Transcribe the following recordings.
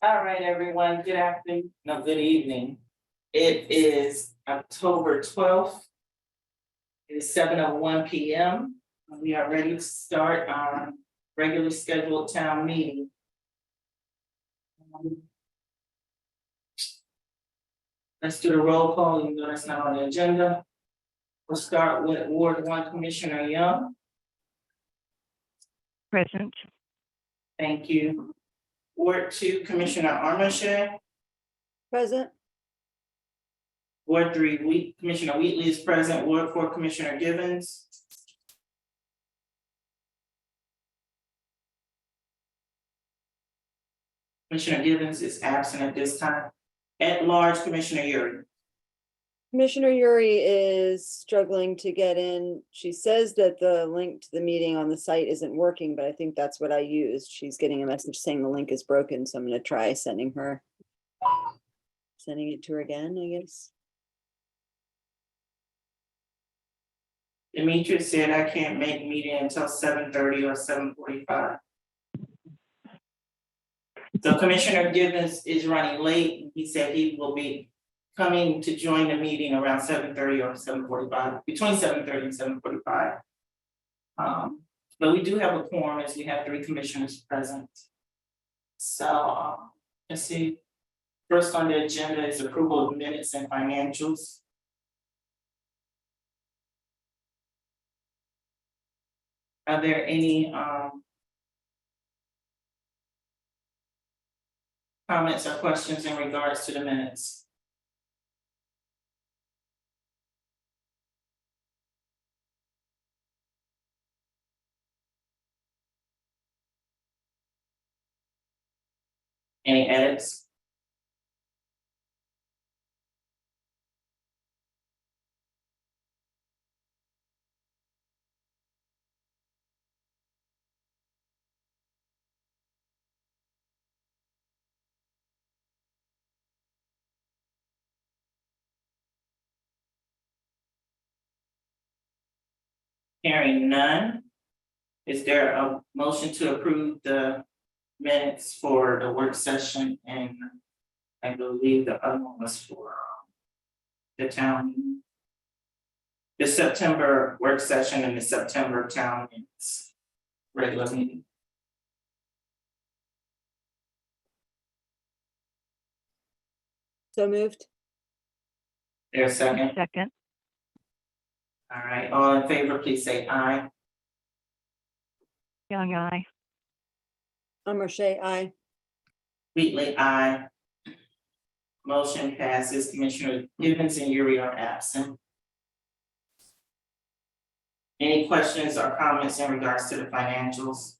All right, everyone, good afternoon, no, good evening. It is October 12th. It is 7:01 PM. We are ready to start our regularly scheduled town meeting. Let's do the roll call, even though that's not on the agenda. We'll start with Ward 1 Commissioner Young. Present. Thank you. Ward 2 Commissioner Armache. Present. Ward 3 Commissioner Wheatley is present. Ward 4 Commissioner Givens. Commissioner Givens is absent at this time. At large, Commissioner Yuri. Commissioner Yuri is struggling to get in. She says that the link to the meeting on the site isn't working, but I think that's what I used. She's getting a message saying the link is broken, so I'm gonna try sending it to her again, I guess. Demetrius said I can't make meeting until 7:30 or 7:45. So Commissioner Givens is running late. He said he will be coming to join the meeting around 7:30 or 7:45, between 7:30 and 7:45. But we do have a quorum as we have 3 commissioners present. So, let's see. First on the agenda is approval of minutes and financials. Are there any comments or questions in regards to the minutes? Any edits? Hearing none. Is there a motion to approve the minutes for the work session, and I believe the other one was for the town. The September work session and the September town meetings, regular meeting. So moved. There's a second. Second. All right, all in favor, please say aye. Young, I. Roche, aye. Wheatley, aye. Motion passes. Commissioner Givens and Yuri are absent. Any questions or comments in regards to the financials?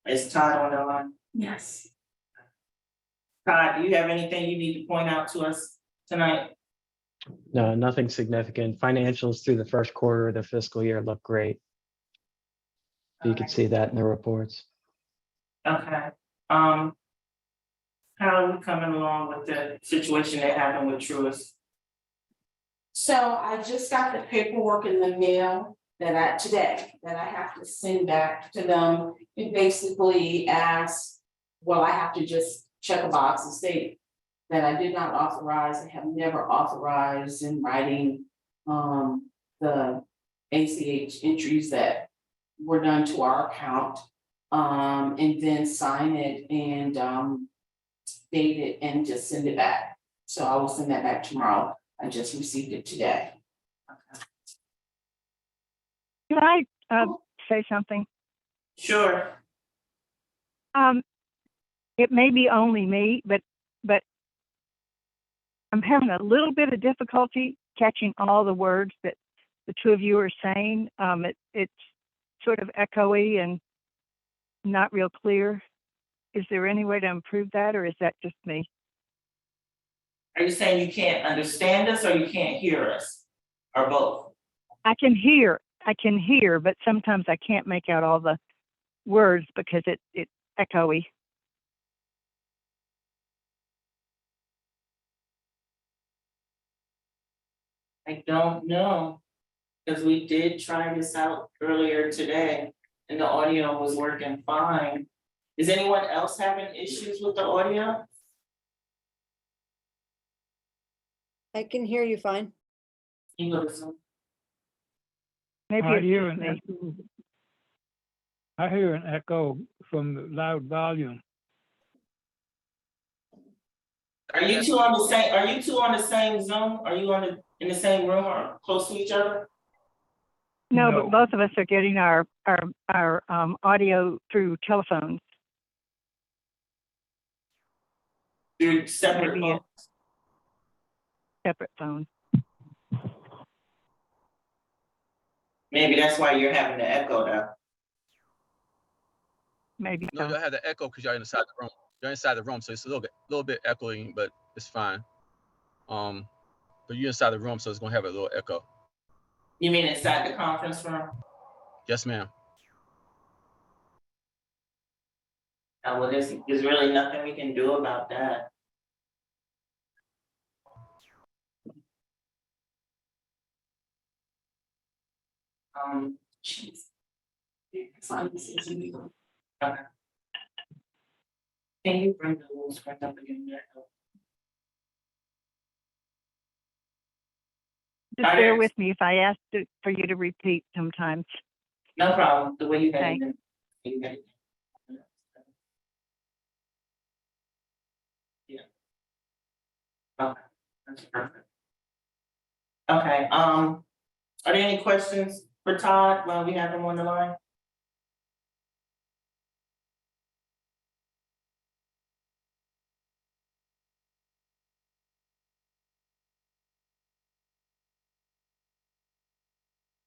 Is Todd on the line? Yes. Todd, do you have anything you need to point out to us tonight? No, nothing significant. Financials through the first quarter of the fiscal year look great. You can see that in the reports. Okay, how are we coming along with the situation that happened with Truist? So I just got the paperwork in the mail today that I have to send back to them. It basically asks, well, I have to just check a box and state that I did not authorize, I have never authorized in writing the ACH entries that were done to our account. And then sign it and date it and just send it back. So I will send that back tomorrow. I just received it today. Can I say something? Sure. It may be only me, but I'm having a little bit of difficulty catching all the words that the two of you are saying. It's sort of echoey and not real clear. Is there any way to improve that, or is that just me? Are you saying you can't understand us or you can't hear us? Or both? I can hear, but sometimes I can't make out all the words because it's echoey. I don't know. Because we did try this out earlier today and the audio was working fine. Is anyone else having issues with the audio? I can hear you fine. You go to Zoom. Maybe I it's hear just an me. echo. I hear an echo from the loud volume. Are you two on the same Zoom? Are you in the same room or close to each other? No, No. but both of us are getting our audio through telephones. Through separate Maybe phones? separate phones. Maybe that's why you're having the echo though. Maybe No, so. you'll have the echo because you're inside the room. You're inside the room, so it's a little bit echoing, but it's fine. But you're inside the room, so it's gonna have a little echo. You mean inside the conference room? Yes, ma'am. Well, there's really nothing we can do about that. Jeez. Okay. Can you bring the rules back up again? Just bear with me if I ask for you to repeat sometimes. No problem, the way you had Thanks. it. You had it. Yeah. Okay, that's perfect. Okay, are there any questions for Todd while we have him on the line?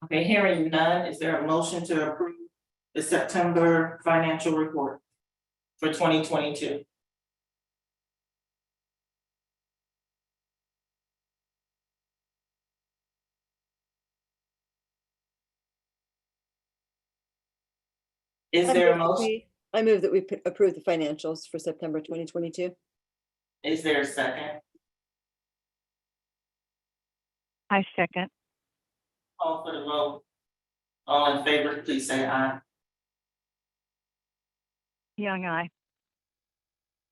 Okay, hearing none, is there a motion to approve the September financial report for 2022? Is there a motion? I move that we approve the financials for September 2022. Is there a second? I second. Call for the vote. All in favor, please say aye. Young I.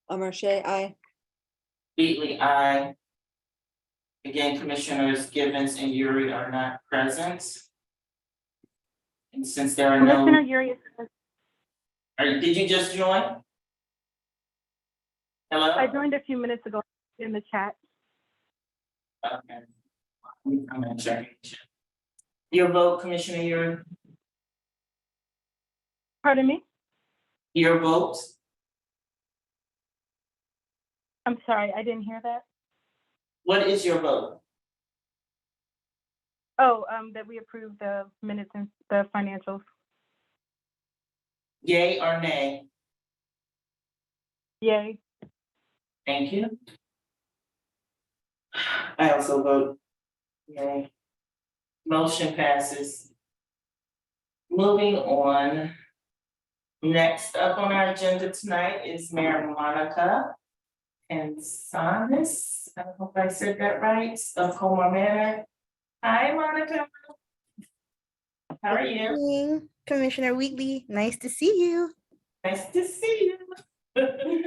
Amar Shea, aye. Beatley, aye. Again, Commissioners Givens and Yuri are not present. And since there are no. Commissioner Yuri is present. Did you just join? Hello? I joined a few minutes ago in the chat. Okay. I'm gonna check. Your vote, Commissioner Yuri, Pardon me? your vote, I'm sorry, I didn't hear that. what is your vote? Oh, that we approve the minutes and the financials. Yay or nay? Yay. Thank you. I also vote yay. Motion passes. Moving on. Next up on our agenda tonight is Mayor Monica Cansanis. I hope I said that right, of Colmar Manor. Hi, Monica. How are you? Morning, Commissioner Wheatley, nice to see you. Nice to see you.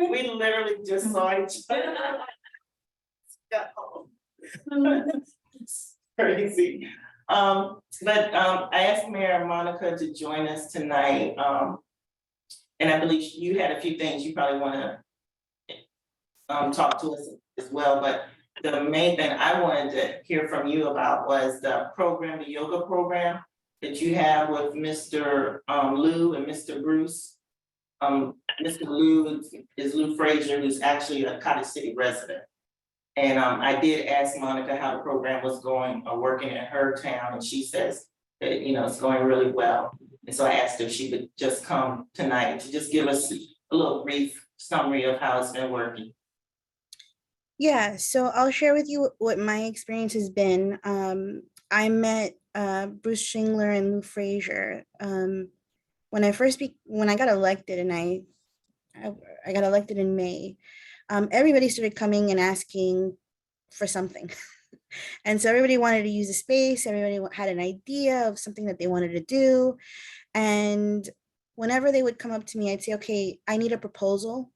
We literally just saw each other. Crazy. I asked Mayor Monica to join us tonight. And I believe you had a few things you probably wanna talk to us as well, but the main thing I wanted to hear from you about was the program, the yoga program that you have with Mr. Lou and Mr. Bruce. Mr. Lou is Lou Frazier, who's actually a Cottage City resident. And I did ask Monica how the program was going, working in her town, and she says that, it's going really well. And so I asked if she would just come tonight to just give us a little brief summary of how it's been working. Yeah, so I'll share with you what my experience has been. I met Bruce Shingler and Lou Frazier when I got elected, and I got elected in May. Everybody started coming and asking for something. And so everybody wanted to use the space. Everybody had an idea of something that they wanted to do. And whenever they would come up to me, I'd say, okay, I need a proposal.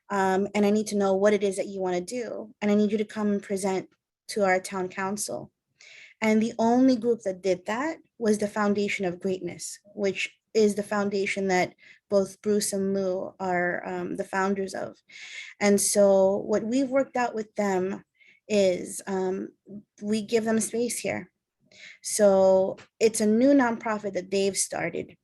And I need to know what it is that you want to do. And I need you to come and present to our town council. And the only group that did that was the Foundation of Greatness, which is the foundation that both Bruce and Lou are the founders of. And so what we've worked out with them is we give them space here. So it's a new nonprofit that they've started.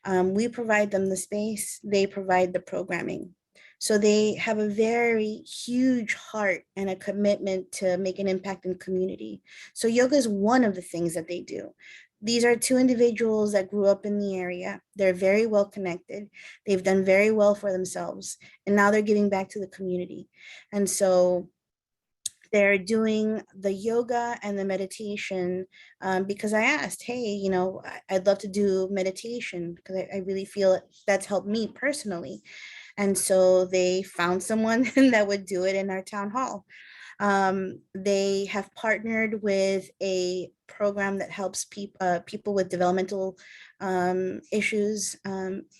We provide them the space, they provide the programming. So they have a very huge heart and a commitment to make an impact in the community. So yoga is one of the things that they do. These are two individuals that grew up in the area. They're very well connected. They've done very well for themselves. And now they're giving back to the community. And so they're doing the yoga and the meditation because I asked, hey, you know, I'd love to do meditation because I really feel that's helped me personally. And so they found someone that would do it in our town hall. They have partnered with a program that helps people with developmental issues,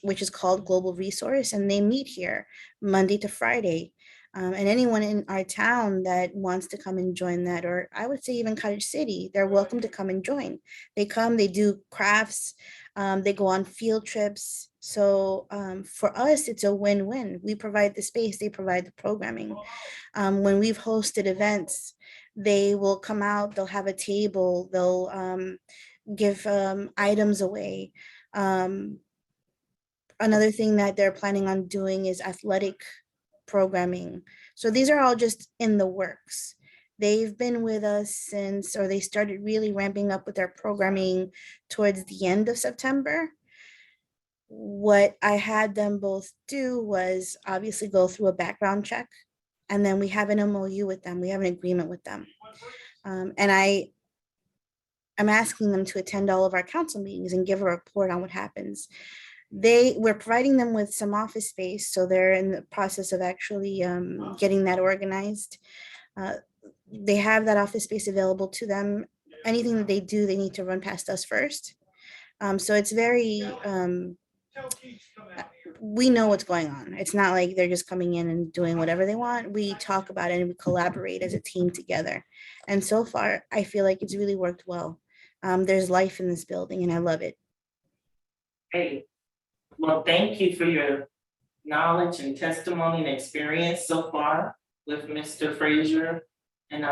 which is called Global Resource, and they meet here Monday to Friday. And anyone in our town that wants to come and join that, or I would say even Cottage City, they're welcome to come and join. They come, they do crafts, they go on field trips. So for us, it's a win-win. We provide the space, they provide the programming. When we've hosted events, they will come out, they'll have a table, they'll give items away. Another thing that they're planning on doing is athletic programming. So these are all just in the works. They've been with us since, or they started really ramping up with their programming towards the end of September. What I had them both do was obviously go through a background check, and then we have an MOU with them. We have an agreement with them. And I'm asking them to attend all of our council meetings and give a report on what happens. We're providing them with some office space, so they're in the process of actually getting that organized. They have that office space available to them. Anything that they do, they need to run past us first. So it's very, we know what's going on. It's not like they're just coming in and doing whatever they want. We talk about it and we collaborate as a team together. And so far, I feel like it's really worked well. There's life in this building and I love it. Hey, well, thank you for your knowledge and testimony and experience so far with Mr. Frazier. And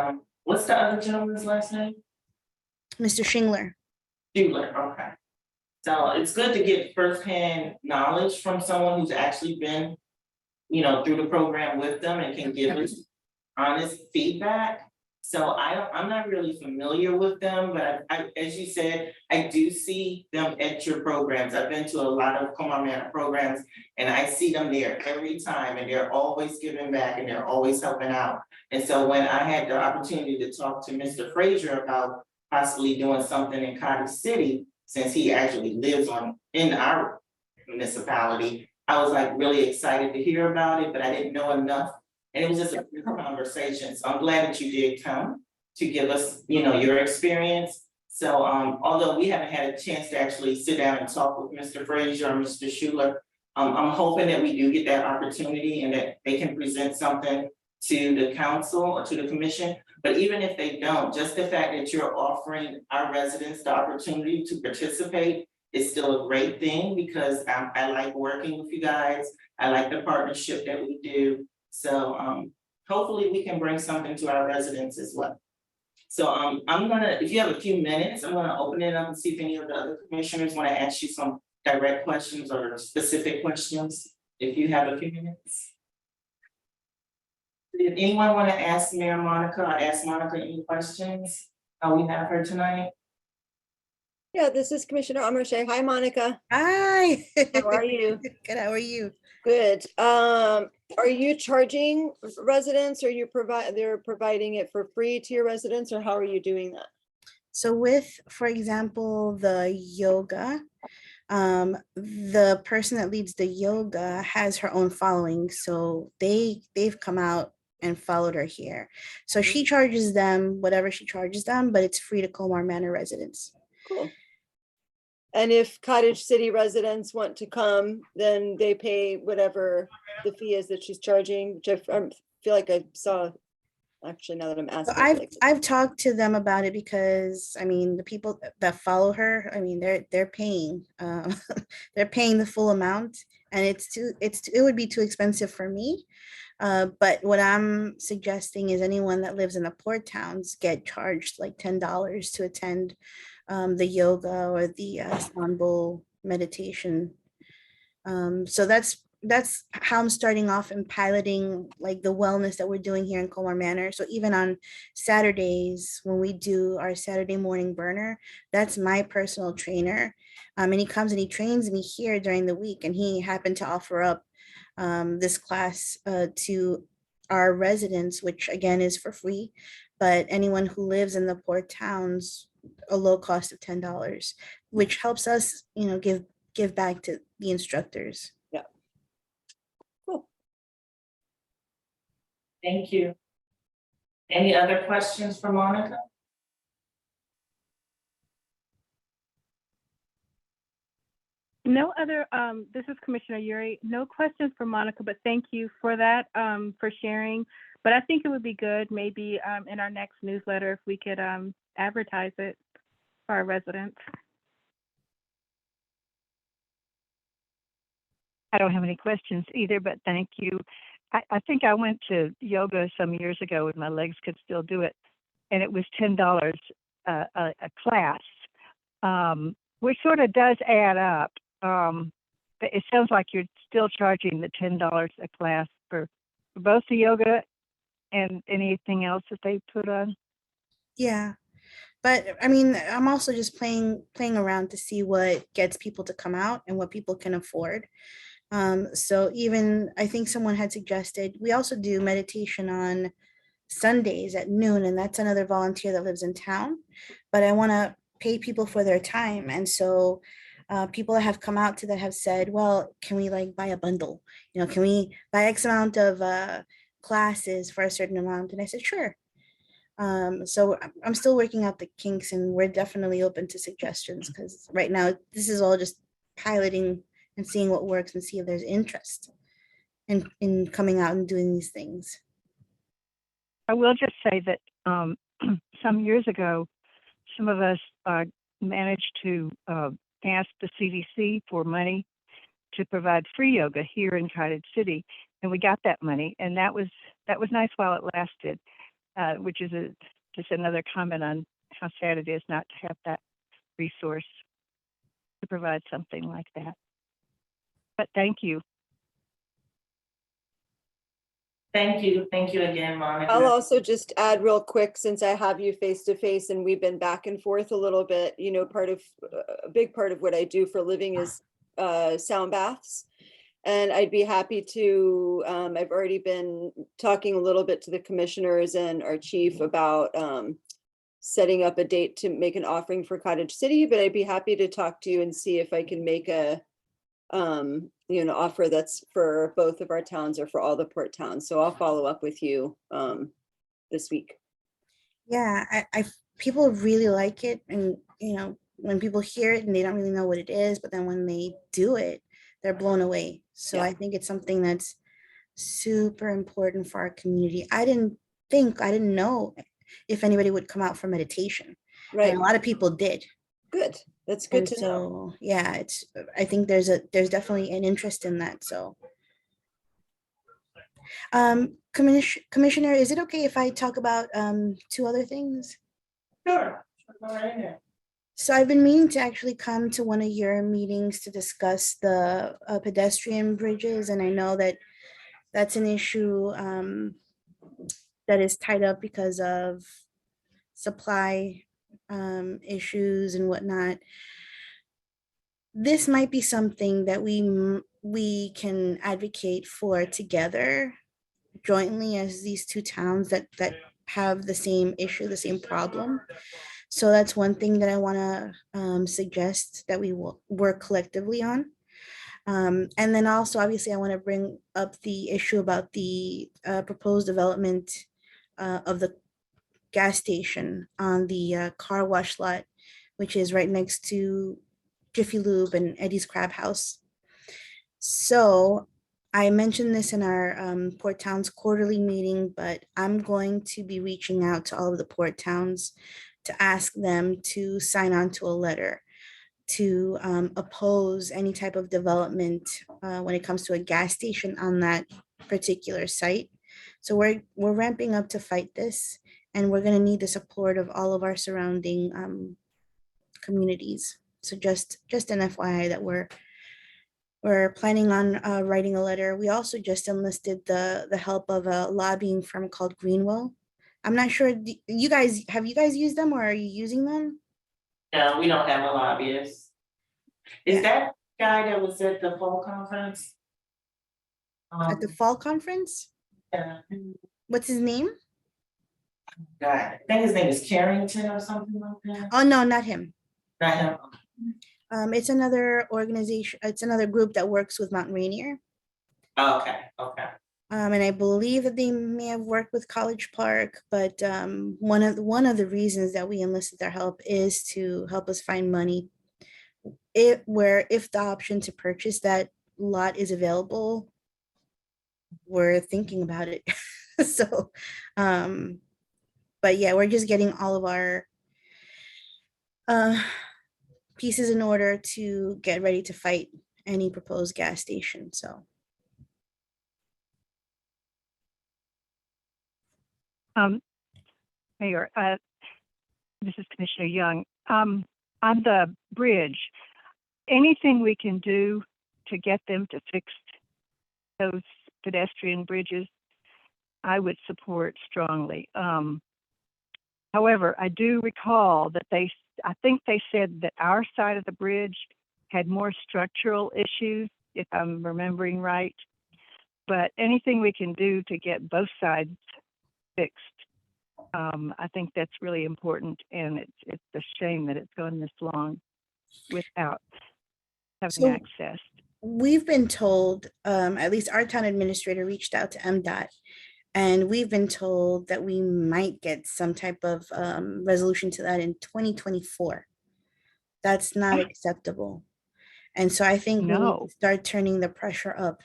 what's the other gentleman's last name? Mr. Shingler. Shingler, okay. So it's good to get firsthand knowledge from someone who's actually been, you know, through the program with them and can give us honest feedback. So I'm not really familiar with them, but I, as you said, I do see them at your programs. I've been to a lot of Comar Manor programs and I see them there every time and they're always giving back and they're always helping out. And so when I had the opportunity to talk to Mr. Frazier about possibly doing something in Cottage City, since he actually lives in our municipality, I was like really excited to hear about it, but I didn't know enough. And it was just a good conversation. So I'm glad that you did come to give us, you know, your experience. So although we haven't had a chance to actually sit down and talk with Mr. Frazier or Mr. Schuler, I'm hoping that we do get that opportunity and that they can present something to the council or to the commission. But even if they don't, just the fact that you're offering our residents the opportunity to participate is still a great thing because I like working with you guys. I like the partnership that we do. So hopefully we can bring something to our residents as well. So I'm gonna, if you have a few minutes, I'm gonna open it up and see if any of the other commissioners want to ask you some direct questions or specific questions, if you have a few minutes. Did anyone want to ask Mayor Monica or ask Monica any questions? We have her tonight. Yeah, this is Commissioner Amarche. Hi, Monica. Hi. How are you? Good, how are you? Good. Are you charging residents or they're providing it for free to your residents, or how are you doing that? So with, for example, the yoga, the person that leads the yoga has her own following. So they've come out and followed her here. So she charges them whatever she charges them, but it's free to Colmar Manor residents. Cool. And if Cottage City residents want to come, then they pay whatever the fee is that she's charging, which I feel like I saw, actually, now that I'm So asking. I feel like- I've talked to them about it because I mean the people that follow her, I mean they're paying they're paying the full amount, and it would be too expensive for me. But what I'm suggesting is anyone that lives in the port towns get charged like $10 to attend the yoga or the Istanbul meditation. So that's how I'm starting off and piloting like the wellness that we're doing here in Colmar Manor. So even on Saturdays, when we do our Saturday morning burner, that's my personal trainer. And he comes and he trains me here during the week, and he happened to offer up this class to our residents, which again is for free, but anyone who lives in the port towns, a low cost of $10, which helps us, give back to the instructors. Cool. Thank you. Any other questions for Monica? No other, this is Commissioner Yuri. No questions for Monica, but thank you for that, for sharing. But I think it would be good maybe in our next newsletter if we could advertise it for our residents. I don't have any questions either, but thank you. I think I went to yoga some years ago when my legs could still do it, and it was $10 a class, which sort of does add up. But it sounds like you're still charging the $10 a class for both the yoga and anything else that they put on. Yeah. But I mean, I'm also just playing around to see what gets people to come out and what people can afford. So even I think someone had suggested we also do meditation on Sundays at noon, and that's another volunteer that lives in town. But I want to pay people for their time, and so people that have come out to that have said, well, can we like buy a bundle? Can we buy X amount of classes for a certain amount? And I said, sure. So I'm still working out the kinks, and we're definitely open to suggestions because right now this is all just piloting and seeing what works and see if there's interest in coming out and doing these things. I will just say that some years ago, some of us managed to ask the CDC for money to provide free yoga here in Cottage City, and we got that money, and that was nice while it lasted, which is just another comment on how sad it is not to have that resource to provide something like that. But thank you. Thank you again, Monica. I'll also just add real quick, since I have you face to face and we've been back and forth a little bit, a big part of what I do for a living is sound baths. And I'd be happy to, I've already been talking a little bit to the commissioners and our chief about setting up a date to make an offering for Cottage City, but I'd be happy to talk to you and see if I can make a offer that's for both of our towns or for all the port towns. So I'll follow up with you this week. Yeah, I people really like it, and when people hear it and they don't really know what it is, but then when they do it, they're blown away. So Yeah. I think it's something that's super important for our community. I didn't know if anybody would come out for meditation. Right. And a lot of people did. Good. That's good And to know. so, yeah, I think there's definitely an interest in that. So, Commissioner, is it okay if I talk about two other things? Sure. Go right ahead. So I've been meaning to actually come to one of your meetings to discuss the pedestrian bridges, and I know that that's an issue that is tied up because of supply issues and whatnot. This might be something that we can advocate for together jointly as these two towns that have the same issue, the same problem. So that's one thing that I want to suggest that we will work collectively on. And then also, obviously, I want to bring up the issue about the proposed development of the gas station on the car wash lot, which is right next to Jiffy Lube and Eddie's Crab House. So I mentioned this in our Port Towns quarterly meeting, but I'm going to be reaching out to all of the port towns to ask them to sign on to a letter to oppose any type of development when it comes to a gas station on that particular site. So we're ramping up to fight this, and we're going to need the support of all of our surrounding communities. So just an FYI that we're planning on writing a letter. We also just enlisted the help of a lobbying firm called Greenwell. I'm not sure, have you guys used them, or are you using them? No, we don't have a lobbyist. Is that guy that was at the fall conference? At the fall conference? Yeah, What's his name? guy, I think his name is Carrington or something like that. Oh, no, not him. Not him. It's another organization, it's another group that works with Mount Rainier. Oh, okay, okay. And I believe that they may have worked with College Park, but one of the reasons that we enlisted their help is to help us find money. If the option to purchase that lot is available, we're thinking about it. So, but yeah, we're just getting all of our pieces in order to get ready to fight any proposed gas station. So. Mayor, this is Commissioner Young. On the bridge, anything we can do to get them to fix those pedestrian bridges, I would support strongly. However, I do recall that I think they said that our side of the bridge had more structural issues, if I'm remembering right. But anything we can do to get both sides fixed, I think that's really important, and it's a shame that it's gone this long without having So- access. We've been told, at least our town administrator reached out to MDOT, and we've been told that we might get some type of resolution to that in 2024. That's not acceptable. And so I think we need No. to start turning the pressure up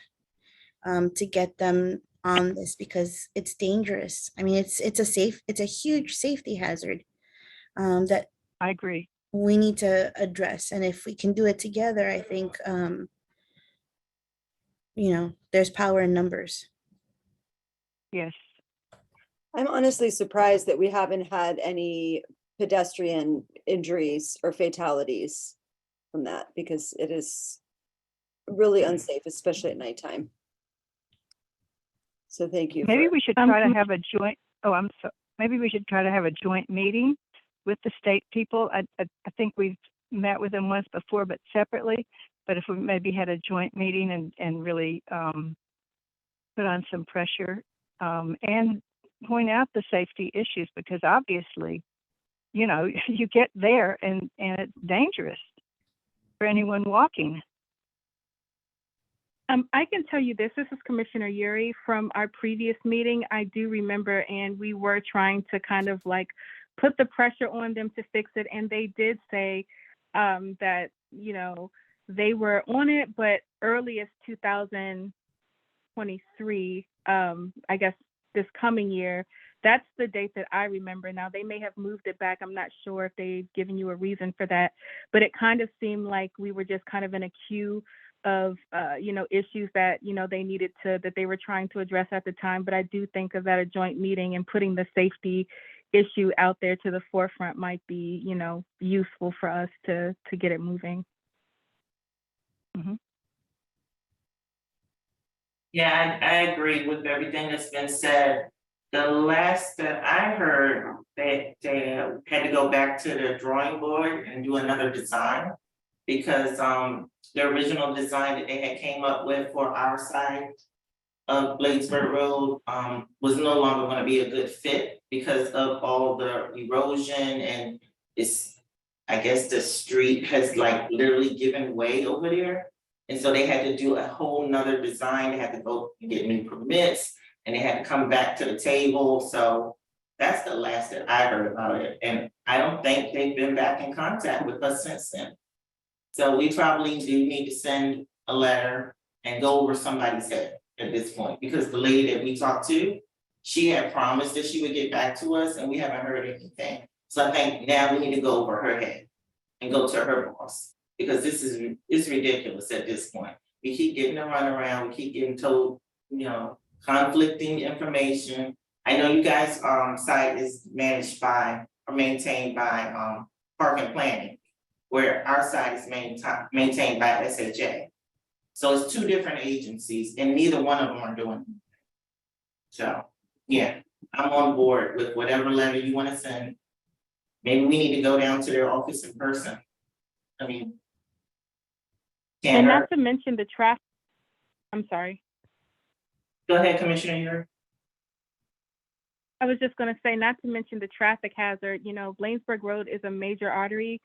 to get them on this, because it's dangerous. I mean, it's a huge safety hazard that I agree. we need to address. And if we can do it together, I think, there's power in numbers. Yes. I'm honestly surprised that we haven't had any pedestrian injuries or fatalities from that, because it is really unsafe, especially at nighttime. So thank you. Maybe for- we should try to have a joint, maybe we should try to have a joint meeting with the state people. I think we've met with them once before, but separately. But if we maybe had a joint meeting and really put on some pressure and point out the safety issues, because obviously, you get there and it's dangerous for anyone walking. I can tell you this is Commissioner Yuri from our previous meeting. I do remember, and we were trying to kind of like put the pressure on them to fix it. And they did say that, they were on it, but earliest 2023, I guess this coming year, that's the date that I remember. Now they may have moved it back. I'm not sure if they've given you a reason for that, but it kind of seemed like we were just kind of in a queue of issues that that they were trying to address at the time. But I do think that a joint meeting and putting the safety issue out there to the forefront might be useful for us to get it moving. Mm-hmm. Yeah, I agree with everything that's been said. The last that I heard, they had to go back to the drawing board and do another design. Because the original design that they had came up with for our side of Bladesburg Road was no longer gonna be a good fit because of all the erosion, and I guess the street has like literally given way over there. And so they had to do a whole nother design, they had to go and get new permits, and they had to come back to the table, so that's the last that I heard about it, and I don't think they've been back in contact with us since then. So we probably do need to send a letter and go over somebody's head at this point, because the lady that we talked to, she had promised that she would get back to us, and we haven't heard anything. So I think now we need to go over her head and go to her boss, because this is, it's ridiculous at this point. We keep getting a runaround, we keep getting told, you know, conflicting information. I know you guys, site is managed by, or maintained by, Park and Planning, where our site is maintained by SHA. So it's two different agencies, and neither one of them are doing it. So, yeah, I'm on board with whatever letter you wanna send. Maybe we need to go down to their office in person. I mean. And Can't not hurt. to mention the traffic. I'm sorry. Go ahead, Commissioner Yuri. I was just gonna say, not to mention the traffic hazard, you know, Blainsburg Road is a major artery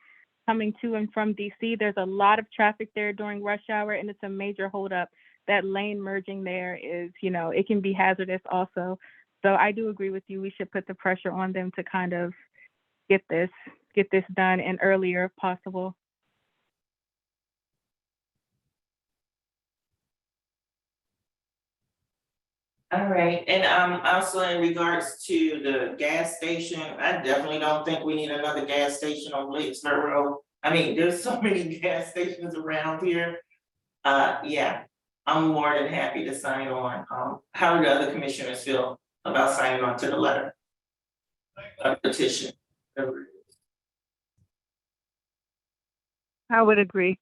coming to and from DC. There's a lot of traffic there during rush hour, and it's a major holdup. That lane merging there is, you know, it can be hazardous also. So I do agree with you. We should put the pressure on them to kind of get this done and earlier if possible. All right, and also in regards to the gas station, I definitely don't think we need another gas station on Lakesburg Road. I mean, there's so many gas stations around here. Yeah, I'm more than happy to sign on. How do the other commissioners feel about signing on to the letter? A petition. I would agree.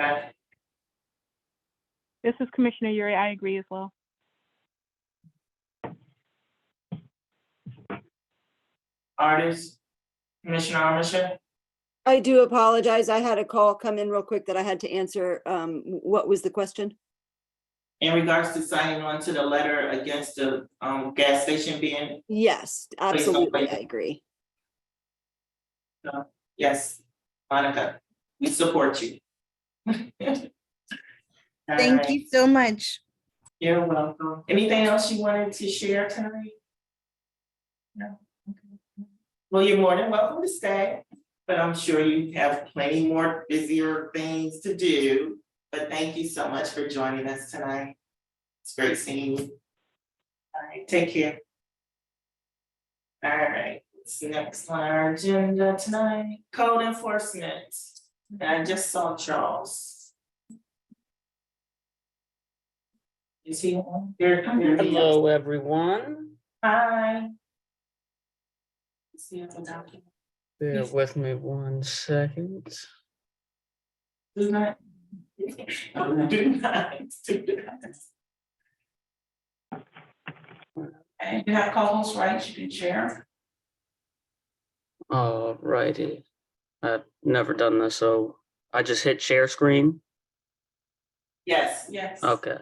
Okay. This is Commissioner Yuri. I agree as well. Artists, Commissioner Armitage? I do apologize. I had a call come in real quick that I had to answer. What was the question? In regards to signing on to the letter against the gas station being, Yes, absolutely. I agree. yes, Monica, we support you. All Thank right, you so much. you're welcome. Anything else you wanted to share tonight? No? Okay. Well, you're more than welcome to stay, but I'm sure you have plenty more busier things to do. But thank you so much for joining us tonight. It's great seeing you. All right, take care. All right, what's next on our agenda tonight? Code enforcement. And I just saw Charles. Is he on? Here, Hello, everyone. Hi. See if the document. Bear with me 1 second. Do not. Oh, do not. Do not. And you have co-host rights, you can share. Alrighty. I've never done this, so I just hit share screen. Yes, yes. Okay.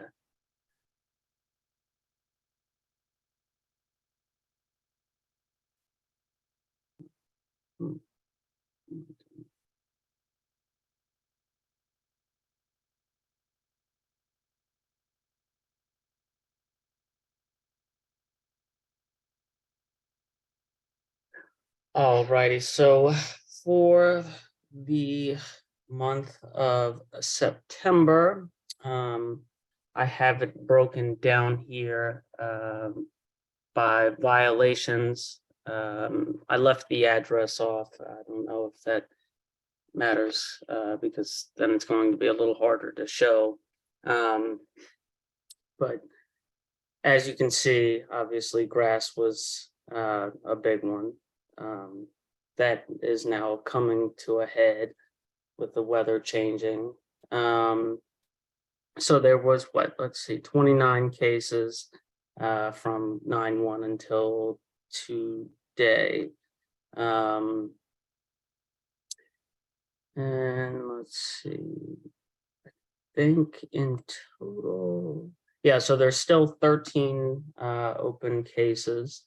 Alrighty, so for the month of September, I have it broken down here by violations. I left the address off. I don't know if that matters because then it's going to be a little harder to show. But as you can see, obviously grass was a big one. That is now coming to a head with the weather changing. So there was what, let's see, 29 cases from 9/1 until today. And let's see, I think in total, yeah, so there's still 13 open cases.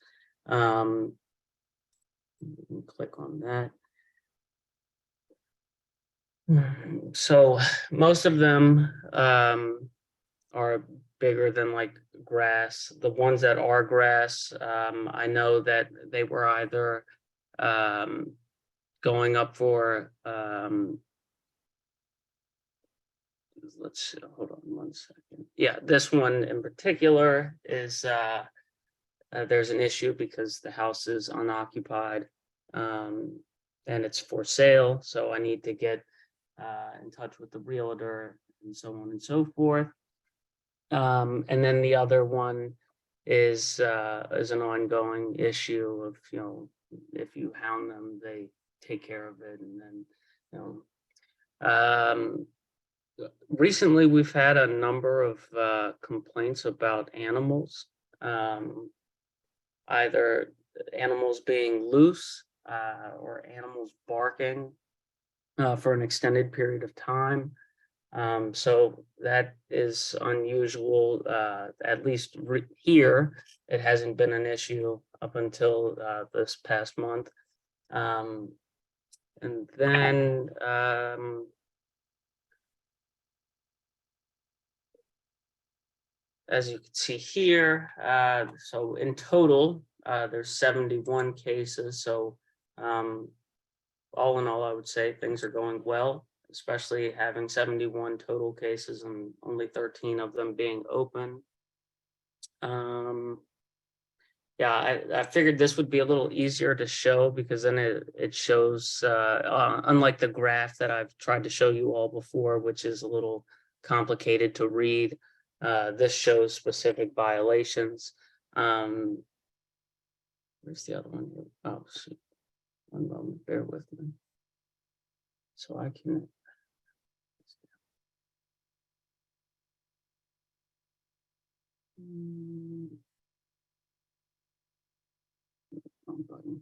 Click on that. So most of them are bigger than like grass. The ones that are grass, I know that they were either going up for let's see, hold on one second. Yeah, this one in particular is there's an issue because the house is unoccupied and it's for sale. So I need to get in touch with the realtor and so on and so forth. And then the other one is an ongoing issue of, you know, if you hound them, they take care of it, and then, you know, recently we've had a number of complaints about animals, either animals being loose or animals barking for an extended period of time. So that is unusual, at least here. It hasn't been an issue up until this past month. And then as you can see here, so in total, there's 71 cases. So all in all, I would say things are going well, especially having 71 total cases and only 13 of them being open. Yeah, I figured this would be a little easier to show because then it shows, unlike the graph that I've tried to show you all before, which is a little complicated to read. This shows specific violations. Where's the other one here? Oh, shoot. One moment, bear with me. So I can. Wrong button.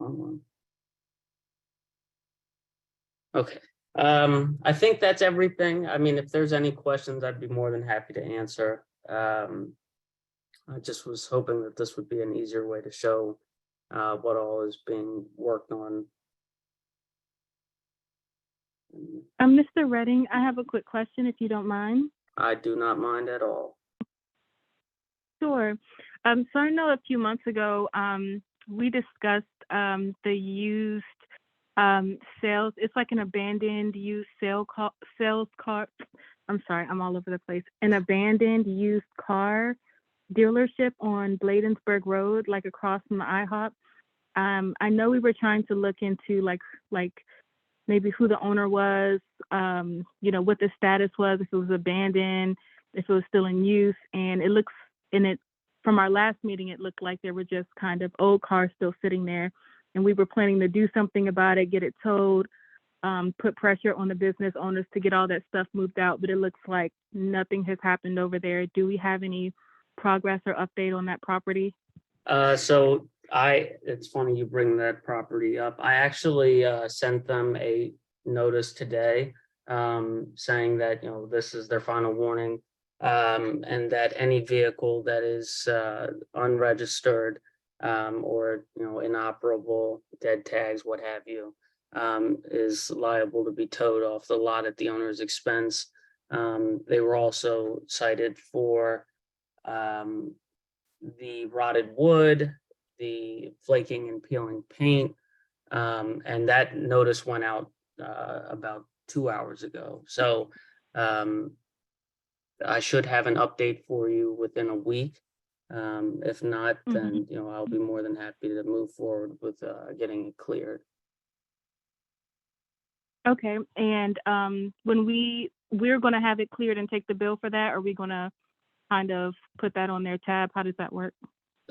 Wrong one. Okay, I think that's everything. I mean, if there's any questions, I'd be more than happy to answer. I just was hoping that this would be an easier way to show what all is being worked on. Mr. Redding, I have a quick question, if you don't mind. I do not mind at all. Sure. So I know a few months ago, we discussed the used sales. It's like an abandoned used sales car. I'm sorry, I'm all over the place. An abandoned used car dealership on Bladensburg Road, like across from the IHOP. I know we were trying to look into like maybe who the owner was, you know, what the status was, if it was abandoned, if it was still in use. And it looks from our last meeting, it looked like there were just kind of old cars still sitting there. And we were planning to do something about it, get it towed, put pressure on the business owners to get all that stuff moved out. But it looks like nothing has happened over there. Do we have any progress or update on that property? So it's funny you bring that property up. I actually sent them a notice today saying that, you know, this is their final warning, and that any vehicle that is unregistered or, you know, inoperable, dead tags, what have you, is liable to be towed off the lot at the owner's expense. They were also cited for the rotted wood, the flaking and peeling paint, and that notice went out about 2 hours ago. So I should have an update for you within a week. If not, then, you know, I'll be more than happy to move forward with getting it cleared. Okay, and when we're going to have it cleared and take the bill for that, are we going to kind of put that on their tab? How does that work?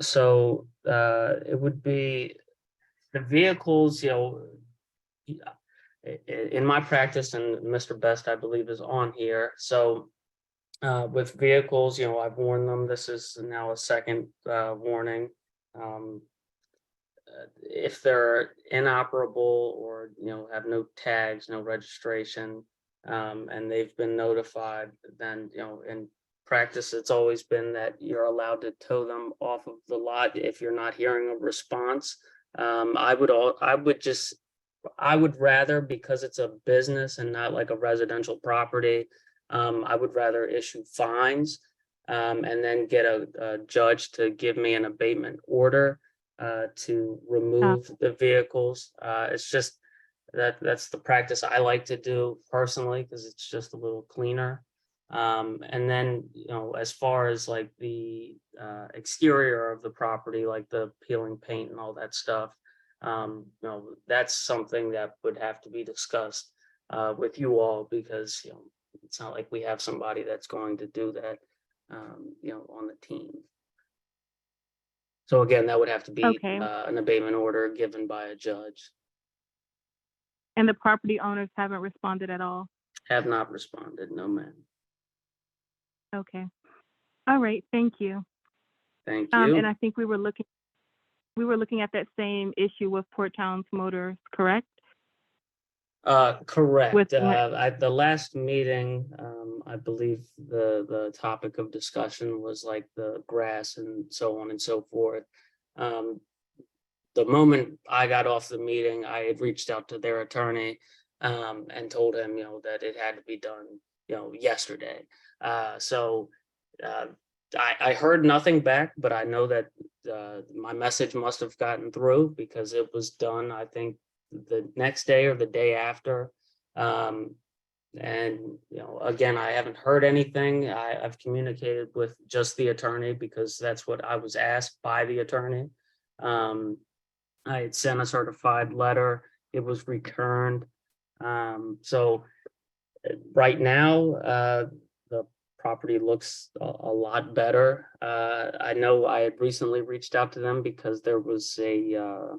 So it would be the vehicles, you know, in my practice, and Mr. Best, I believe, is on here. So with vehicles, you know, I've warned them. This is now a second warning. If they're inoperable or, you know, have no tags, no registration, and they've been notified, then, you know, and practice, it's always been that you're allowed to tow them off of the lot if you're not hearing a response. I would rather, because it's a business and not like a residential property, I would rather issue fines and then get a judge to give me an abatement order to remove the vehicles. It's just that's the practice I like to do personally, because it's just a little cleaner. And then, as far as like the exterior of the property, like the peeling paint and all that stuff, that's something that would have to be discussed with you all, because, it's not like we have somebody that's going to do that, on the team. So again, that would have to be Okay. an abatement order given by a judge. And the property owners haven't responded at all? Have not responded, no ma'am. Okay. All right, thank you. Thank you. And I think we were looking at that same issue with Port Towns Motors, correct? Correct. With At the last meeting, I believe the topic of discussion was like the grass and so on and so forth. The moment I got off the meeting, I had reached out to their attorney and told him, that it had to be done, yesterday. So I heard nothing back, but I know that my message must have gotten through, because it was done, I think, the next day or the day after. And, again, I haven't heard anything. I've communicated with just the attorney, because that's what I was asked by the attorney. I had sent a certified letter. It was returned. So right now, the property looks a lot better. I know I had recently reached out to them because there was a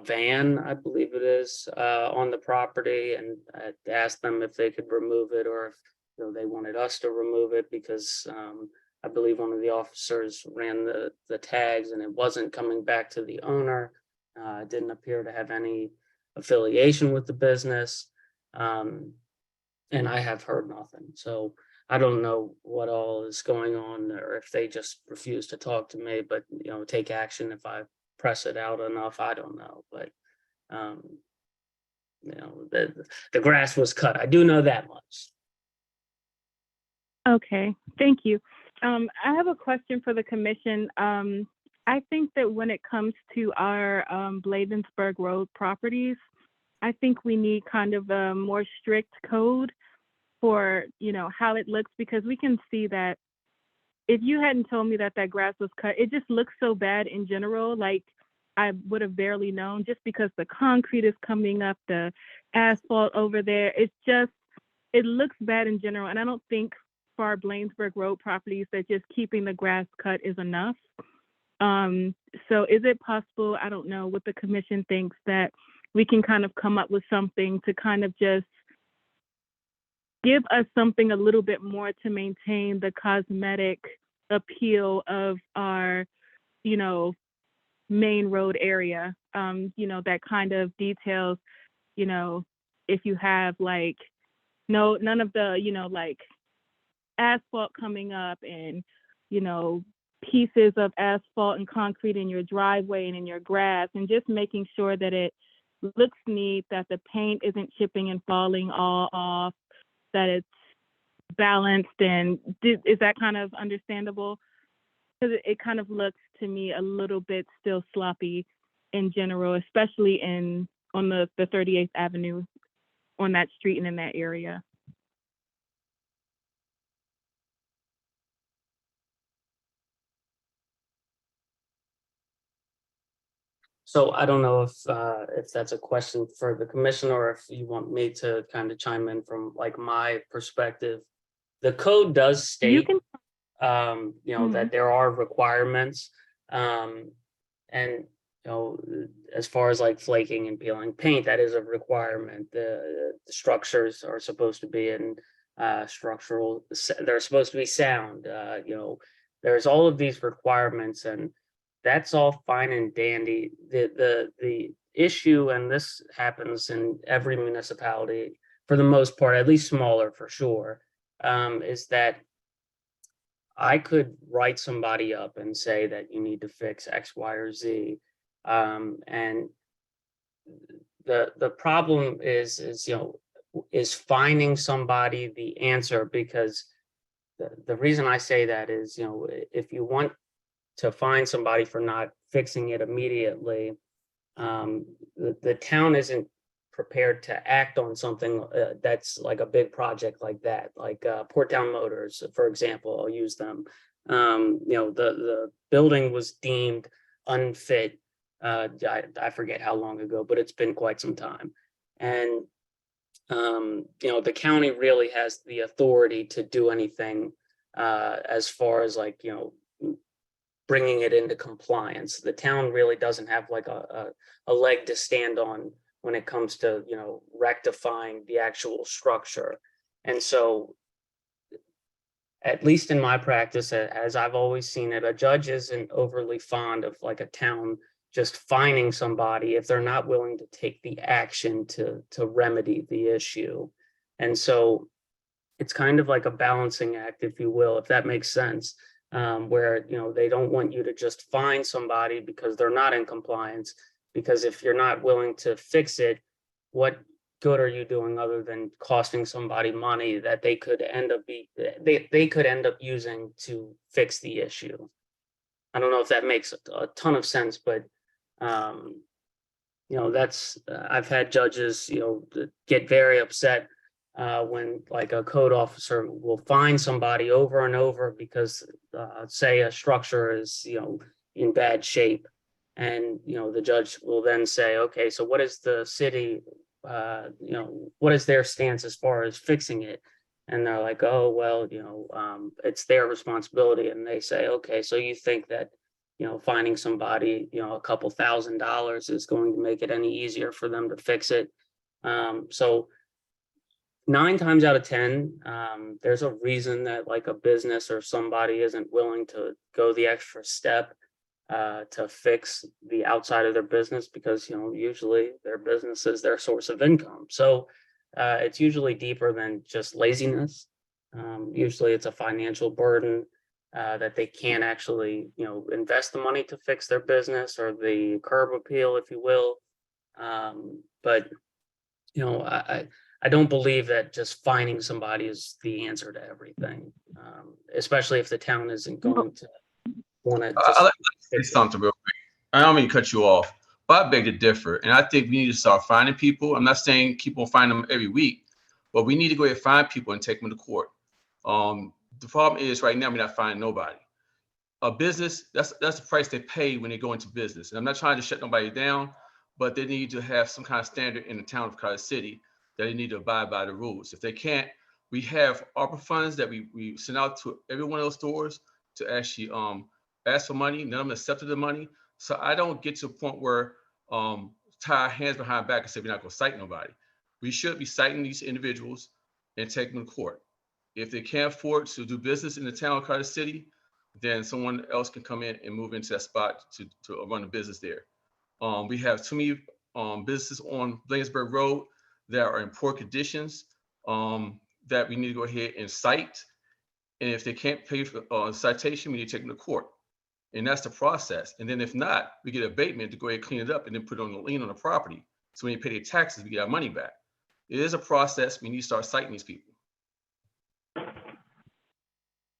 van, I believe it is, on the property, and I asked them if they could remove it, or if they wanted us to remove it, because I believe one of the officers ran the tags and it wasn't coming back to the owner. It didn't appear to have any affiliation with the business. And I have heard nothing. So I don't know what all is going on, or if they just refuse to talk to me, but, take action if I press it out enough. I don't know, but, the grass was cut. I do know that much. Okay, thank you. I have a question for the commission. I think that when it comes to our Bladensburg Road properties, I think we need kind of a more strict code for, how it looks, because we can see that if you hadn't told me that grass was cut, it just looks so bad in general. Like, I would have barely known, just because the concrete is coming up, the asphalt over there. It looks bad in general. And I don't think for our Bladensburg Road properties that just keeping the grass cut is enough. So is it possible, I don't know what the commission thinks, that we can kind of come up with something to kind of just give us something a little bit more to maintain the cosmetic appeal of our, main road area, that kind of details, if you have like, none of the, like asphalt coming up and, pieces of asphalt and concrete in your driveway and in your grass, and just making sure that it looks neat, that the paint isn't chipping and falling all off, that it's balanced. And is that kind of understandable? Because it kind of looks to me a little bit still sloppy in general, especially on the 38th Avenue, on that street and in that area. So I don't know if that's a question for the commission, or if you want me to kind of chime in from like my perspective. The code does You state, can, that there are requirements, and, as far as like flaking and peeling paint, that is a requirement. The structures are supposed to be in structural, they're supposed to be sound. There's all of these requirements, and that's all fine and dandy. The issue, and this happens in every municipality for the most part, at least smaller for sure, is that I could write somebody up and say that you need to fix X, Y, or Z. And the problem is, is finding somebody the answer, because the reason I say that is, if you want to find somebody for not fixing it immediately, the town isn't prepared to act on something that's like a big project like that, like Port Town Motors, for example. I'll use them. The building was deemed unfit. I forget how long ago, but it's been quite some time. And the county really has the authority to do anything as far as like, bringing it into compliance. The town really doesn't have like a leg to stand on when it comes to, rectifying the actual structure. And so, at least in my practice, as I've always seen it, a judge isn't overly fond of like a town just fining somebody if they're not willing to take the action to remedy the issue. And so it's kind of like a balancing act, if you will, if that makes sense. Where they don't want you to just fine somebody because they're not in compliance, because if you're not willing to fix it, what good are you doing other than costing somebody money that they could end up using to fix the issue? I don't know if that makes a ton of sense, but that's I've had judges get very upset when like a code officer will fine somebody over and over because say a structure is in bad shape, and the judge will then say, okay, so what is the city what is their stance as far as fixing it? And they're like, oh well, it's their responsibility. And they say, okay, so you think that finding somebody a couple $1,000s is going to make it any easier for them to fix it? So 9 times out of 10, there's a reason that like a business or somebody isn't willing to go the extra step to fix the outside of their business, because usually their business is their source of income. So it's usually deeper than just laziness. Usually it's a financial burden that they can't actually invest the money to fix their business, or the curb appeal, if you will. But I don't believe that just fining somebody is the answer to everything, especially if the town isn't going to want to I'd just like to say fix it. something real quick. I don't mean to cut you off, but I beg to differ. And I think we need to start finding people. I'm not saying keep on finding them every week, but we need to go ahead and find people and take them to court. The problem is right now we're not finding nobody. A business, that's the price they pay when they go into business. And I'm not trying to shut nobody down, but they need to have some kind of standard in the town of Carter City that they need to abide by the rules. If they can't, we have ARPA funds that we send out to every one of those stores to actually ask for money. None of them accepted the money. So I don't get to a point where tie our hands behind back and say we're not going to cite nobody. We should be citing these individuals and take them to court. If they can't afford to do business in the town of Carter City, then someone else can come in and move into that spot to run a business there. We have too many businesses on Bladensburg Road that are in poor conditions that we need to go ahead and cite. And if they can't pay for citation, we need to take them to court. And that's the process. And then if not, we get abatement to go ahead and clean it up and then put on a lien on the property. So when they pay their taxes, we get our money back. It is a process. We need to start citing these people.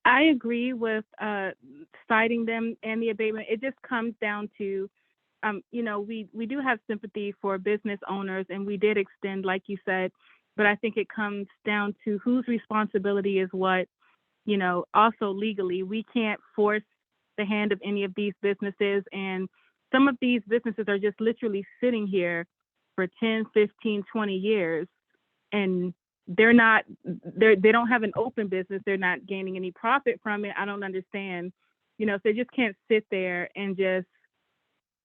I agree with citing them and the abatement. It just comes down to, we do have sympathy for business owners, and we did extend, like you said, but I think it comes down to whose responsibility is what. Also legally, we can't force the hand of any of these businesses, and some of these businesses are just literally sitting here for 10, 15, 20 years, and they don't have an open business. They're not gaining any profit from it. I don't understand, so they just can't sit there and just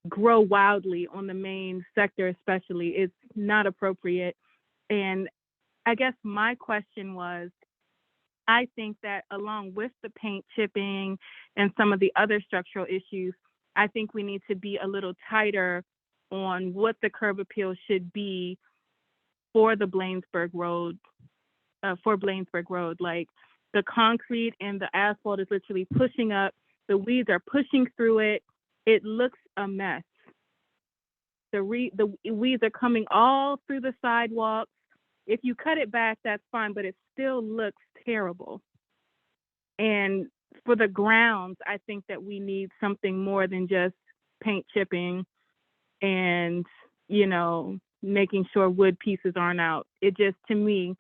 grow wildly on the main sector, especially. It's not appropriate. And I guess my question was, I think that along with the paint chipping and some of the other structural issues, I think we need to be a little tighter on what the curb appeal should be for the Bladensburg Road, Like, the concrete and the asphalt is literally pushing up. The weeds are pushing through it. It looks a mess. The weeds are coming all through the sidewalks. If you cut it back, that's fine, but it still looks terrible. And for the grounds, I think that we need something more than just paint chipping and, you know, making sure wood pieces aren't out. It just, to me,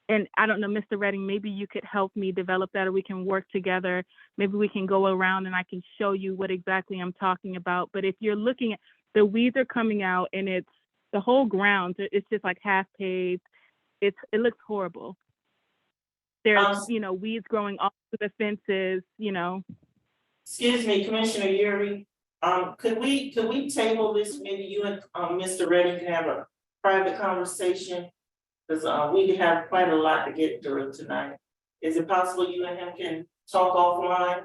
and I don't know, Mr. Redding, maybe you could help me develop that, or we can work together. Maybe we can go around and I can show you what exactly I'm talking about. But if you're looking at, the weeds are coming out and it's the whole ground, it's just like half paved. It looks horrible. There's, you know, weeds growing off of the fences, you know. Excuse me, Commissioner Yuri, could we table this, maybe you and, Mr. Redding can have a private conversation? Cause, we have quite a lot to get through tonight. Is it possible you and him can talk offline?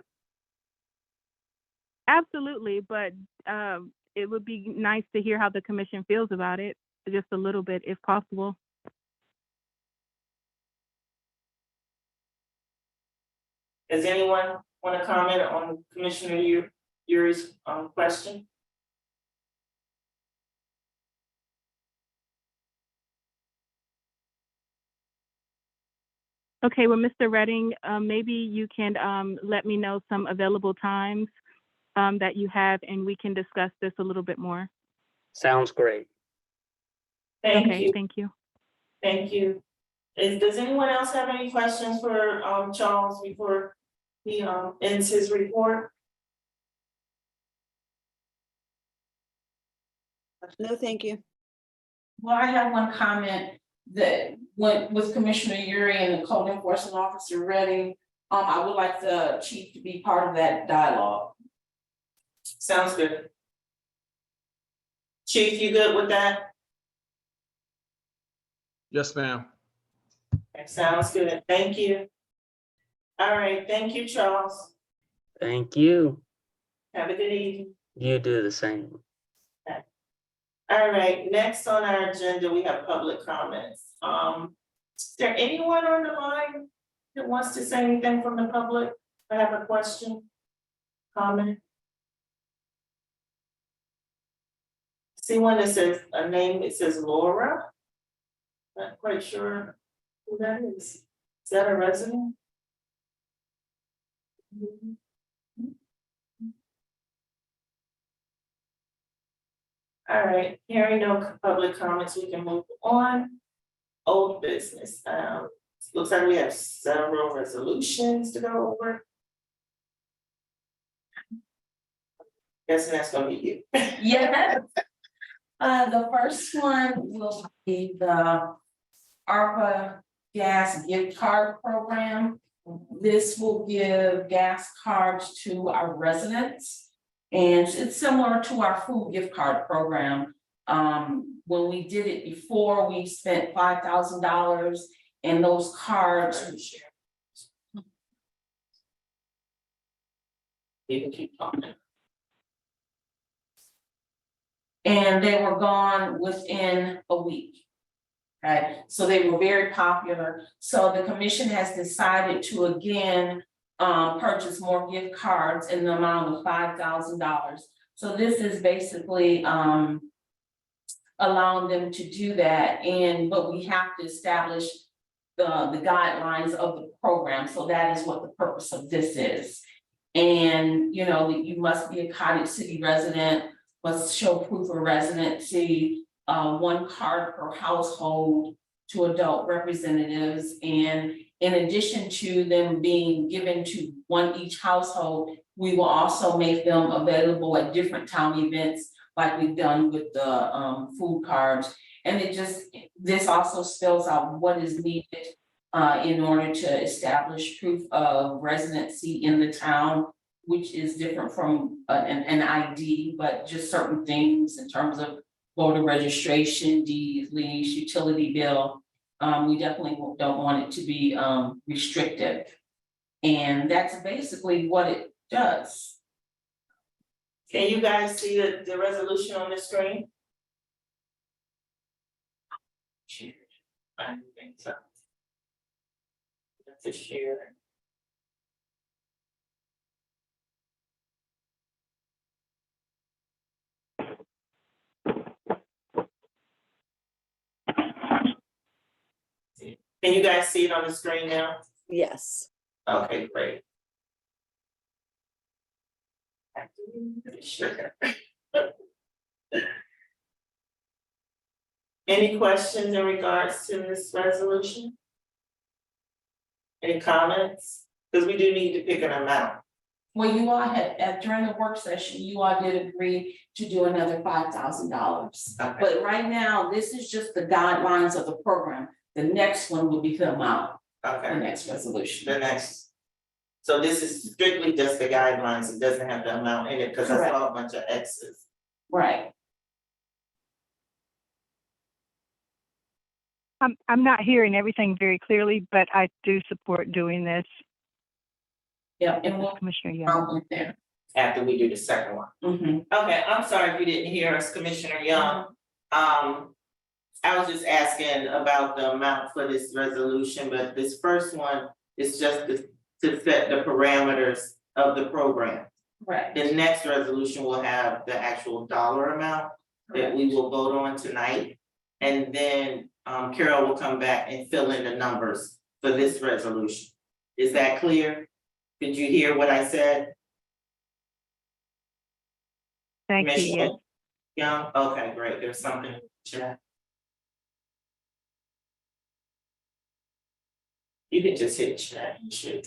Absolutely, but it would be nice to hear how the commission feels about it, just a little bit, if possible. Does anyone want to comment on Commissioner Yuri's question? Okay, well, Mr. Redding, maybe you can let me know some available times that you have, and we can discuss this a little bit more. Sounds great. Thank you, Thank you. thank you. Does anyone else have any questions for Charles before he ends his report? No, thank you. Well, I have one comment that went with Commissioner Yuri and the code enforcement officer Redding. I would like the chief to be part of that dialogue. Sounds good. Chief, you good with that? Yes, ma'am. That sounds good, thank you. All right, thank you, Charles. Thank you. Have a good evening. You do the same. All right, next on our agenda, we have public comments. Is there anyone on the line that wants to say anything from the public? I have a question, comment. See one that says a name, it says Laura. Not quite sure who that is. Is that a resident? All right, hearing no public comments, we can move on. Old business, looks like we have several resolutions to go over. Guessing that's gonna be you. Yeah. The first one will be the ARPA gas gift card program. This will give gas cards to our residents. And it's similar to our food gift card program. When we did it before, we spent $5,000 and those cards. You can keep talking. And they were gone within a week. Right, so they were very popular. So the commission has decided to again purchase more gift cards in the amount of $5,000. So this is basically allowing them to do that, but we have to establish the guidelines of the program. So that is what the purpose of this is. And you know, you must be a Cottage City resident, must show proof of residency, 1 card per household to adult representatives. And in addition to them being given to one each household, we will also make them available at different town events like we've done with the food cards. And this also spells out what is needed in order to establish proof of residency in the town, which is different from an ID, but just certain things in terms of voter registration, deeds, lease, utility bill. We definitely don't want it to be restrictive. And that's basically what it does. Can you guys see the resolution on the screen? Share. I don't think so. That's a share. Can you guys see it on the screen now? Yes. Okay, great. Sure. Any questions in regards to this resolution? Any comments? Because we do need to pick an amount. Well, you all had, during the work session, you all did agree to do another $5,000. Okay. But right now, this is just the guidelines of the program. The next one will be the amount, the Okay, next resolution. the next. So this is strictly just the guidelines, it doesn't have the amount in it, because I Correct. saw a bunch of X's. Right. I'm not hearing everything very clearly, but I do support doing this. Yeah, This and is we'll Commissioner Young. count in there. After we do the second one. Mhm. Okay, I'm sorry if you didn't hear us, Commissioner Young. I was just asking about the amount for this resolution, but this first one is just to set the parameters of the program. Right. The next resolution will have the actual dollar amount that we will vote on tonight. And then Carol will come back and fill in the numbers for this resolution. Is that clear? Did you hear what I said? Thank you, yes. Commissioner Young, okay, great, there's something in the chat. You can just hit chat, you should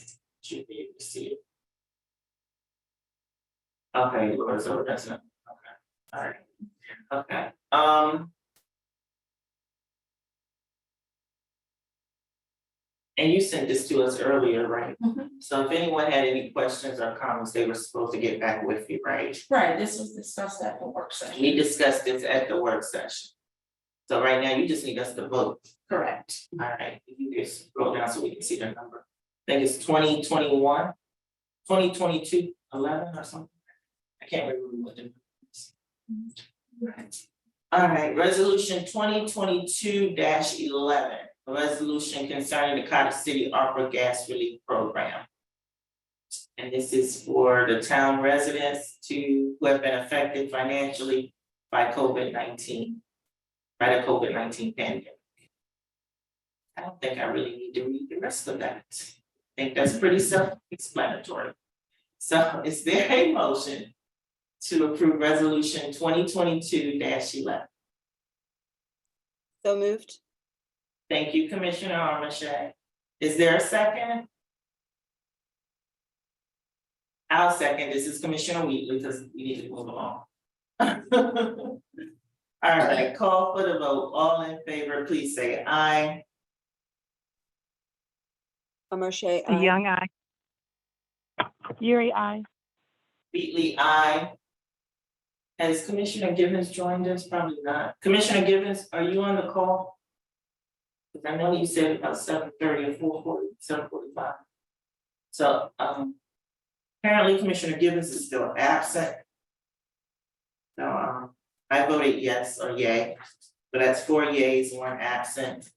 be able to see it. Okay, so that's not, okay, alright, okay, and you sent this to us earlier, right? Mhm. So if anyone had any questions or comments, they were supposed to get back with you, right? Right, this was discussed at the work session. We discussed this at the work session. So right now, you just need us to vote. Correct. Alright, you just scroll down so we can see the number. I think it's 2021, 2022, 11 or something. I can't remember what the. Right. Alright, resolution 2022-11, a resolution concerning the Cottage City ARPA gas relief program. And this is for the town residents who have been affected financially by COVID-19. By the COVID-19 pandemic. I don't think I really need to read the rest of that. I think that's pretty self-explanatory. So is there a motion to approve resolution 2022-11? So moved. Thank you, Commissioner Armache. Is there a second? I'll second. This is Commissioner Wheatley because we need to move along. All right, call for the vote. All in favor, please say aye. Amarche, The aye. Young, I. Yuri, I. Wheatley, aye. Has Commissioner Givens joined us? Probably not. Commissioner Givens, are you on the call? Because I know you said about 7:30 or 4:40, 7:45. So, apparently Commissioner Givens is still absent. So, I voted yes or yay, but that's 4 yays, 1 absent.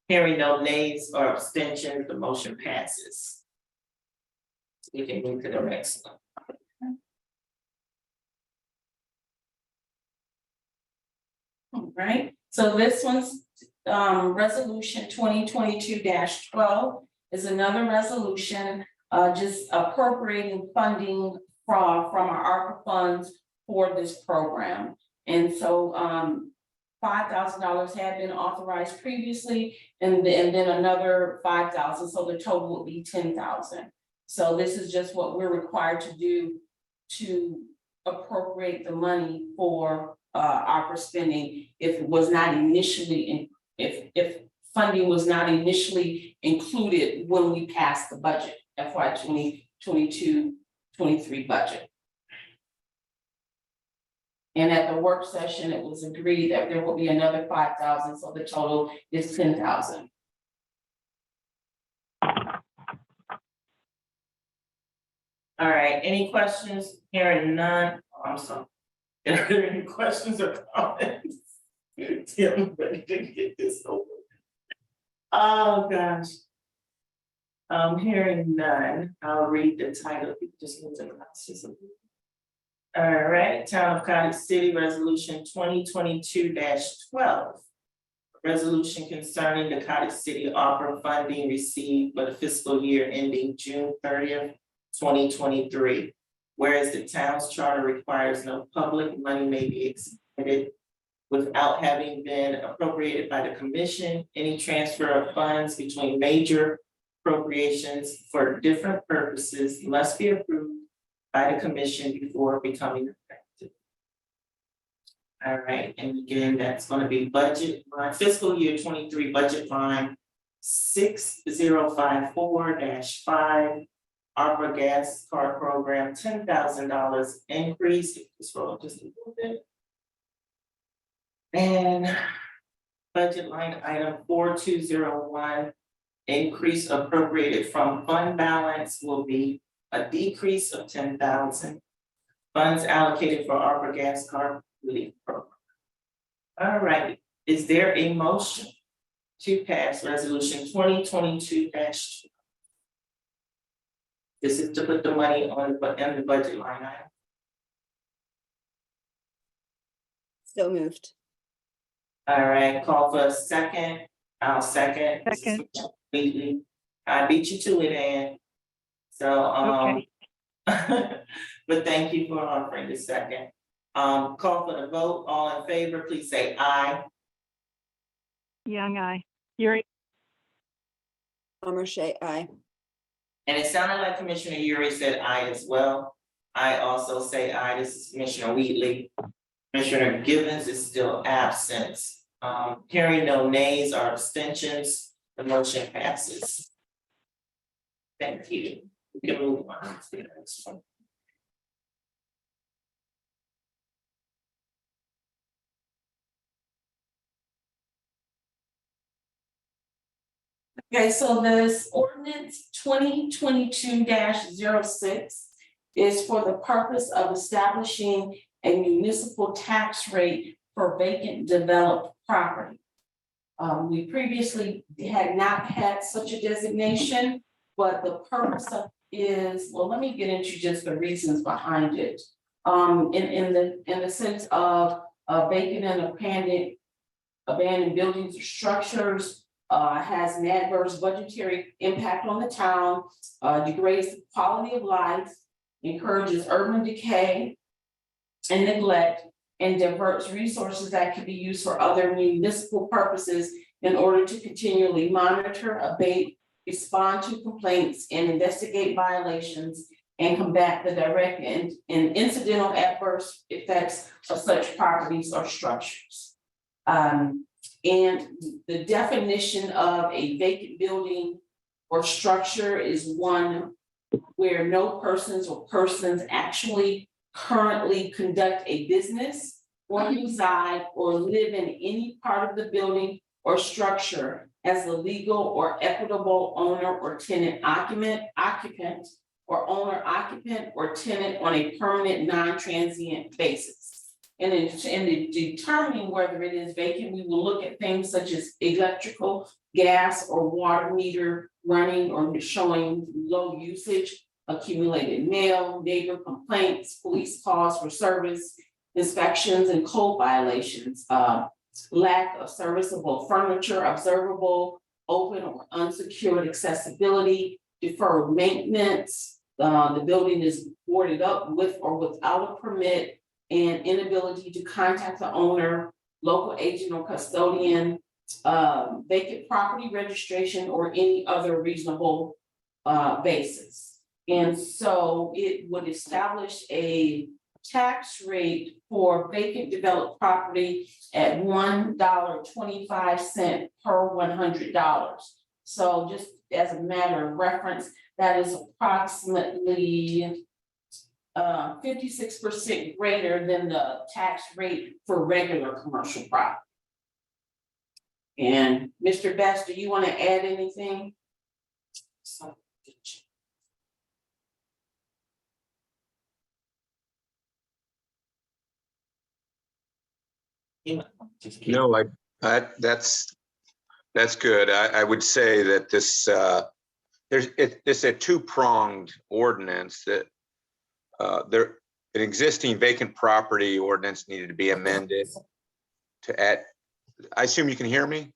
Hearing no nays or abstentions, the motion passes. We can move to the next one. All right, so this one's resolution 2022-12 is another resolution just appropriating funding from our ARPA funds for this program. And so $5,000 had been authorized previously, and then another 5,000, so the total would be 10,000. So this is just what we're required to do to appropriate the money for ARPA spending if it was not initially if funding was not initially included when we passed the budget, FY 2022-23 budget. And at the work session, it was agreed that there will be another 5,000, so the total is 10,000. All right, any questions? Hearing none, oh, I'm sorry. Are there any questions or comments? Yeah, I'm ready to get this over. Oh, gosh. Hearing none, I'll read the title, you just need to announce it. All right, Town of Cottage City Resolution 2022-12. resolution concerning the Cottage City ARPA funding received for the fiscal year ending June 30th, 2023. Whereas the town's charter requires no public money may be expended without having been appropriated by the commission. Any transfer of funds between major appropriations for different purposes must be approved by the commission before becoming effective. All right, and again, that's gonna be budget line, fiscal year 23 budget line 6054-5, ARPA gas card program, $10,000 increase. Just roll up just a little bit. And budget line item 4201, increase appropriated from fund balance will be a decrease of 10,000. Funds allocated for ARPA gas card relief program. All right, is there a motion to pass resolution 2022-? This is to put the money on the budget line item. So moved. All right, call for a second. I'll second. Second. Completely. I beat you to it, Ann. So, Okay. but thank you for offering the second. Call for the vote. All in favor, please say aye. Young, I. Yuri, Palmer Shea, aye. And it sounded like Commissioner Uri said aye as well. I also say aye. This is Commissioner Wheatley. Commissioner Givens is still absent. Hearing no nays or abstentions, the motion passes. Thank you. We can move on to the next one. Okay, so this ordinance 2022-06 is for the purpose of establishing a municipal tax rate for vacant developed property. We previously had not had such a designation, but the purpose of is, well, let me get into just the reasons behind it. In the sense of vacant and abandoned buildings or structures, has an adverse budgetary impact on the town, degrades the quality of life, encourages urban decay and neglect, and diverts resources that could be used for other municipal purposes in order to continually monitor, abate, respond to complaints, and investigate violations, and combat the direct and incidental adverse effects of such properties or structures. And the definition of a vacant building or structure is one where no persons or persons actually currently conduct a business or reside or live in any part of the building or structure as the legal or equitable owner or tenant occupant or owner occupant or tenant on a permanent non-transient basis. And in determining whether it is vacant, we will look at things such as electrical, gas, or water meter running or showing low usage, accumulated mail, neighbor complaints, police calls for service, inspections and code violations, lack of serviceable furniture, observable, open or unsecured accessibility, deferred maintenance, the building is boarded up with or without a permit, and inability to contact the owner, local agent or custodian, vacant property registration, or any other reasonable basis. And so it would establish a tax rate for vacant developed property at $1.25 per $100. So just as a matter of reference, that is approximately 56% greater than the tax rate for regular commercial property. And Mr. Best, do you want to add anything? No, that's good. I would say that this, it's a two-pronged ordinance that an existing vacant property ordinance needed to be amended to add I assume you can hear me?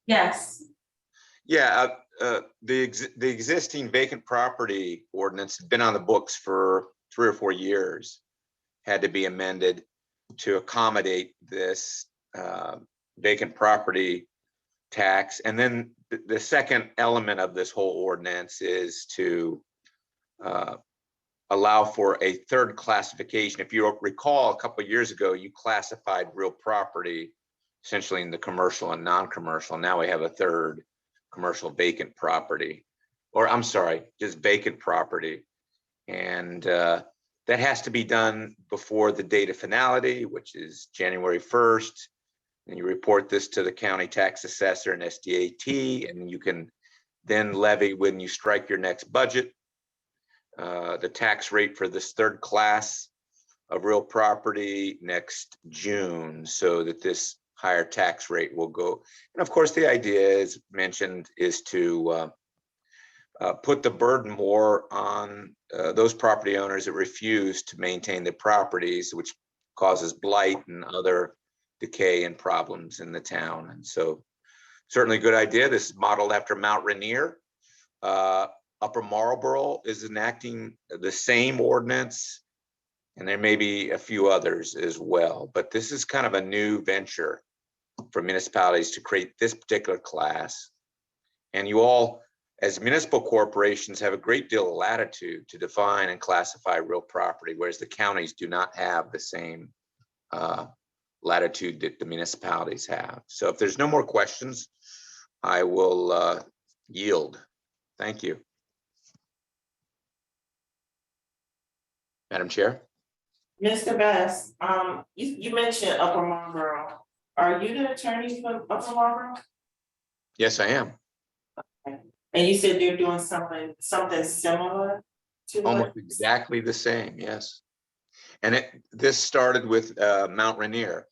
Yes. Yeah, the existing vacant property ordinance has been on the books for 3 or 4 years. Had to be amended to accommodate this vacant property tax. And then the second element of this whole ordinance is to allow for a third classification. If you recall, a couple of years ago, you classified real property essentially in the commercial and non-commercial. Now we have a third, commercial vacant property, or I'm sorry, just vacant property. And that has to be done before the date of finality, which is January 1st. And you report this to the county tax assessor and SDAT, and you can then levy when you strike your next budget. The tax rate for this third class of real property next June, so that this higher tax rate will go. And of course, the idea, as mentioned, is to put the burden more on those property owners that refuse to maintain their properties, which causes blight and other decay and problems in the town. And so certainly a good idea. This is modeled after Mount Rainier. Upper Marlboro is enacting the same ordinance, and there may be a few others as well. But this is kind of a new venture for municipalities to create this particular class. And you all, as municipal corporations, have a great deal of latitude to define and classify real property, whereas the counties do not have the same latitude that the municipalities have. So if there's no more questions, I will yield. Thank you. Madam Chair? Mr. Best, you mentioned Upper Marlboro. Are you the attorney for Upper Marlboro? Yes, I am. And you said you're doing something similar to Almost it? exactly the same, yes. And this started with Mount Rainier.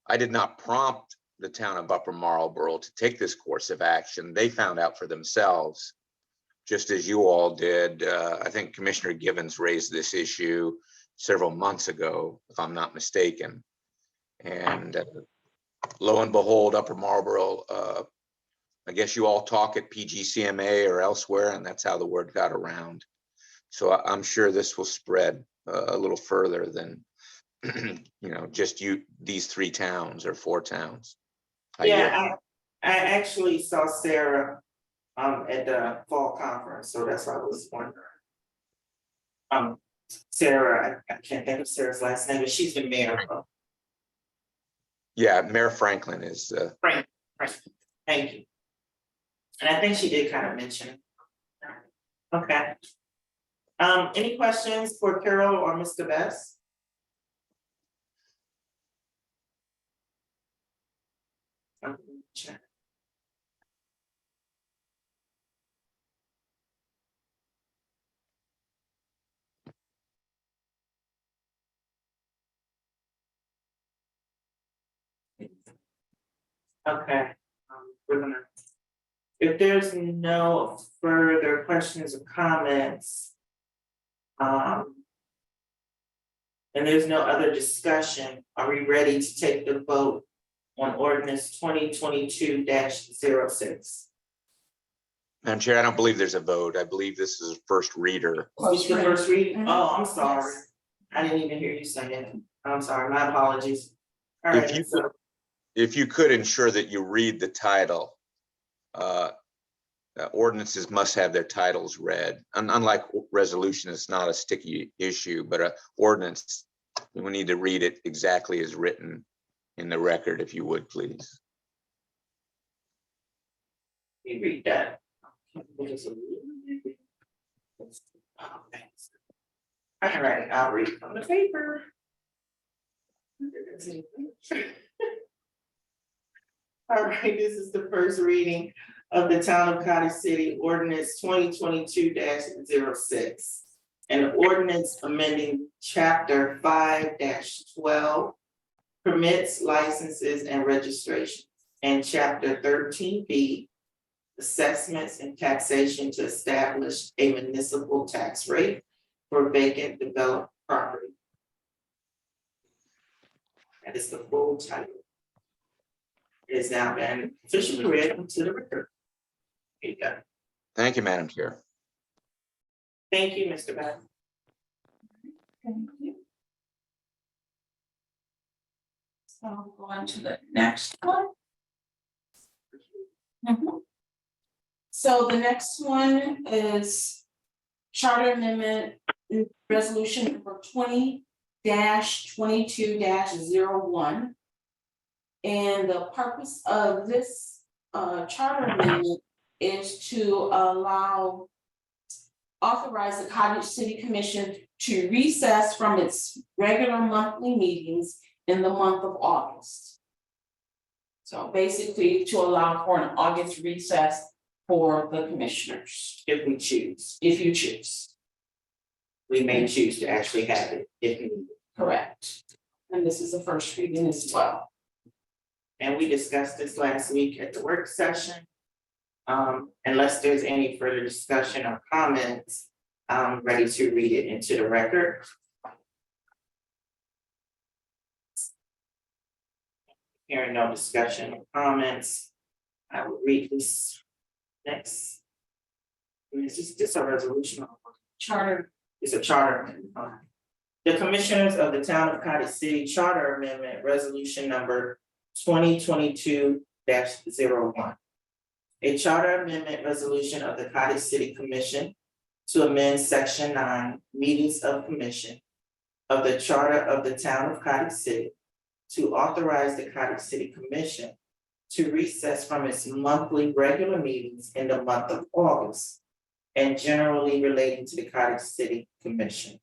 I did not prompt the town of Upper Marlboro to take this course of action. They found out for themselves, just as you all did. I think Commissioner Givens raised this issue several months ago, if I'm not mistaken. And lo and behold, Upper Marlboro, I guess you all talk at PGCMA or elsewhere, and that's how the word got around. So I'm sure this will spread a little further than, just these 3 towns or 4 towns. Yeah, I actually saw Sarah at the fall conference, so that's why I was wondering. Sarah, I can't think of Sarah's last name, but she's the mayor of Yeah, Mayor Franklin is. Frank. Thank you. And I think she did kind of mention it. Okay. Any questions for Carol or Mr. Best? Okay, we're gonna, if there's no further questions or comments, and there's no other discussion, are we ready to take the vote on ordinance 2022-06? Madam Chair, I don't believe there's a vote. I believe this is a first reader. It's the first reading? Mhm. Oh, I'm sorry. Yes. I didn't even hear you say it. I'm sorry, my apologies. All right, If you could ensure that you read the title. Ordinances must have their titles read. Unlike resolution, it's not a sticky issue, but a ordinance, we need to read it exactly as written in the record, if you would, please. you read that. Oh, thanks. All right, I'll read from the paper. All right, this is the first reading of the Town of Cottage City Ordinance 2022-06. An ordinance amending chapter 5-12 permits, licenses, and registrations, and chapter 13B assessments and taxation to establish a municipal tax rate for vacant developed property. That is the full title. is now been officially read into the record. There you go. Thank you, Madam Chair. Thank you, Mr. Beth. Thank you. So I'll go on to the next one. So the next one is Charter Amendment Resolution number 20-22-01. And the purpose of this charter amendment is to authorize the Cottage City Commission to recess from its regular monthly meetings in the month of August. So basically to allow for an August recess for the commissioners, If we choose, if you choose. we may choose to actually have it if needed. Correct. And this is the first reading as well. And we discussed this last week at the work session. Unless there's any further discussion or comments, I'm ready to read it into the record. Hearing no discussion or comments, I will read this next. Is this a resolution? Charter. It's a charter amendment. The Commissioners of the Town of Cottage City Charter Amendment Resolution Number 2022-01. A charter amendment resolution of the Cottage City Commission to amend Section 9, Meetings of Commission of the Charter of the Town of Cottage City to authorize the Cottage City Commission to recess from its monthly regular meetings in the month of August and generally relating to the Cottage City Commission.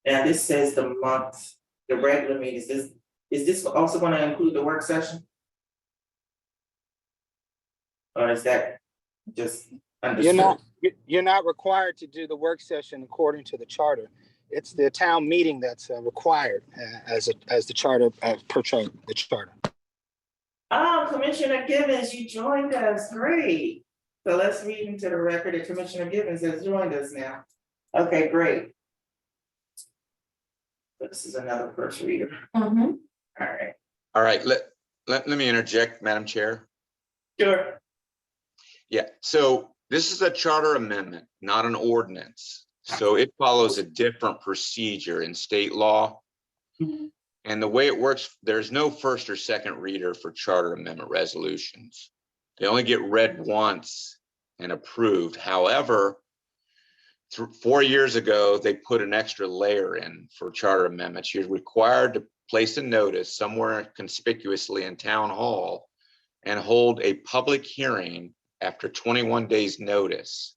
Now, this says the month, the regular meetings, is this also gonna include the work session? Or is that just understood? You're not required to do the work session according to the charter. It's the town meeting that's required as the charter, per charter, the charter. Oh, Commissioner Givens, you joined us, great. So let's read into the record that Commissioner Givens has joined us now. Okay, great. This is another first reader, all right, All right, let me interject, Madam Chair. sure. Yeah, so this is a charter amendment, not an ordinance. So it follows a different procedure in state law. And the way it works, there's no first or second reader for charter amendment resolutions. They only get read once and approved. However, 4 years ago, they put an extra layer in for charter amendments. You're required to place a notice somewhere conspicuously in town hall and hold a public hearing after 21 days notice.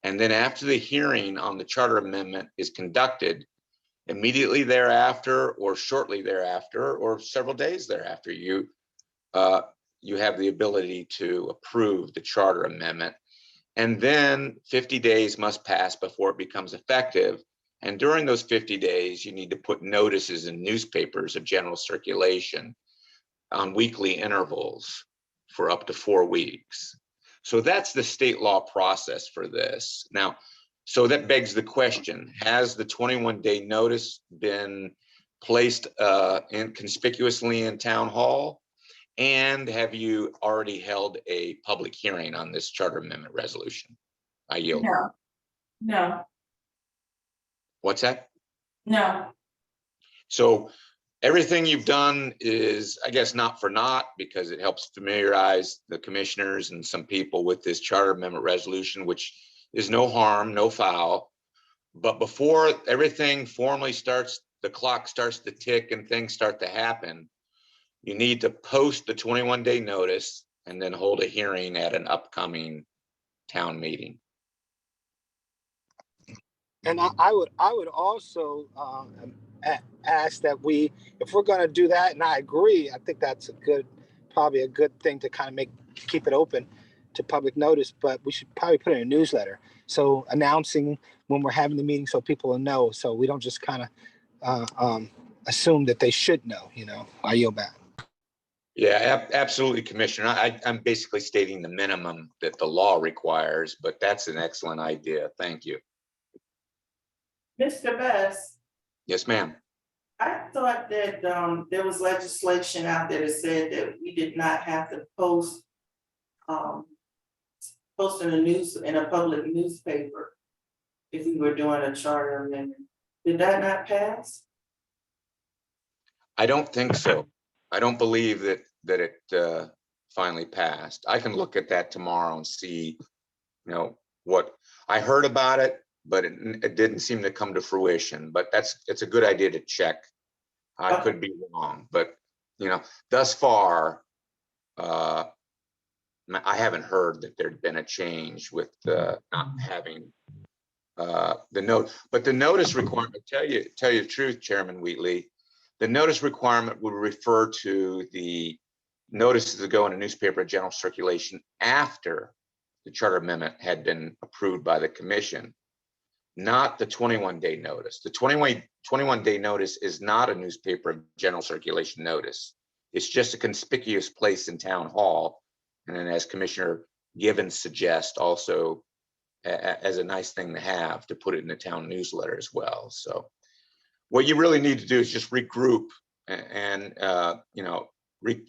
And then after the hearing on the charter amendment is conducted, immediately thereafter or shortly thereafter or several days thereafter, you have the ability to approve the charter amendment. And then 50 days must pass before it becomes effective. And during those 50 days, you need to put notices in newspapers of general circulation on weekly intervals for up to 4 weeks. So that's the state law process for this. Now, so that begs the question, has the 21-day notice been placed conspicuously in town hall? And have you already held a public hearing on this charter amendment resolution? I yield. No, What's that? no. So everything you've done is, I guess, not for naught, because it helps familiarize the commissioners and some people with this charter amendment resolution, which is no harm, no foul. But before everything formally starts, the clock starts to tick and things start to happen, you need to post the 21-day notice and then hold a hearing at an upcoming town meeting. And I would also ask that if we're going to do that, and I agree, I think that's probably a good thing to kind of keep it open to public notice, but we should probably put in a newsletter. So announcing when we're having the meeting so people will know, so we don't just kind of assume that they should know, I yield back. Yeah, absolutely, Commissioner. I'm basically stating the minimum that the law requires, but that's an excellent idea. Thank you. Mr. Best, Yes, ma'am. I thought that, there was legislation out there that said that we did not have to post, post in a public newspaper if we were doing a charter amendment. Did that not pass? I don't think so. I don't believe that it finally passed. I can look at that tomorrow and see, what, I heard about it, but it didn't seem to come to fruition. But it's a good idea to check. I could be wrong, but thus far, I haven't heard that there'd been a change with not having the note. But the notice requirement, tell you the truth, Chairman Wheatley, the notice requirement would refer to the notices that go in a newspaper of general circulation after the charter amendment had been approved by the commission, not the 21-day notice. The 21-day notice is not a newspaper of general circulation notice. It's just a conspicuous place in town hall. And then, as Commissioner Givens suggests, also as a nice thing to have, to put it in the town newsletter as well. So what you really need to do is just regroup and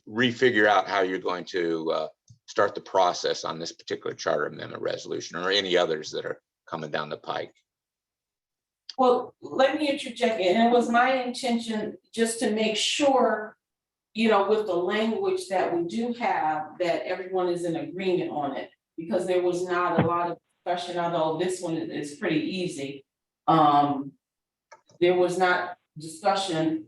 refigure out how you're going to start the process on this particular charter amendment resolution or any others that are coming down the pike. Well, let me interject, and it was my intention just to make sure, with the language that we do have, that everyone is in agreement on it, because there was not a lot of discussion, although this one is pretty easy. There was not discussion,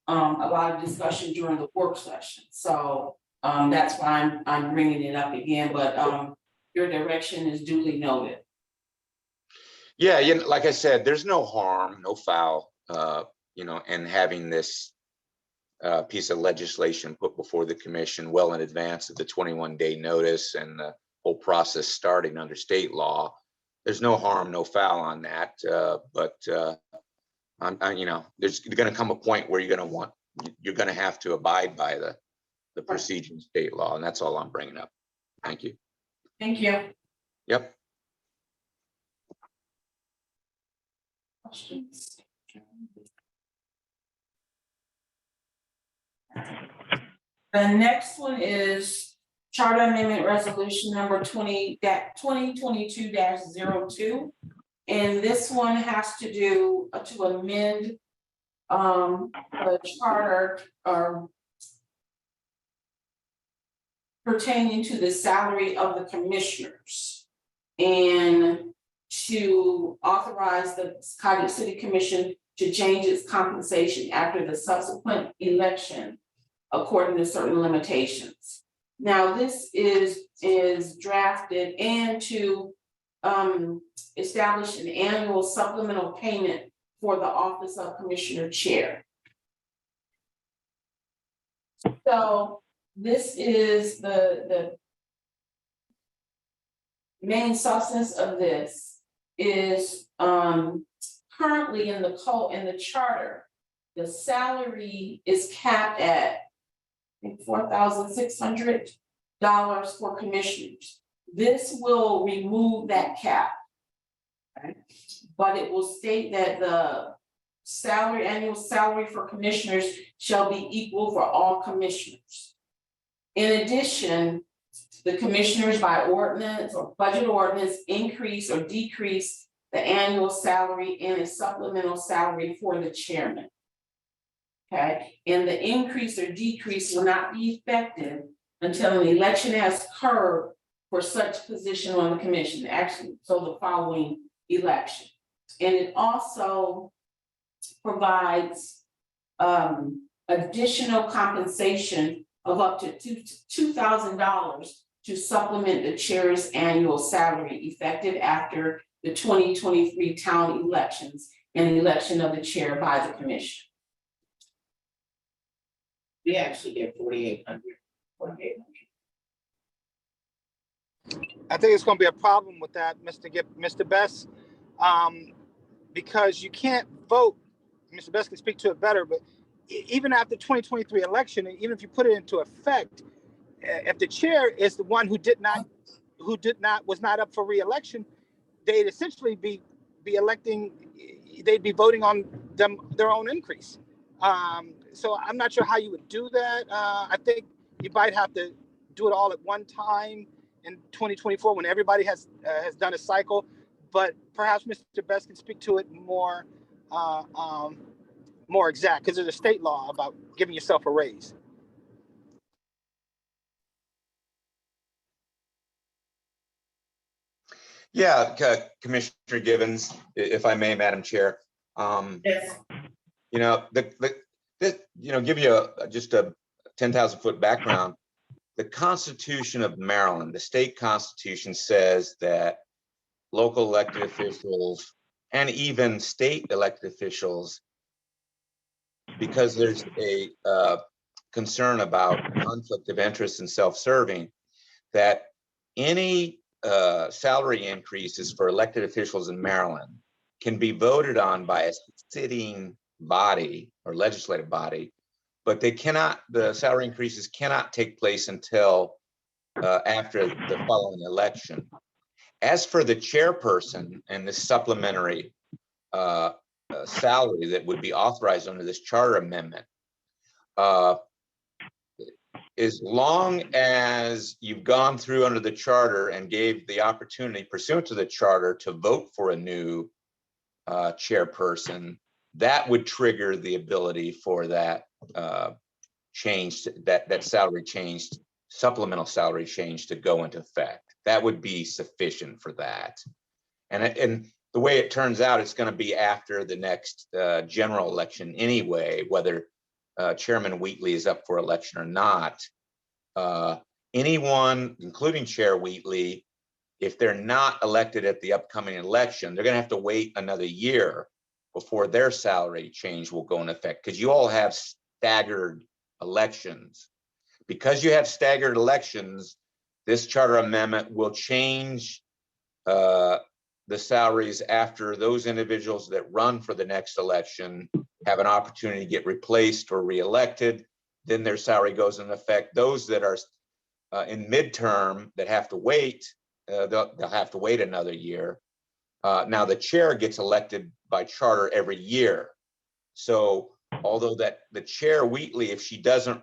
a lot of discussion during the work session. So that's why I'm bringing it up again, but your direction is duly noted. Yeah, like I said, there's no harm, no foul, in having this piece of legislation put before the commission well in advance of the 21-day notice and the whole process starting under state law. There's no harm, no foul on that, but there's going to come a point where you're going to have to abide by the procedure in state law, and that's all I'm bringing up. Thank you. Thank you. Yep. Questions? The next one is Charter Amendment Resolution number 2022-02. And this one has to do to amend the charter pertaining to the salary of the commissioners and to authorize the Cottage City Commission to change its compensation after the subsequent election according to certain limitations. Now, this is drafted and to establish an annual supplemental payment for the office of Commissioner Chair. So this is the main substance of this is currently in the charter, the salary is capped at $4,600 for commissioners. This will remove that cap. Okay? But it will state that the annual salary for commissioners shall be equal for all commissioners. In addition, the commissioners by ordinance or budget ordinance increase or decrease the annual salary and a supplemental salary for the chairman. Okay, and the increase or decrease will not be effective until an election has occurred for such position on the commission, actually, so the following election. And it also provides additional compensation of up to $2,000 to supplement the chair's annual salary effective after the 2023 town elections and the election of the chair by the commission. We actually get 4,800. I think it's going to be a problem with that, Mr. Best, because you can't vote. Mr. Best can speak to it better, but even after the 2023 election, even if you put it into effect, if the chair is the one who was not up for re-election, they'd essentially be electing. They'd be voting on their own increase. So I'm not sure how you would do that. I think you might have to do it all at one time in 2024 when everybody has done a cycle. But perhaps Mr. Best can speak to it more exact, because there's a state law about giving yourself a raise. Yeah, Commissioner Givens, if I may, Madam Chair. Yes. You know, give you just a 10,000 foot background. The Constitution of Maryland, the state constitution, says that local elected officials and even state elected officials, because there's a concern about conflict of interest and self-serving, that any salary increases for elected officials in Maryland can be voted on by a sitting body or legislative body, but the salary increases cannot take place until after the following election. As for the chairperson and the supplementary salary that would be authorized under this charter amendment, as long as you've gone through under the charter and gave the opportunity pursuant to the charter to vote for a new chairperson, that would trigger the ability for that change, that salary change, supplemental salary change to go into effect. That would be sufficient for that. And the way it turns out, it's going to be after the next general election anyway, whether Chairman Wheatley is up for election or not. Anyone, including Chair Wheatley, if they're not elected at the upcoming election, they're going to have to wait another year before their salary change will go into effect, because you all have staggered elections. Because you have staggered elections, this charter amendment will change the salaries after those individuals that run for the next election have an opportunity to get replaced or reelected. Then their salary goes into effect. Those that are in midterm that have to wait, they'll have to wait another year. Now the chair gets elected by charter every year. So although that the chair Wheatley, if she doesn't,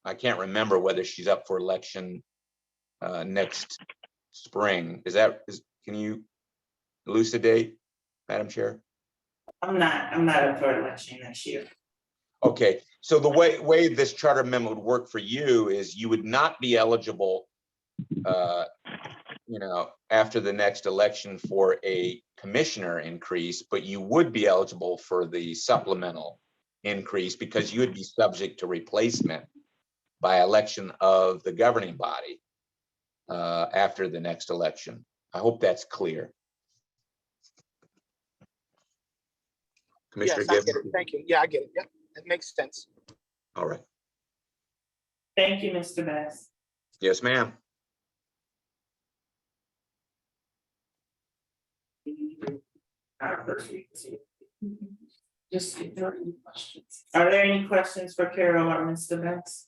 I can't remember whether she's up for election next spring. Can you elucidate, Madam Chair? I'm not up for election next year. Okay, so the way this charter amendment would work for you is you would not be eligible, after the next election for a commissioner increase, but you would be eligible for the supplemental increase because you would be subject to replacement by election of the governing body after the next election. I hope that's clear. Commissioner Yes, I get Gibbons? it. Thank you. Yeah, I get it. Yeah, it makes sense. All right. Thank you, Mr. Bass. Yes, ma'am. Just if there are any questions. Are there any questions for Carol or Mr. Bass?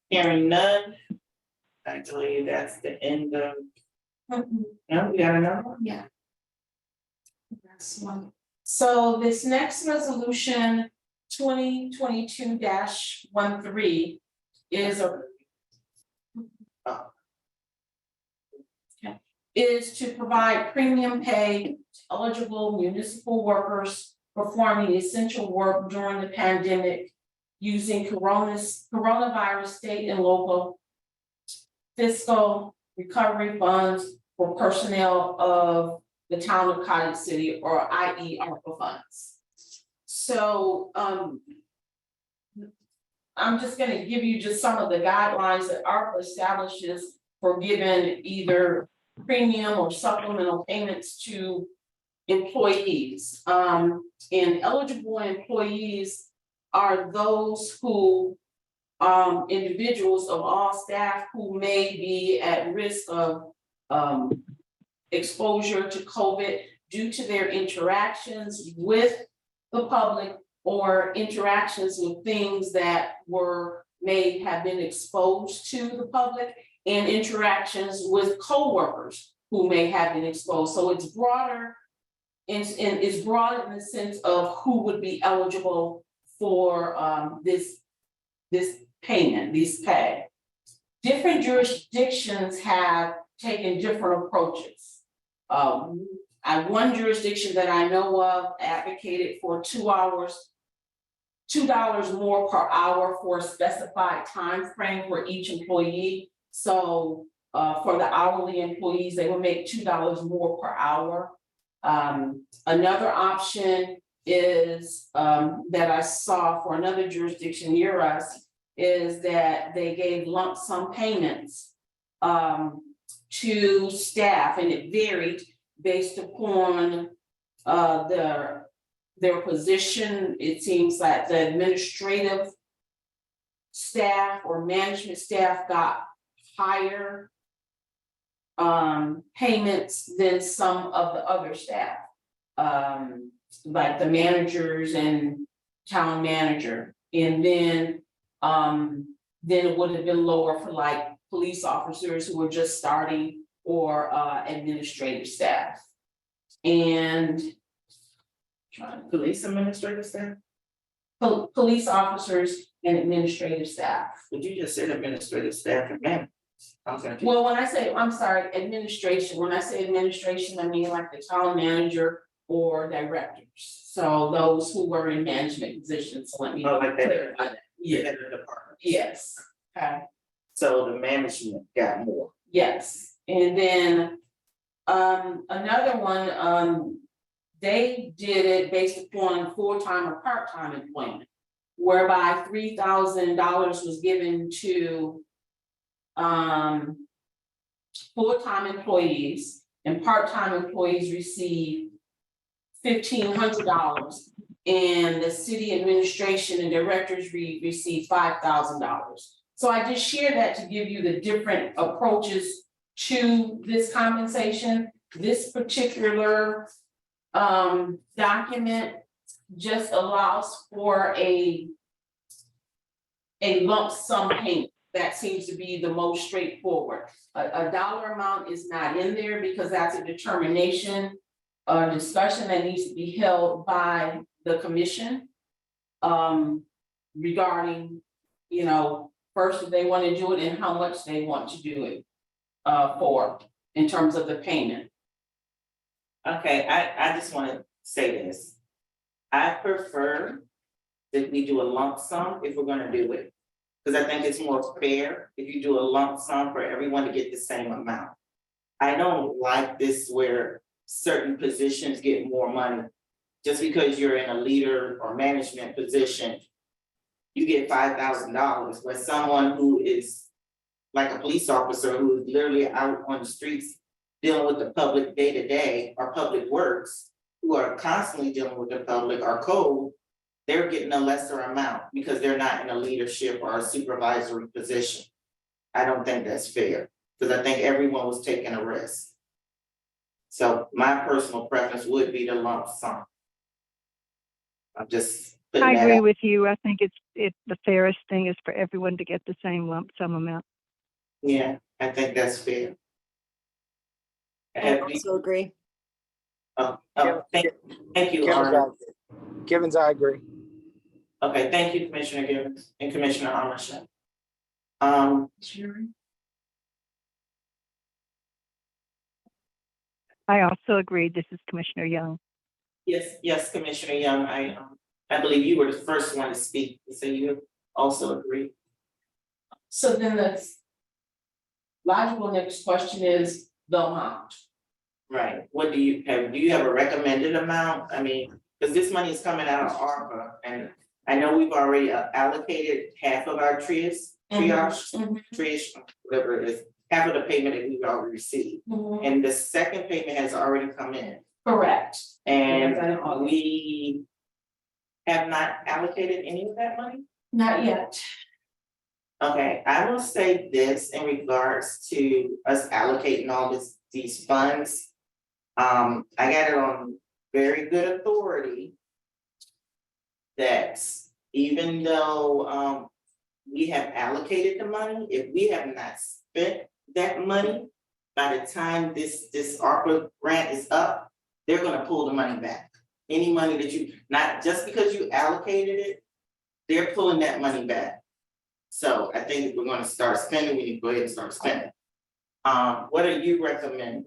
Hearing none. Actually, that's the end of. No, we got another one? Yeah. That's one. So this next resolution, 2022-13, is to provide premium pay to eligible municipal workers performing essential work during the pandemic using coronavirus state and local fiscal recovery funds for personnel of the town of Cottage City, or i.e. ARPA funds. So I'm just going to give you just some of the guidelines that ARPA establishes for giving either premium or supplemental payments to employees. And eligible employees are those who individuals of all staff who may be at risk of exposure to COVID due to their interactions with the public or interactions with things that may have been exposed to the public, and interactions with coworkers who may have been exposed. So it's broader and is broad in the sense of who would be eligible for this payment, these pay. Different jurisdictions have taken different approaches. One jurisdiction that I know of advocated for 2 hours, $2 more per hour for a specified time frame for each employee. So for the hourly employees, they will make $2 more per hour. Another option is that I saw for another jurisdiction near us is that they gave lump sum payments to staff, and it varied based upon their position. It seems like the administrative staff or management staff got higher payments than some of the other staff, like the managers and town manager. And then it would have been lower for like police officers who were just starting or administrative staff. And Police administrative staff? police officers and administrative staff. But you just said administrative staff and man. I'm sorry. Well, when I say, I'm sorry, administration, when I say administration, I mean like the town manager or directors. So those who were in management positions, so let me Oh, like that. clarify that. Yeah, the department. Yes, okay, So the management got more. yes, and then another one, they did it based upon full-time or part-time employment, whereby $3,000 was given to full-time employees, and part-time employees receive $1,500, and the city administration and directors receive $5,000. So I just share that to give you the different approaches to this compensation. This particular document just allows for a lump sum payment. That seems to be the most straightforward. A dollar amount is not in there because that's a determination, a discussion that needs to be held by the commission regarding, first if they want to do it and how much they want to do it for in terms of the payment. Okay, I just want to say this. I prefer that we do a lump sum if we're gonna do it. Because I think it's more fair if you do a lump sum for everyone to get the same amount. I don't like this where certain positions get more money. Just because you're in a leader or management position, you get $5,000, but someone who is like a police officer who is literally out on the streets dealing with the public day to day, or public works, who are constantly dealing with the public, or code, they're getting a lesser amount because they're not in a leadership or a supervisory position. I don't think that's fair, because I think everyone was taking a risk. So my personal preference would be the lump sum. I'm just putting I that agree out. with you. I think it's the fairest thing is for everyone to get the same lump sum amount. Yeah, I think that's fair. I Have you- also agree. Thank you, Givens, Arnold. Givens, I agree. Okay, thank you, Commissioner Gibbons and Commissioner Armstrong. Sherry? I also agree. This is Commissioner Young. Yes, Commissioner Young, I believe you were the first one to speak, so you also agree. So then the logical next question is the amount. Right, what do you have a recommended amount? I mean, because this money is coming out of ARPA, and I know we've already allocated half of our triage, whatever it is, half of the payment that we've already received. And the second payment has already come in, Correct. and we have not allocated any of that money? Not yet. Okay, I will say this in regards to us allocating all these funds. I got it on very good authority that even though we have allocated the money, if we have not spent that money, by the time this ARPA grant is up, they're gonna pull the money back. Any money that you, not just because you allocated it, they're pulling that money back. So I think if we're gonna start spending, we need to go ahead and start spending. What are you recommending?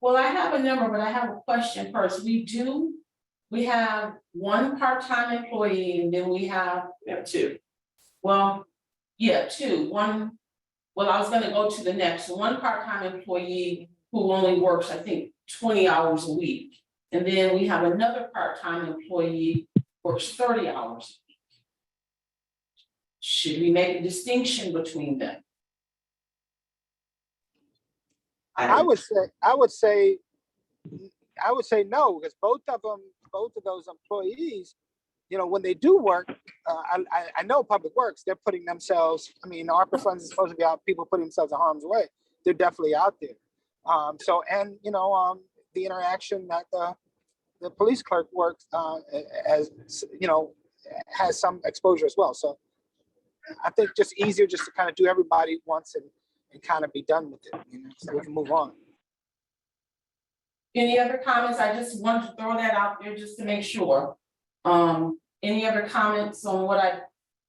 Well, I have a number, but I have a question first. We have one part-time employee and then we have, We have two. well, yeah, two, one. Well, I was gonna go to the next, one part-time employee who only works, I think, 20 hours a week. And then we have another part-time employee who works 30 hours. A week. Should we make a distinction between them? I would say no, because both of those employees, you know, when they do work, I know Public Works, they're putting themselves, I mean, ARPA funds is supposed to be out, people putting themselves in harm's way. They're definitely out there. So, and, you know, the interaction that the police clerk works, as, you know, has some exposure as well. So I think just easier just to kind of do everybody once and kind of be done with it, you know, so we can move on. Any other comments? I just wanted to throw that out there just to make sure. Any other comments on what I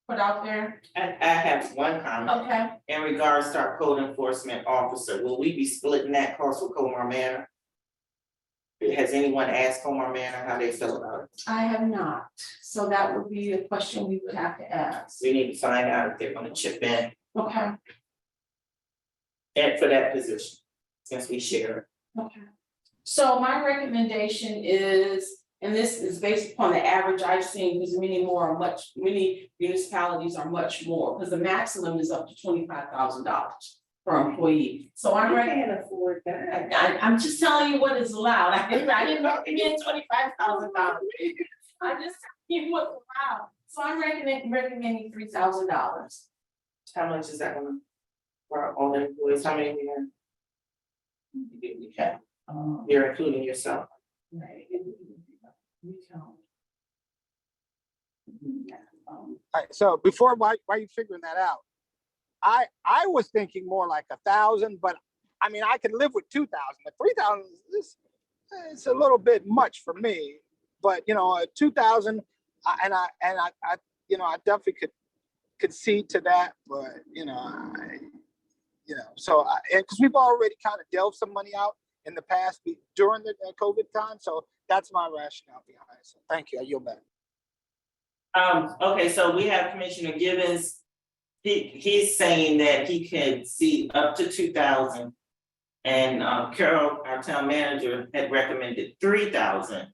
put out there? I have one comment. Okay, In regards to our code enforcement officer, will we be splitting that cost with Comar Manor? Has anyone asked Comar Manor how they feel about it? I have not, so that would be a question we would have to ask. We need to find out if they're gonna chip in Okay, and for that position, since we share it. okay. So my recommendation is, and this is based upon the average I've seen, because many municipalities are much more, because the maximum is up to $25,000 per employee. So I'm can't afford that. I'm just telling you what is allowed. I didn't know it get $25,000. I just telling you what's allowed. So I'm recommending $3,000. How much is that gonna, for our own employees, how many we have? You're including yourself. Right. All right, so before, why you figuring that out? I was thinking more like 1,000, but I mean, I could live with 2,000, but 3,000 is, it's a little bit much for me. But, you know, 2,000, and I, you know, I definitely could concede to that, but, you know, so, and because we've already kind of delved some money out in the past during the COVID time, so that's my rationale behind it. So thank you, I yield back. Okay, so we have Commissioner Gibbons. He's saying that he can see up to 2,000. And Carol, our town manager, had recommended 3,000.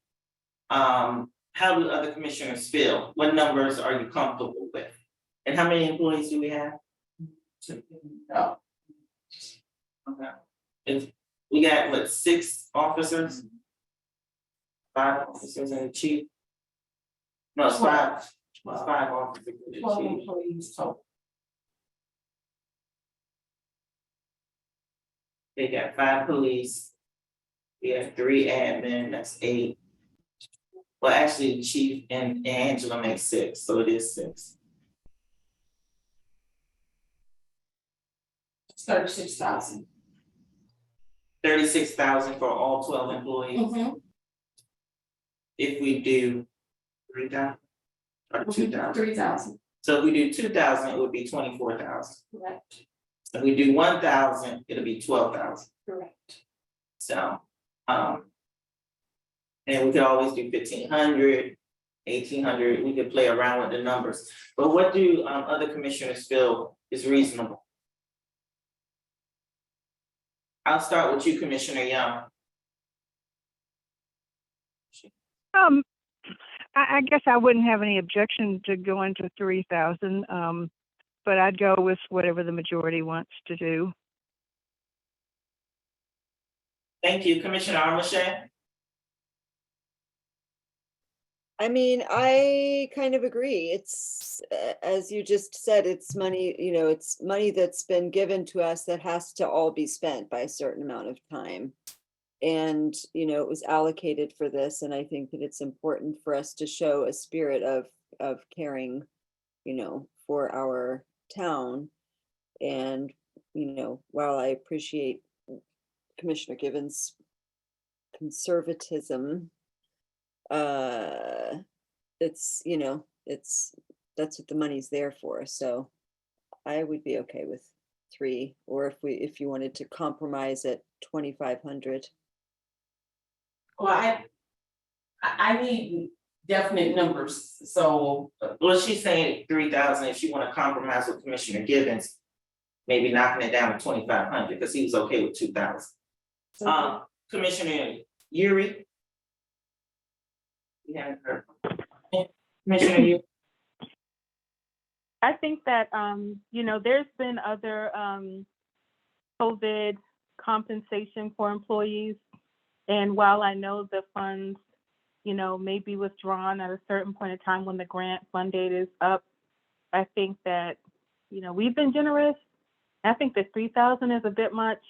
How do other commissioners feel? What numbers are you comfortable with? And how many employees do we have? Two. Oh. Okay. We got what, 6 officers? 5 officers and a chief? No, it's 5. It's 5 officers and a 12 chief. employees total. They got 5 police. We have 3 admin, that's 8. Well, actually, the chief and Angela makes 6, so it is 6. It's 36,000. 36,000 for all 12 employees. Mhm. If we do 3,000 or 2,000. 3,000, So if we do 2,000, it would be 24,000. correct, If we do 1,000, it'll be 12,000. correct. So, and we could always do 1,500, 1,800, we could play around with the numbers. But what do other commissioners feel is reasonable? I'll start with you, Commissioner Young. I guess I wouldn't have any objection to going to 3,000, but I'd go with whatever the majority wants to do. Thank you, Commissioner Armachet. I mean, I kind of agree. It's, as you just said, it's money, you know, it's money that's been given to us that has to all be spent by a certain amount of time. And, you know, it was allocated for this, and I think that it's important for us to show a spirit of caring, you know, for our town. And, you know, while I appreciate Commissioner Gibbons' conservatism. It's, you know, that's what the money's there for, so I would be okay with 3, or if you wanted to compromise at 2,500. Well, I need definite numbers, so Well, she's saying 3,000, if you wanna compromise with Commissioner Givens, maybe knocking it down to 2,500, because he was okay with 2,000. Commissioner Yuri? You haven't heard. Commissioner Yuri? I think that, there's been other COVID compensation for employees. And while I know the funds, may be withdrawn at a certain point in time when the grant fund date is up, I think that, we've been generous. I think that 3,000 is a bit much.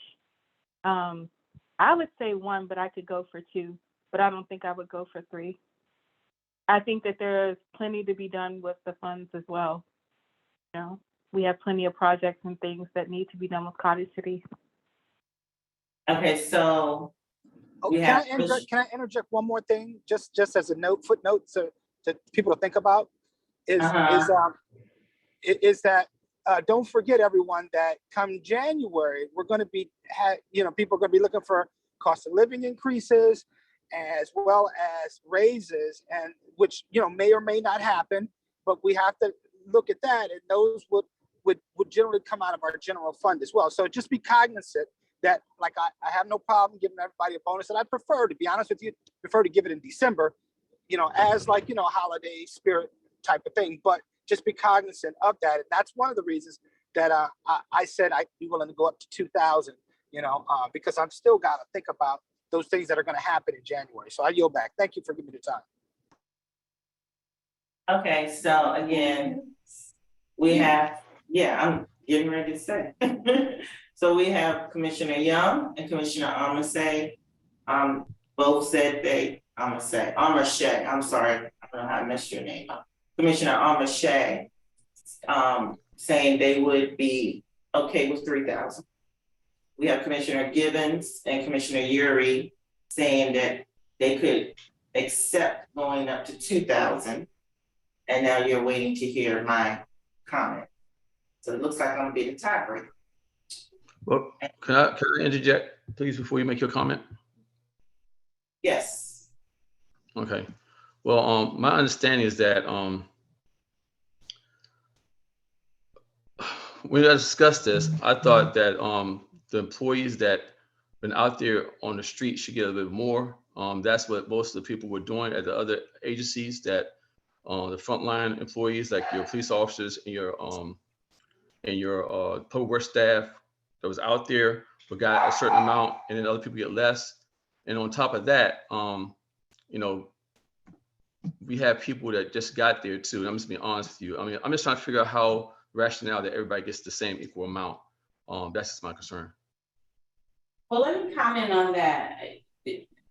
I would say 1, but I could go for 2, but I don't think I would go for 3. I think that there's plenty to be done with the funds as well. We have plenty of projects and things that need to be done with Cottage City. Okay, so Oh, we can have. I interject one more thing, just as a footnote, so that people to think about, is that don't forget, everyone, that come January, we're going to be, people are going to be looking for cost of living increases as well as raises, and which, may or may not happen, but we have to look at that, and those would generally come out of our general fund as well. So just be cognizant that, like, I have no problem giving everybody a bonus, and I prefer, to be honest with you, to give it in December, as like, holiday spirit type of thing, but just be cognizant of that. And that's one of the reasons that I said I'd be willing to go up to 2,000, because I've still got to think about those things that are going to happen in January. So I yield back. Thank you for giving me the time. Okay, so again, we have, I'm getting ready to say. So we have Commissioner Young and Commissioner Armache. Both said Armache, I'm sorry, I don't know how I messed your name up. Commissioner Armache, saying they would be okay with 3,000. We have Commissioner Givens and Commissioner Yuri saying that they could accept going up to 2,000. And now you're waiting to hear my comment. So it looks like I'm gonna be the tiebreaker. Well, can I interject, please, before you make your comment? Yes. Okay. Well, my understanding is that when I discussed this, I thought that the employees that been out there on the street should get a little bit more. That's what most of the people were doing at the other agencies, that the frontline employees, like your police officers and your public works staff that was out there, we got a certain amount, and then other people get less. And on top of that, we have people that just got there too. And I'm just being honest with you. I mean, I'm just trying to figure out how rationale that everybody gets the same equal amount. That's just my concern. Well, let me comment on that.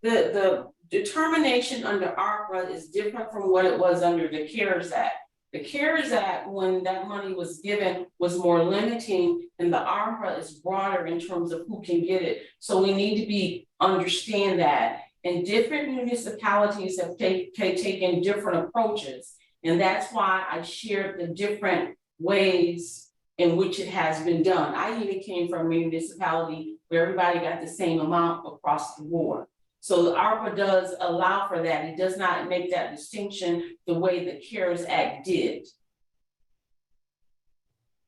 The determination under ARPA is different from what it was under the CARES Act. The CARES Act, when that money was given, was more limiting, and the ARPA is broader in terms of who can get it. So we need to understand that. And different municipalities have taken different approaches. And that's why I shared the different ways in which it has been done. I even came from a municipality where everybody got the same amount across the board. So the ARPA does allow for that. It does not make that distinction the way the CARES Act did.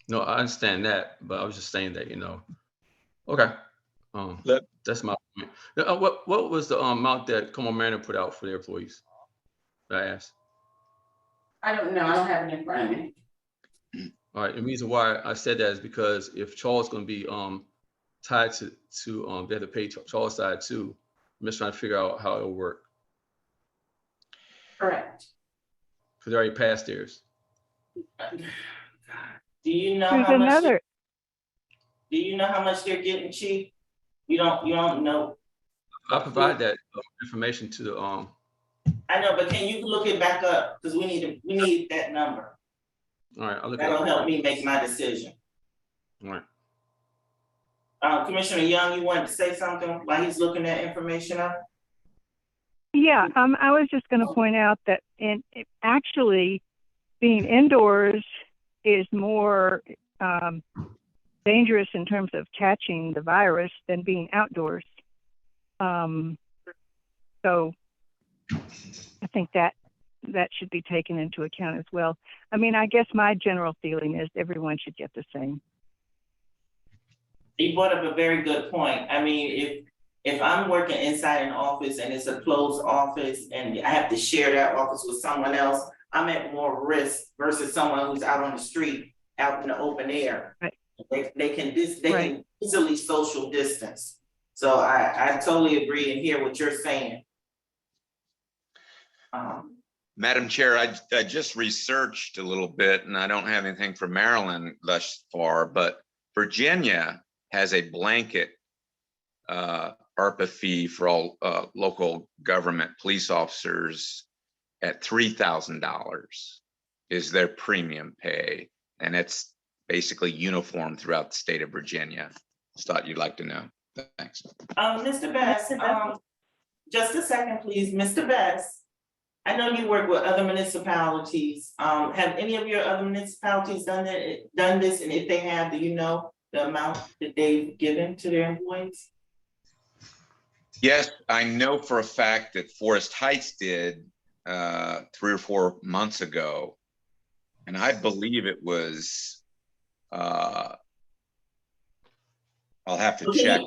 No, I understand that, but I was just saying that, okay. That's my point. What was the amount that Como Mariner put out for their employees? That I asked. I don't know. I don't have it in front of me. All right. The reason why I said that is because if Charles is going to be tied to they have to pay Charles side too. I'm just trying to figure out how it'll work. Correct. Because they already passed theirs. Do you know There's how much? another. Do you know how much they're getting, Chief? You don't know. I'll provide that information to the I know, but can you look it back up? Because we need that number. All right, I'll look That'll it up. help me make my decision. All right. Commissioner Young, you wanted to say something while he's looking that information up? Yeah, I was just going to point out that actually being indoors is more dangerous in terms of catching the virus than being outdoors. So I think that should be taken into account as well. I mean, I guess my general feeling is everyone should get the same. You brought up a very good point. I mean, if I'm working inside an office and it's a closed office and I have to share that office with someone else, I'm at more risk versus someone who's out on the street, out in the open air. Right. They can easily social distance. So I totally agree and hear what you're saying. Madam Chair, I just researched a little bit and I don't have anything for Maryland thus far, but Virginia has a blanket ARPA fee for all local government police officers at $3,000 is their premium pay. And it's basically uniform throughout the state of Virginia. Just thought you'd like to know. Thanks. Mr. Best, just a second, please. Mr. Best, I know you work with other municipalities. Have any of your other municipalities done this? And if they have, do you know the amount that they've given to their employees? Yes, I know for a fact that Forest Heights did 3 or 4 months ago. And I believe it was, I'll have to check.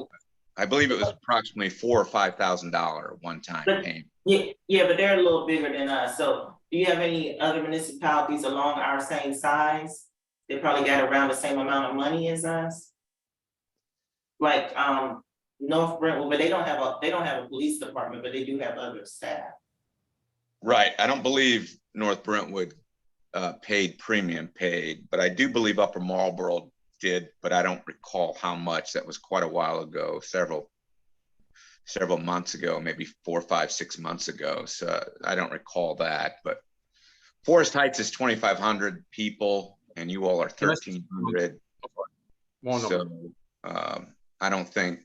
I believe it was approximately $4,000 or $5,000 one-time payment. Yeah, but they're a little bigger than us. So do you have any other municipalities along our same size? They probably got around the same amount of money as us. Like North Brentwood, but they don't have a police department, but they do have other staff. Right. I don't believe North Brentwood paid premium paid, but I do believe Upper Marlboro did, but I don't recall how much. That was quite a while ago, several months ago, maybe 4, 5, 6 months ago. So I don't recall that, but Forest Heights is 2,500 people and you all are 1,300. So I don't think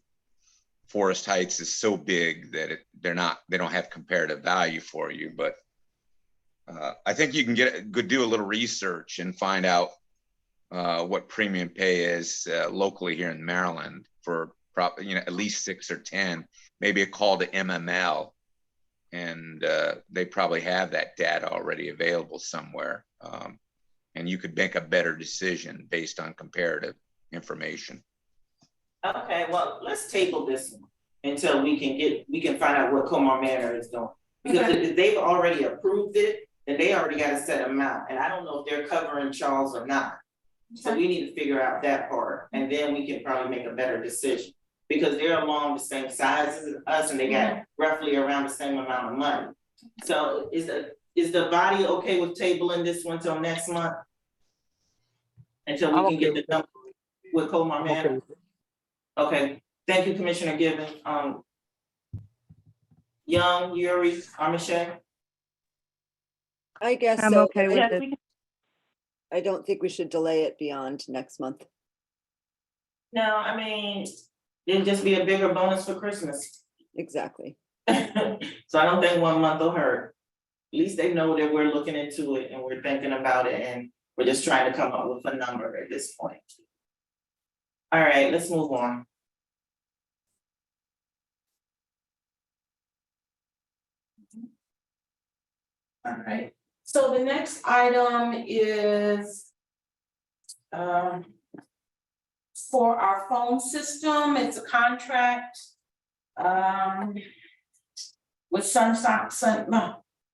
Forest Heights is so big that they don't have comparative value for you, but I think you can do a little research and find out what premium pay is locally here in Maryland for at least 6 or 10, maybe a call to MML, and they probably have that data already available somewhere, and you could make a better decision based on comparative information. Okay, well, let's table this until we can find out what Comar Manor is doing. Because if they've already approved it, then they already got a set amount, and I don't know if they're covering Charles or not. So we need to figure out that part, and then we can probably make a better decision. Because they're along the same size as us and they got roughly around the same amount of money. So is the body okay with tabling this one till next month? Until we can get the number with Comar Manor? Okay, thank you, Commissioner Gibbons. Young, Yuri, Armiche? I guess I'm so. okay with it. I don't think we should delay it beyond next month. No, I mean, it'll just be a bigger bonus for Christmas. Exactly. So I don't think 1 month will hurt. At least they know that we're looking into it and we're thinking about it and we're just trying to come up with a number at this point. All right, let's move on. All right, so the next item is for our phone system. It's a contract with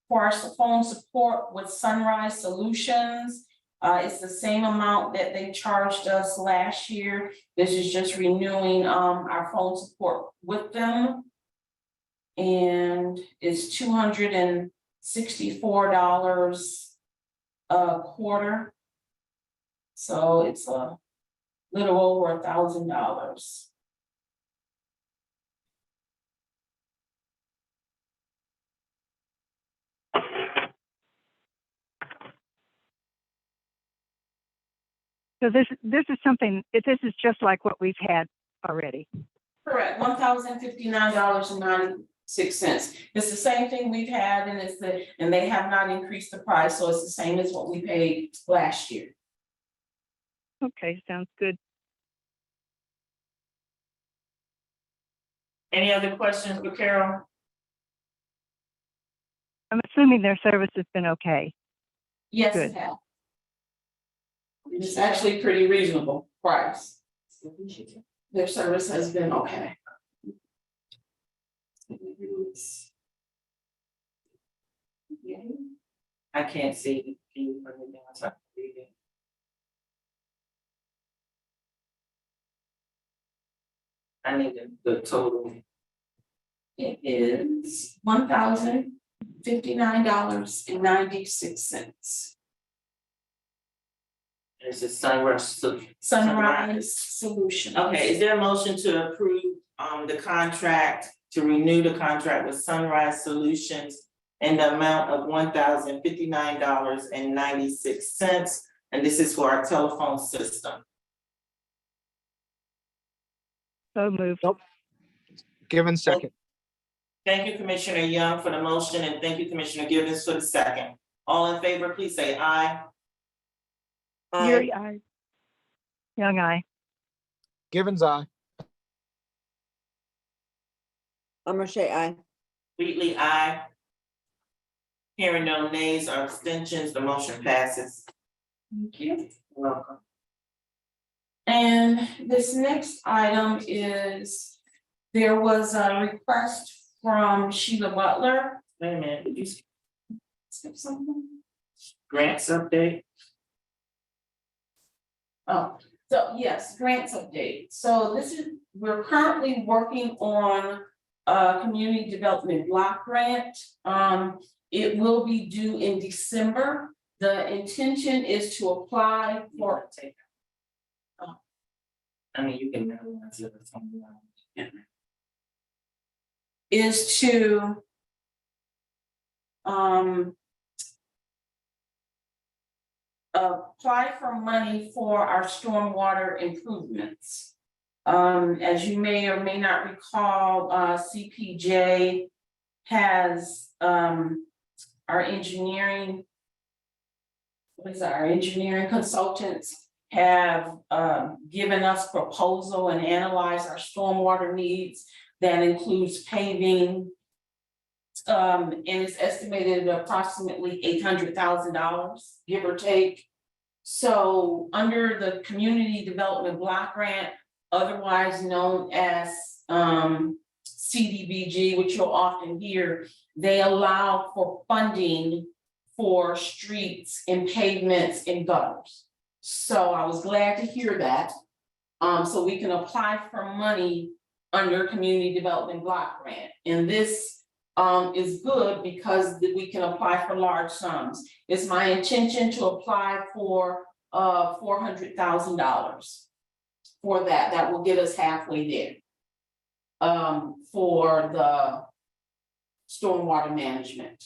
for our phone support with Sunrise Solutions. It's the same amount that they charged us last year. This is just renewing our phone support with them. And it's $264 a quarter. So it's a little over $1,000. So this is something, this is just like what we've had already. Correct, $1,059.96. cents. It's the same thing we've had and and they have not increased the price, so it's the same as what we paid last year. Okay, sounds good. Any other questions for Carol? I'm assuming their service has been okay. Yes, Good. it has. It's actually pretty reasonable price. Their service has been okay. I can't see. Can you bring it down so I can read it? I need the total. It is $1,059.96. It's a Sunrise. Sunrise Solutions. Okay, is there a motion to approve the contract, to renew the contract with Sunrise Solutions in the amount of $1,059.96, and this is for our telephone system. So moved. Given second. Thank you, Commissioner Young, for the motion, and thank you, Commissioner Givens, for the second. All in favor, please say aye. Yuri, aye. Young, aye. Givens, aye. Amarche, aye. Wheatley, aye. Hearing no nays or abstentions, the motion passes. Thank you. You're welcome. And this next item is, there was a request from Sheila Butler. Wait a minute, did you Skip something? grants update? Oh, so yes, grants update. So we're currently working on a community development block grant. It will be due in December. The intention is to apply for. I mean, you can. Is to apply for money for our stormwater improvements. As you may or may not recall, CPJ has our engineering consultants have given us proposal and analyzed our stormwater needs. That includes paving, and it's estimated at approximately $800,000, give or take. So under the Community Development Block Grant, otherwise known as CDBG, which you'll often hear, they allow for funding for streets and pavements and gutters. So I was glad to hear that. So we can apply for money under Community Development Block Grant. And this is good because we can apply for large sums. It's my intention to apply for $400,000 for that. That will get us halfway there. For the stormwater management.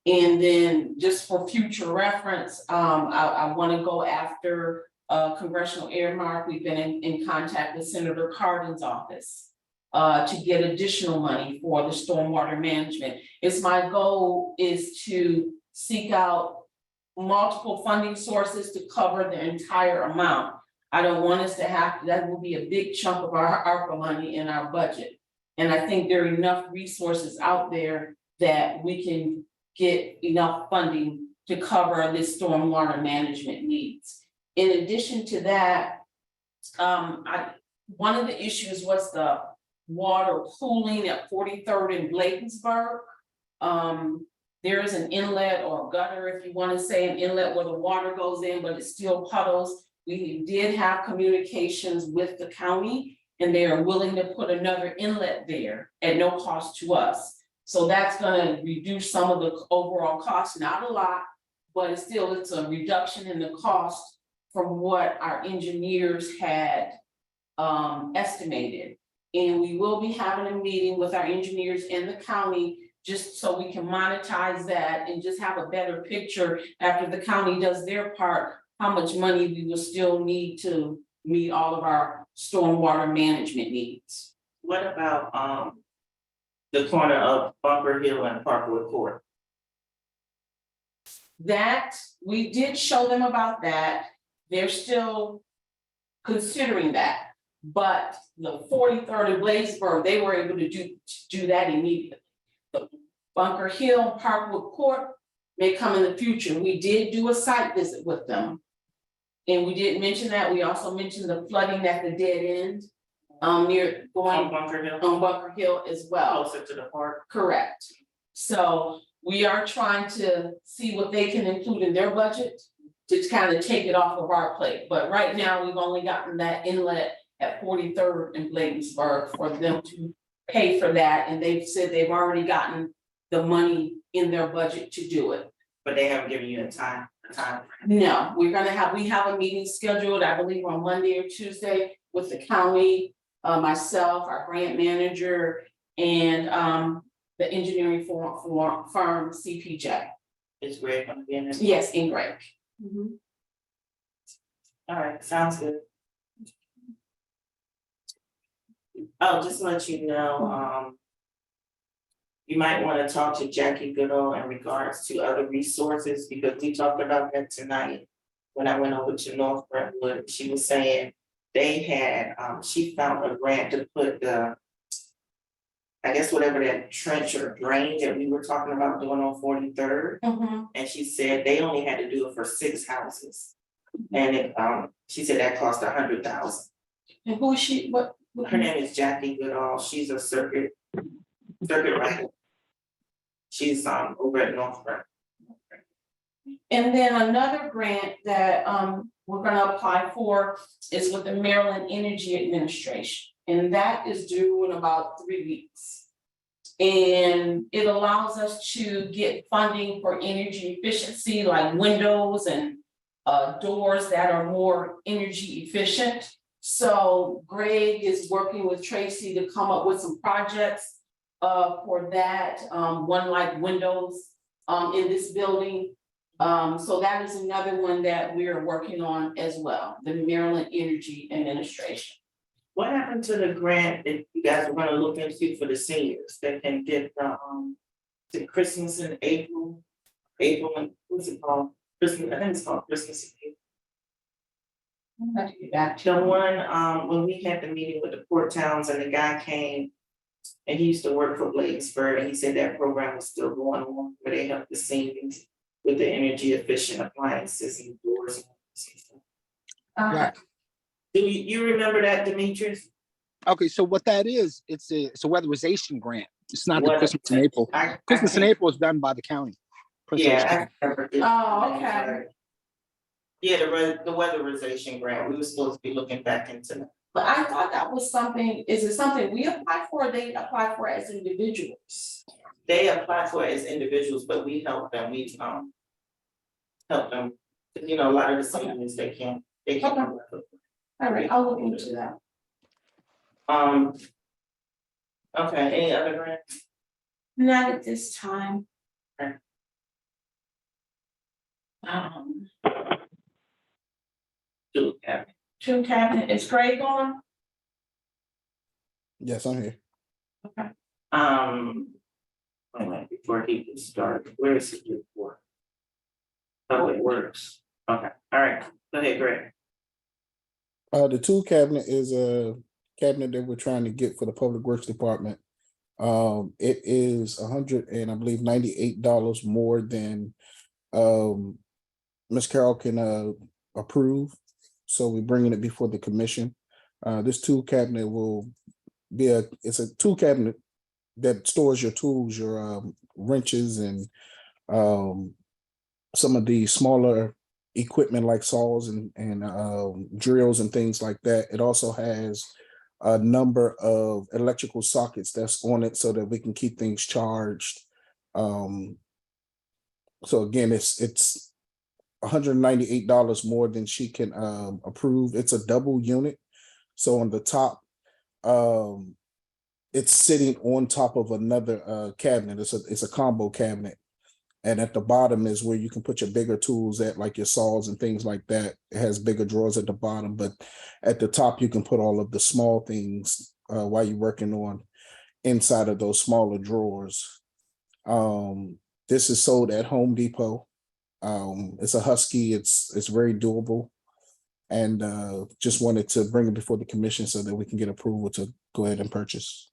And then just for future reference, I want to go after congressional earmark. We've been in contact with Senator Cardin's office to get additional money for the stormwater management. My goal is to seek out multiple funding sources to cover the entire amount. I don't want us to have, that will be a big chunk of our ARPA money in our budget. And I think there are enough resources out there that we can get enough funding to cover this stormwater management needs. In addition to that, one of the issues was the water pooling at 43rd and Bladensburg. There is an inlet or gutter, if you want to say an inlet where the water goes in, but it's still puddles. We did have communications with the county and they are willing to put another inlet there at no cost to us. So that's gonna reduce some of the overall cost, not a lot, but it's a reduction in the cost from what our engineers had estimated. And we will be having a meeting with our engineers in the county just so we can monetize that and just have a better picture after the county does their part, how much money we will still need to meet all of our stormwater management needs. What about the corner of Bunker Hill and Parkwood Court. That, we did show them about that. They're still considering that. But the 43rd and Bladesburg, they were able to do that immediately. The Bunker Hill, Parkwood Court may come in the future. We did do a site visit with them. And we did mention that. We also mentioned the flooding at the dead end, near On going Bunker Hill, on Bunker Hill as well. closer to the park. Correct. So we are trying to see what they can include in their budget to kind of take it off of our plate. But right now, we've only gotten that inlet at 43rd and Bladensburg for them to pay for that. And they've said they've already gotten the money in their budget to do it. But they haven't given you a time frame. No, we have a meeting scheduled, I believe, on Monday or Tuesday with the county, myself, our grant manager, and the engineering firm CPJ. Is Greg gonna be in it? Yes, in Greg. All right, sounds good. Oh, just to let you know, you might want to talk to Jackie Goodall in regards to other resources, because we talked about that tonight. When I went over to North Brentwood, she was saying they had, she found a grant to put the, I guess whatever that trench or drain that we were talking about doing on 43rd. And she said they only had to do it for 6 houses. And it, she said that cost $100,000. And who is she, what? Her name is Jackie Goodall. She's a circuit rider. She's over at North Brentwood. And then another grant that we're gonna apply for is with the Maryland Energy Administration. And that is due in about 3 weeks. And it allows us to get funding for energy efficiency, like windows and doors that are more energy efficient. So Greg is working with Tracy to come up with some projects for that, one like windows in this building. So that is another one that we are working on as well, the Maryland Energy Administration. What happened to the grant that you guys were gonna look into for the seniors that can get the Christmas in April, and what's it called? Christmas, I think it's called Christmas Eve. I'll have to get back to The you. one, when we had the meeting with the Port Towns and the guy came and he used to work for Bladensburg, and he said that program was still going on, where they help the seniors with the energy efficient appliances and doors and stuff. Right. Do you remember that, Demetrius? Okay, so what that is, it's a weatherization grant. It's not the What- Christmas in April. Christmas in April is done by the county. Yeah. I forget. Oh, okay. Yeah, the weatherization grant, we were supposed to be looking back into that. But I thought that was something, is it something we apply for, or they apply for as individuals? They apply for it as individuals, but we help them, help them, you know, a lot of the seniors, they can't. Okay. All right, I'll look into that. Okay, any other grants? Not at this time. Okay. Two cabinet. Two cabinet, is Greg on? Yes, I'm here. Okay. Wait a minute, before he can start, where is he before? Oh, it works. Okay, all right, go ahead, Greg. The tool cabinet is a cabinet that we're trying to get for the Public Works Department. It is $100 and I believe $98 more than Ms. Carroll can approve. So we're bringing it before the commission. This tool cabinet will be it's a tool cabinet that stores your tools, your wrenches and some of the smaller equipment like saws and drills and things like that. It also has a number of electrical sockets that's on it so that we can keep things charged. So again, it's $198 more than she can approve. It's a double unit. So on the top, it's sitting on top of another cabinet. It's a combo cabinet. And at the bottom is where you can put your bigger tools at, like your saws and things like that. It has bigger drawers at the bottom, but at the top you can put all of the small things while you're working on inside of those smaller drawers. This is sold at Home Depot. It's a Husky. It's very doable. And just wanted to bring it before the commission so that we can get approval to go ahead and purchase.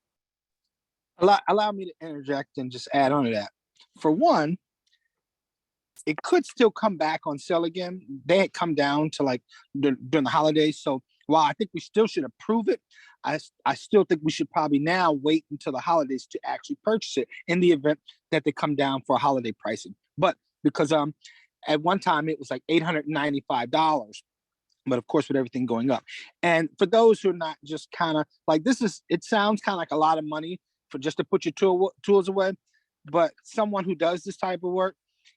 Allow me to interject and just add on to that. For one, it could still come back on sale again. They had come down to like during the holidays. So while I think we still should approve it, I still think we should probably now wait until the holidays to actually purchase it in the event that they come down for holiday pricing. But because at one time it was like $895. But of course, with everything going up. And for those who are not just kind of like, it sounds kind of like a lot of money for just to put your tools away. But someone who does this type of work,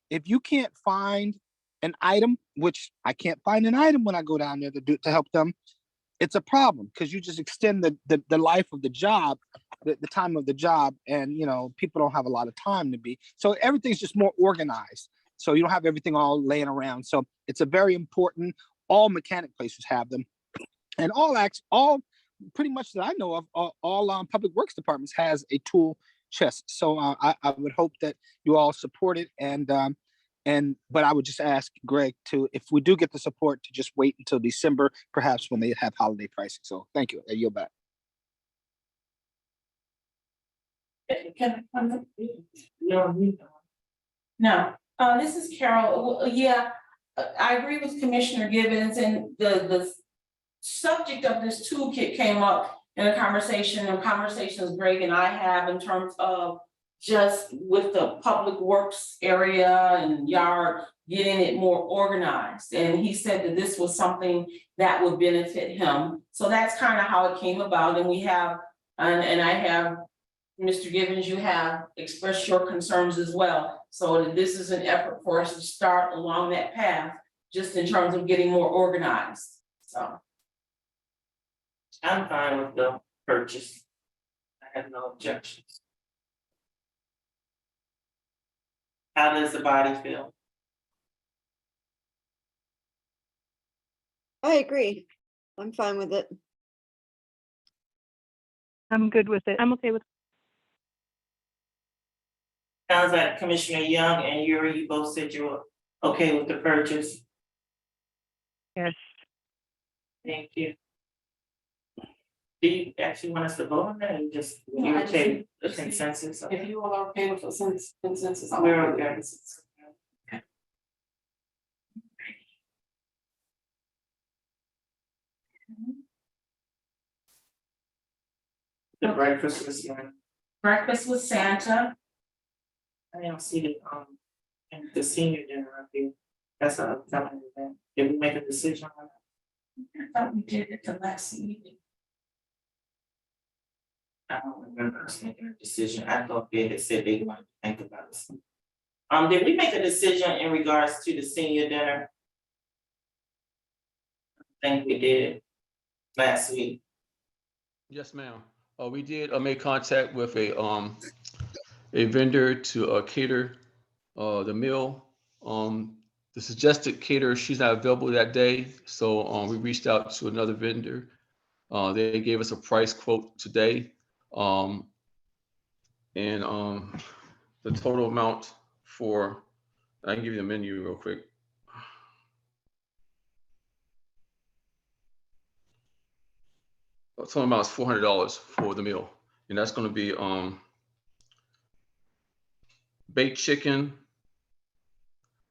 if you can't find an item, which I can't find an item when I go down there to help them, it's a problem because you just extend the life of the job, the time of the job. And, people don't have a lot of time to be. So everything's just more organized. So you don't have everything all laying around. So it's a very important. All mechanic places have them, and all pretty much that I know of, all public works departments has a tool chest. So I would hope that you all support it, but I would just ask Greg to, if we do get the support, to just wait until December, perhaps when they have holiday pricing. So thank you. I yield back. No, this is Carol. Yeah. I agree with Commissioner Gibbons, and the subject of this toolkit came up in a conversation and conversations Greg and I have in terms of just with the public works area and yard, getting it more organized. And he said that this was something that would benefit him. So that's kind of how it came about. And we have, and I have, Mr. Gibbons, you have expressed your concerns as well. So this is an effort for us to start along that path, just in terms of getting more organized, so. I'm fine with the purchase. I have no objections. How does the body feel? I agree. I'm fine with it. I'm good with it. I'm okay with. Sounds like Commissioner Young and Yuri, you both said you were okay with the purchase. Yes. Thank you. Do you actually want us to vote on that, or just, No, you I just- okay, the consensus? If you all are okay with the consensus. I'm We're okay. okay. The breakfast was, Breakfast with Santa. I don't see the senior dinner up here. That's what I'm telling you, man. Did we make a decision on that? I thought we did it the last meeting. I don't remember us making a decision. I thought they had said they wanted to think about it. Did we make a decision in regards to the senior dinner? I think we did last week. Yes, ma'am. We did make contact with a vendor to cater the meal. The suggested caterer, she's not available that day, so we reached out to another vendor. They gave us a price quote today. The total amount for, I can give you the menu real quick. The total amount is $400 for the meal. And that's gonna be baked chicken,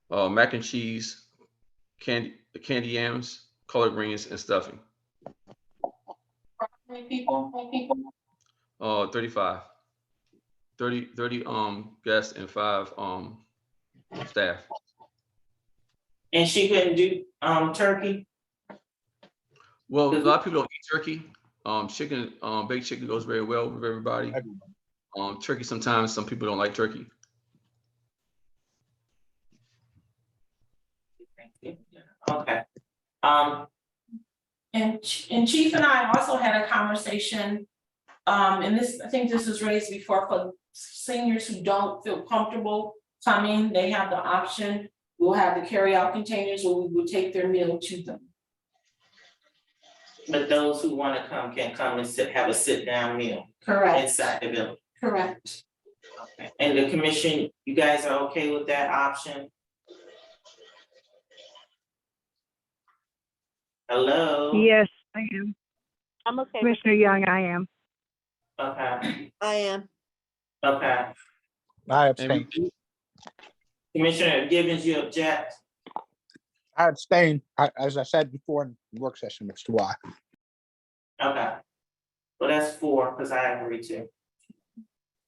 mac and cheese, candy yams, collard greens, and stuffing. How many people? 35. 30 guests and 5 staff. And she couldn't do turkey? Well, a lot of people don't eat turkey. Chicken, baked chicken goes very well with everybody. Turkey, sometimes some people don't like turkey. Okay. And Chief and I also had a conversation, and this, I think this was raised before, for seniors who don't feel comfortable coming, they have the option. We'll have the carry-out containers, or we will take their meal to them. But those who want to come can come and have a sit-down meal. Correct, inside the building. correct. Okay. And the commission, you guys are okay with that option? Hello? Yes, I am. I'm okay with Commissioner Young, I am. Okay, I am. okay. I And abstain. Commissioner Givens, you object? I abstain, as I said before in the work session, Mr. Y. Okay. Well, that's 4, because I agree to.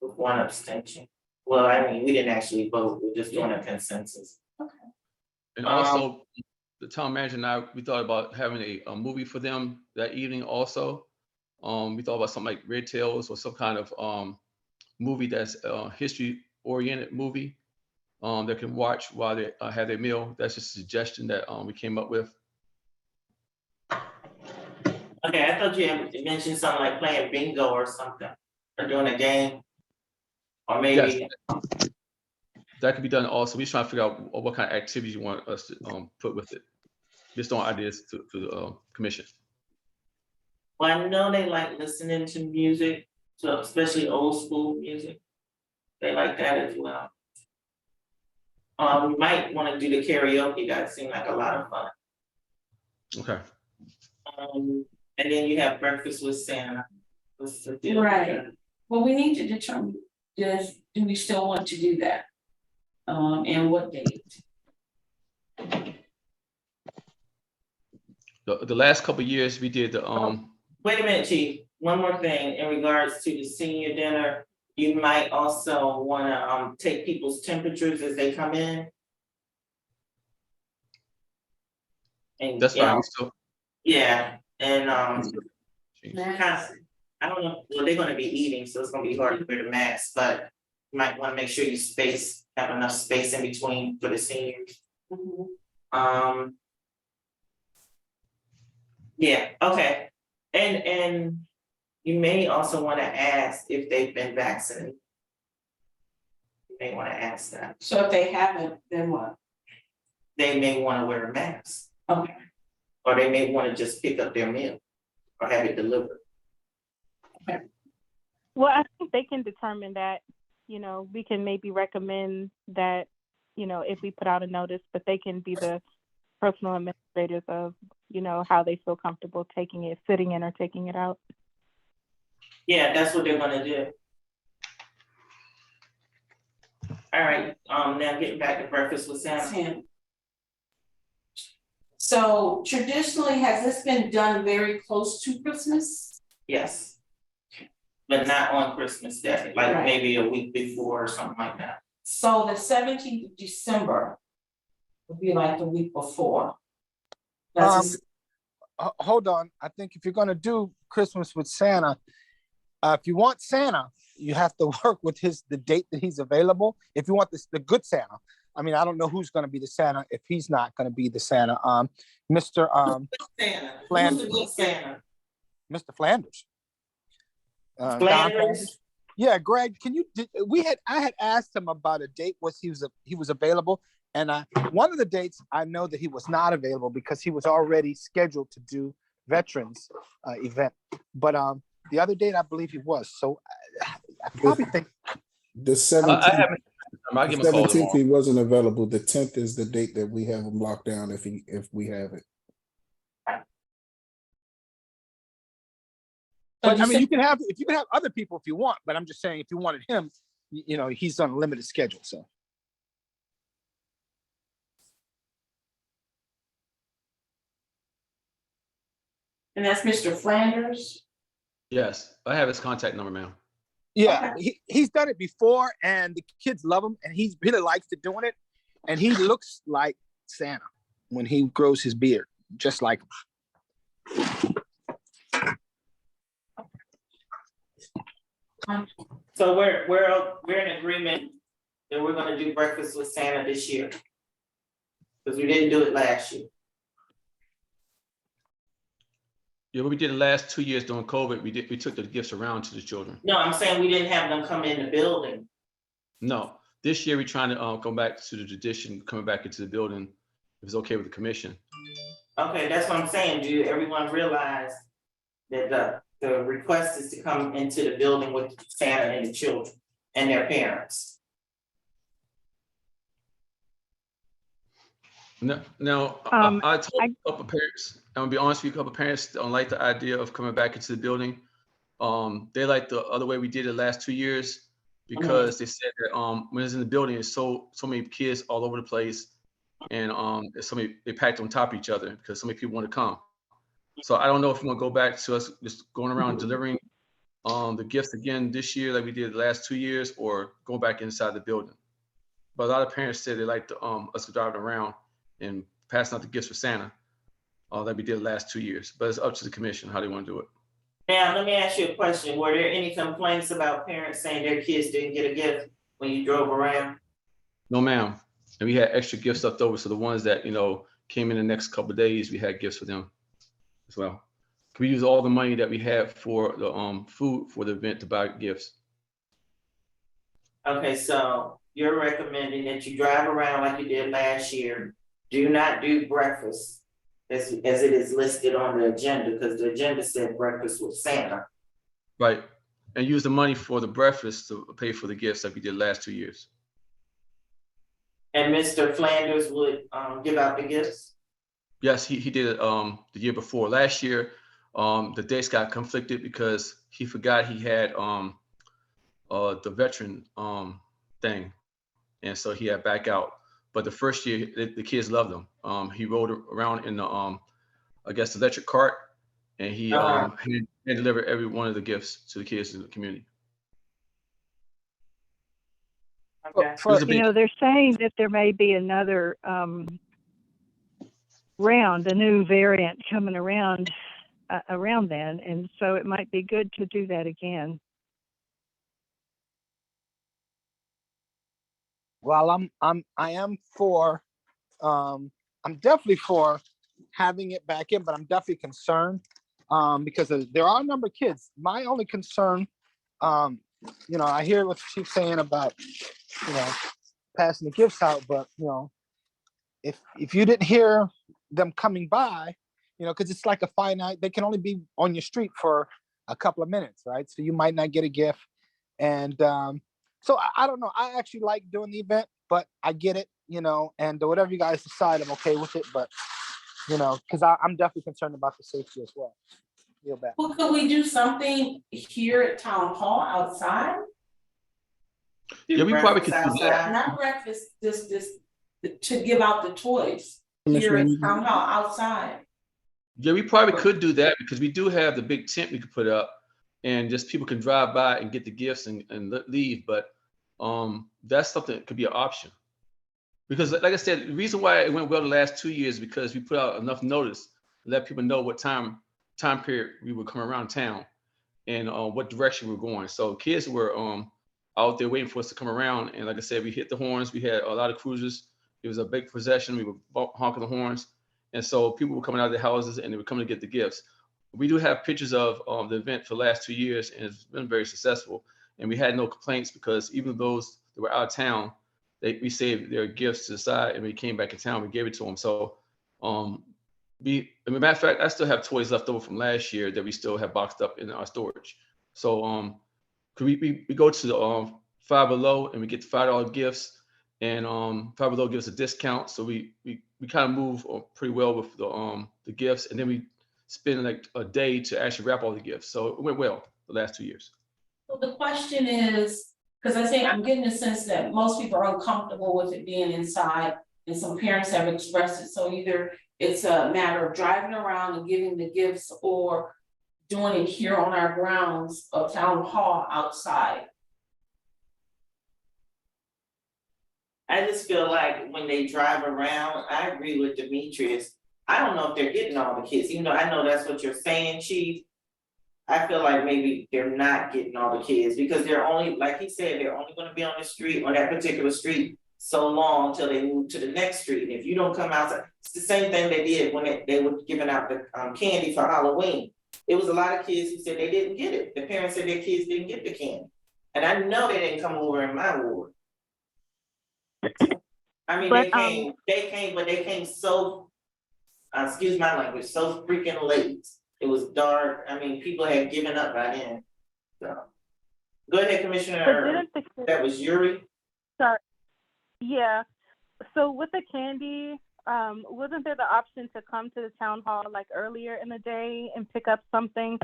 With 1 abstention. Well, I mean, we didn't actually vote, we're just doing a consensus. And also, the town manager and I, we thought about having a movie for them that evening also. We thought about something like Red Tails or some kind of movie that's a history oriented movie they can watch while they have their meal. That's just a suggestion that we came up with. Okay, I thought you had mentioned something like playing bingo or something, or doing a game. Or maybe, That could be done also. We're trying to figure out what kind of activities you want us to put with it. Just on ideas to the commission. well, I know they like listening to music, so especially old school music. They like that as well. We might wanna do the karaoke, that seemed like a lot of fun. Okay. And then you have breakfast with Santa. What's the deal with Right. that? Well, we need to determine, do we still want to do that? And what date? The last couple of years we did the Wait a minute, Chief, one more thing, in regards to the senior dinner, you might also wanna, take people's temperatures as they come in. And, that's you fine. know, We still, yeah, and, Max? kind of, I don't know, well, they're gonna be eating, so it's gonna be hard to wear the mask, but you might wanna make sure you have enough space in between for the seniors. Mhm. Yeah, okay, and you may also wanna ask if they've been vaccinated. You may wanna ask that, So if they haven't, then what? they may wanna wear a mask, Okay, or they may wanna just pick up their meal, or have it delivered. Well, I think they can determine that, we can maybe recommend that, if we put out a notice, but they can be the personal administrators of, how they feel comfortable taking it, sitting in or taking it out. Yeah, that's what they're gonna do. All right, now getting back to breakfast with Santa. Sam. So traditionally, has this been done very close to Christmas? Yes. But not on Christmas Day, like Right. maybe a week before or something like that. So the 17th of December would be like the week before. That's Hold on, I think if you're gonna do Christmas with Santa, if you want Santa, you have to work with the date that he's available. If you want the good Santa, I mean, I don't know who's gonna be the Santa if he's not gonna be the Santa. Mr. Santa, who's Flanders. the good Santa? Mr. Flanders. Don Flanders? Yeah, Greg, I had asked him about a date he was available, and one of the dates I know that he was not available because he was already scheduled to do veterans event, but the other date I believe he was. So I probably think The I 17th, haven't. I'll give him a call 17th, tomorrow. he wasn't available. The 10th is the date that we have him locked down if we have it. But I mean, you can have other people if you want, but I'm just saying if you wanted him, he's on a limited schedule. So And that's Mr. Flanders? Yes, I have his contact number, ma'am. yeah, he's done it before, and the kids love him, and he really likes to doing it, and he looks like Santa when he grows his beard, just like him. So we're in agreement that we're gonna do breakfast with Santa this year. Cause we didn't do it last year. Yeah, what we did the last 2 years during COVID, we took the gifts around to the children. No, I'm saying we didn't have them come in the building. No, this year we're trying to go back to the tradition, coming back into the building, if it's okay with the commission. Okay, that's what I'm saying. Do everyone realize that the request is to come into the building with Santa and the children and their parents. Now, I told a couple parents, I'm gonna be honest with you, a couple parents don't like the idea of coming back into the building. They like the other way we did it last 2 years because they said that when it's in the building, it's so many kids all over the place, and there's so many, they packed on top of each other because so many people want to come. So I don't know if we want to go back to us just going around delivering the gifts again this year like we did the last 2 years, or going back inside the building. But a lot of parents said they like to, us driving around and passing out the gifts for Santa like we did the last 2 years. But it's up to the commission how they want to do it. Now, let me ask you a question. Were there any complaints about parents saying their kids didn't get a gift when you drove around? No, ma'am. And we had extra gifts left over. So the ones that, came in the next couple of days, we had gifts for them as well. We use all the money that we had for the food for the event to buy gifts. Okay, so you're recommending that you drive around like you did last year. Do not do breakfast as it is listed on the agenda, because the agenda said breakfast with Santa. Right. And use the money for the breakfast to pay for the gifts like we did last 2 years. And Mr. Flanders would give out the gifts? Yes, he did it the year before. Last year, the dates got conflicted because he forgot he had the veteran thing. And so he had back out. But the first year, the kids loved him. He rode around in the, I guess, the electric cart, and he delivered every one of the gifts to the kids in the community. Okay. They're saying that there may be another round, a new variant coming around then, and so it might be good to do that again. Well, I am for, I'm definitely for having it back in, but I'm definitely concerned because there are a number of kids. My only concern, I hear what she's saying about, passing the gifts out, but if you didn't hear them coming by, because it's like a finite, they can only be on your street for a couple of minutes, right? So you might not get a gift, and so I don't know. I actually like doing the event, but I get it, and whatever you guys decide, I'm okay with it. But, because I'm definitely concerned about the safety as well. Feel bad. Well, could we do something here at Town Hall outside? Yeah, we probably could do that. Not breakfast, this, to give out the toys here at Town Hall outside. Yeah, we probably could do that because we do have the big tent we could put up, and just people can drive by and get the gifts and leave. But that's something that could be an option. Because like I said, the reason why it went well the last 2 years is because we put out enough notice to let people know what time period we would come around town and what direction we're going. So kids were out there waiting for us to come around. And like I said, we hit the horns. We had a lot of cruisers. It was a big procession. We were honking the horns. And so people were coming out of their houses and they were coming to get the gifts. We do have pictures of the event for the last 2 years, and it's been very successful. And we had no complaints because even those that were out of town, we saved their gifts to the side, and we came back in town, we gave it to them. So as a matter of fact, I still have toys left over from last year that we still have boxed up in our storage. So we go to the Five Below and we get the $5 gifts, and Five Below gives a discount. So we kind of move pretty well with the gifts, and then we spend like a day to actually wrap all the gifts. So it went well the last 2 years. So the question is, because I think I'm getting the sense that most people are uncomfortable with it being inside, and some parents have expressed it. So either it's a matter of driving around and giving the gifts, or doing it here on our grounds of Town Hall outside. I just feel like when they drive around, I agree with Demetrius. I don't know if they're getting all the kids, even though I know that's what you're saying, Chief. I feel like maybe they're not getting all the kids because they're only, like he said, they're only gonna be on the street, on that particular street, so long until they move to the next street. And if you don't come outside, it's the same thing they did when they were giving out the candy for Halloween. It was a lot of kids who said they didn't get it. The parents said their kids didn't get the candy. And I know they didn't come over in my ward. I mean, But, they came so, excuse my language, so freaking late. It was dark. I mean, people had given up by then. So, go ahead, But Commissioner. didn't the That was Yuri. sorry, yeah. So with the candy, wasn't there the option to come to the town hall like earlier in the day and pick up something?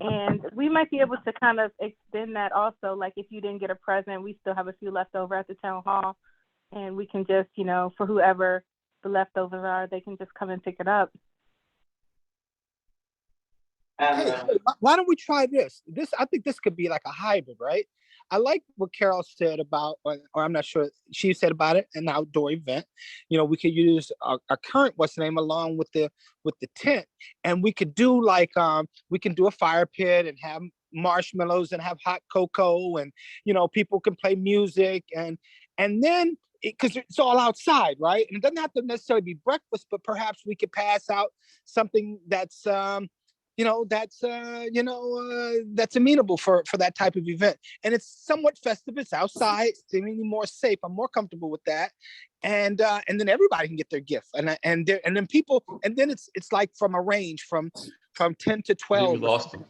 And we might be able to kind of extend that also. Like if you didn't get a present, we still have a few left over at the town hall, and we can just, you know, for whoever the leftovers are, they can just come and pick it up. Hey, why don't we try this? I think this could be like a hybrid, right? I like what Carol said about, or I'm not sure, she said about it, an outdoor event. You know, we could use our current, what's the name, along with the tent. And we could do like, we can do a fire pit and have marshmallows and have hot cocoa, and, you know, people can play music, and then, because it's all outside, right? And it doesn't have to necessarily be breakfast, but perhaps we could pass out something that's, that's amenable for that type of event. And it's somewhat festive. It's outside, seemingly more safe. I'm more comfortable with that. And then everybody can get their gift. And then people, and then it's like from a range from 10 to 12. You lost him.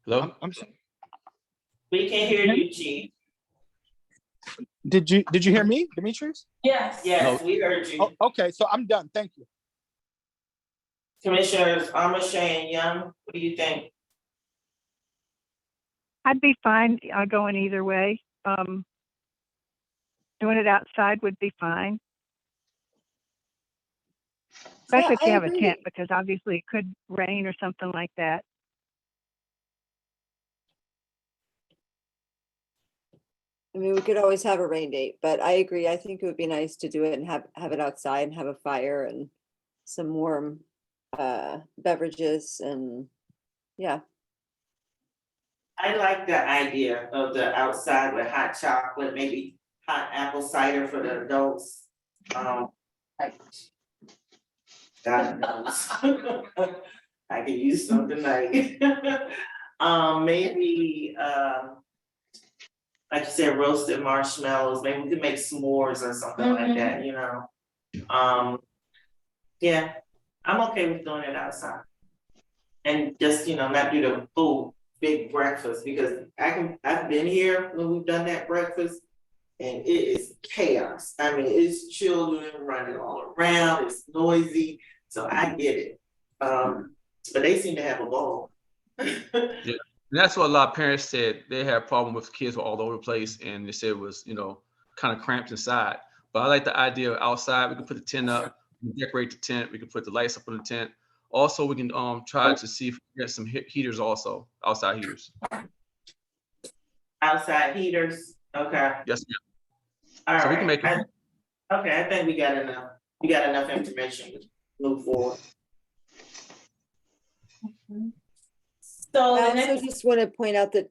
Hello? I'm sorry. We can hear you, Chief. Did you hear me, Demetrius? Yes. Yes, we heard you. Oh, okay, so I'm done. Thank you. Commissioners Amashay and Young, what do you think? I'd be fine going either way. Doing it outside would be fine. Especially if I you have a agree. tent, because obviously it could rain or something like that. I mean, we could always have a rain date, but I agree. I think it would be nice to do it and have it outside and have a fire and some warm beverages, and yeah. I like the idea of the outside with hot chocolate, maybe hot apple cider for the adults. God knows. I could use some tonight. Maybe, like you said, roasted marshmallows, maybe we could make s'mores or something like that, you know? Yeah, I'm okay with doing it outside. And just, you know, not do the full big breakfast, because I've been here when we've done that breakfast, and it is chaos. I mean, it's children running all around, it's noisy, so I get it. But they seem to have a ball. Yeah. And that's what a lot of parents said. They had a problem with kids all over the place, and they said it was, kind of cramped inside. But I like the idea of outside. We can put the tent up, we can decorate the tent, we can put the lights up on the tent. Also, we can try to see if we get some heaters also, outside heaters. Outside heaters, okay. Yes, ma'am. All So we right. can make it. Okay, I think we got enough. We got enough information to move forward. So I the also next, just want to point out that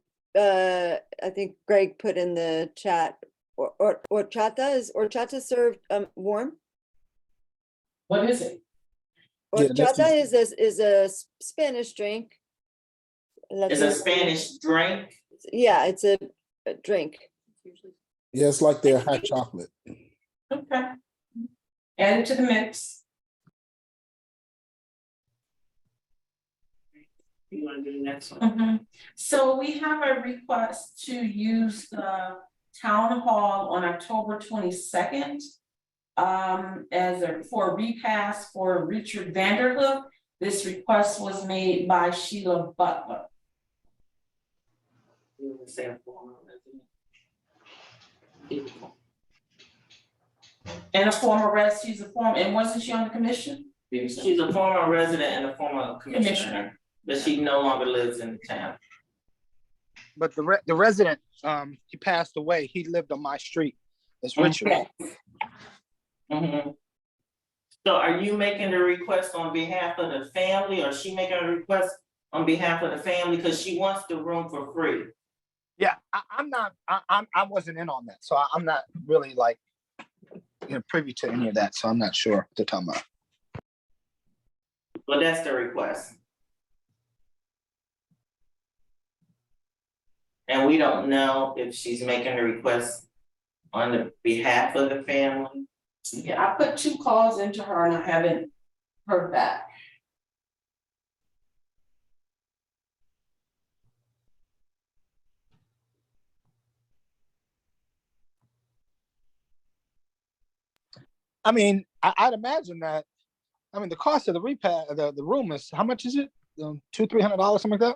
I think Greg put in the chat, or horchata served warm? What is it? Yeah, that's Horchata is a Spanish drink. is a Spanish drink. Yeah, it's a drink. Yeah, it's like their hot chocolate. Okay. Add it to the mix. You wanna do the next one? So we have a request to use the town hall on October 22nd. For a repass for Richard Vanderhoof. This request was made by Sheila Butler. You wanna say a formal resident? And a former she's a former, and wasn't she on the commission? She's a former resident and a former commissioner, but she no longer lives in the town. But the resident, he passed away. He lived on my street. It's Richard. So are you making the request on behalf of the family, or is she making a request on behalf of the family, because she wants the room for free? Yeah, I wasn't in on that, so I'm not really like, privy to any of that, so I'm not sure what they're talking about. Well, that's the request. And we don't know if she's making a request on the behalf of the family. Yeah, I put 2 calls into her and I haven't heard back. I mean, I'd imagine that, I mean, the cost of the the room is, how much is it? $200-300, something like that?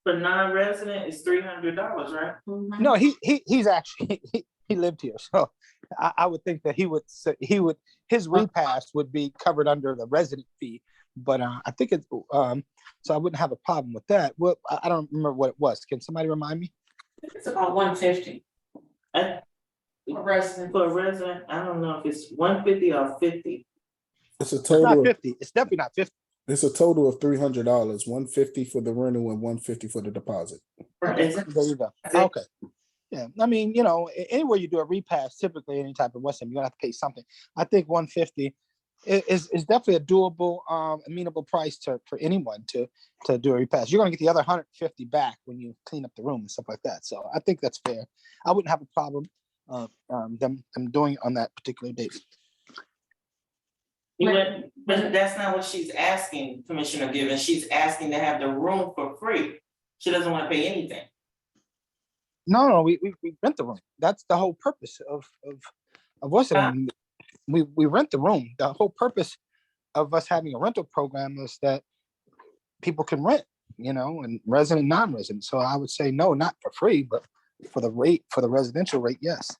For non-resident, it's $300, right? No, he's actually, he lived here, so I would think that he would say, his repast would be covered under the resident fee. But I think it's, so I wouldn't have a problem with that. Well, I don't remember what it was. Can somebody remind me? It's about 150 I- for resident. For a resident, I don't know if it's 150 or 50. It's a It's not total. 50. It's definitely not 50. It's a total of $300, $150 for the rental and $150 for the deposit. There you go. Okay. Yeah, I mean, you know, anywhere you do a repass, typically any type of Western, you're gonna have to pay something. I think 150 is definitely a doable, amenable price for anyone to do a repass. You're gonna get the other 150 back when you clean up the room and stuff like that. So I think that's fair. I wouldn't have a problem them doing it on that particular date. But that's not what she's asking, Commissioner Gibbons. She's asking to have the room for free. She doesn't want to pay anything. No, we rent the room. That's the whole purpose of what's it? We rent the room. The whole purpose of us having a rental program is that people can rent, you know, and resident, non-resident. So I would say no, not for free, but for the rate, for the residential rate, yes.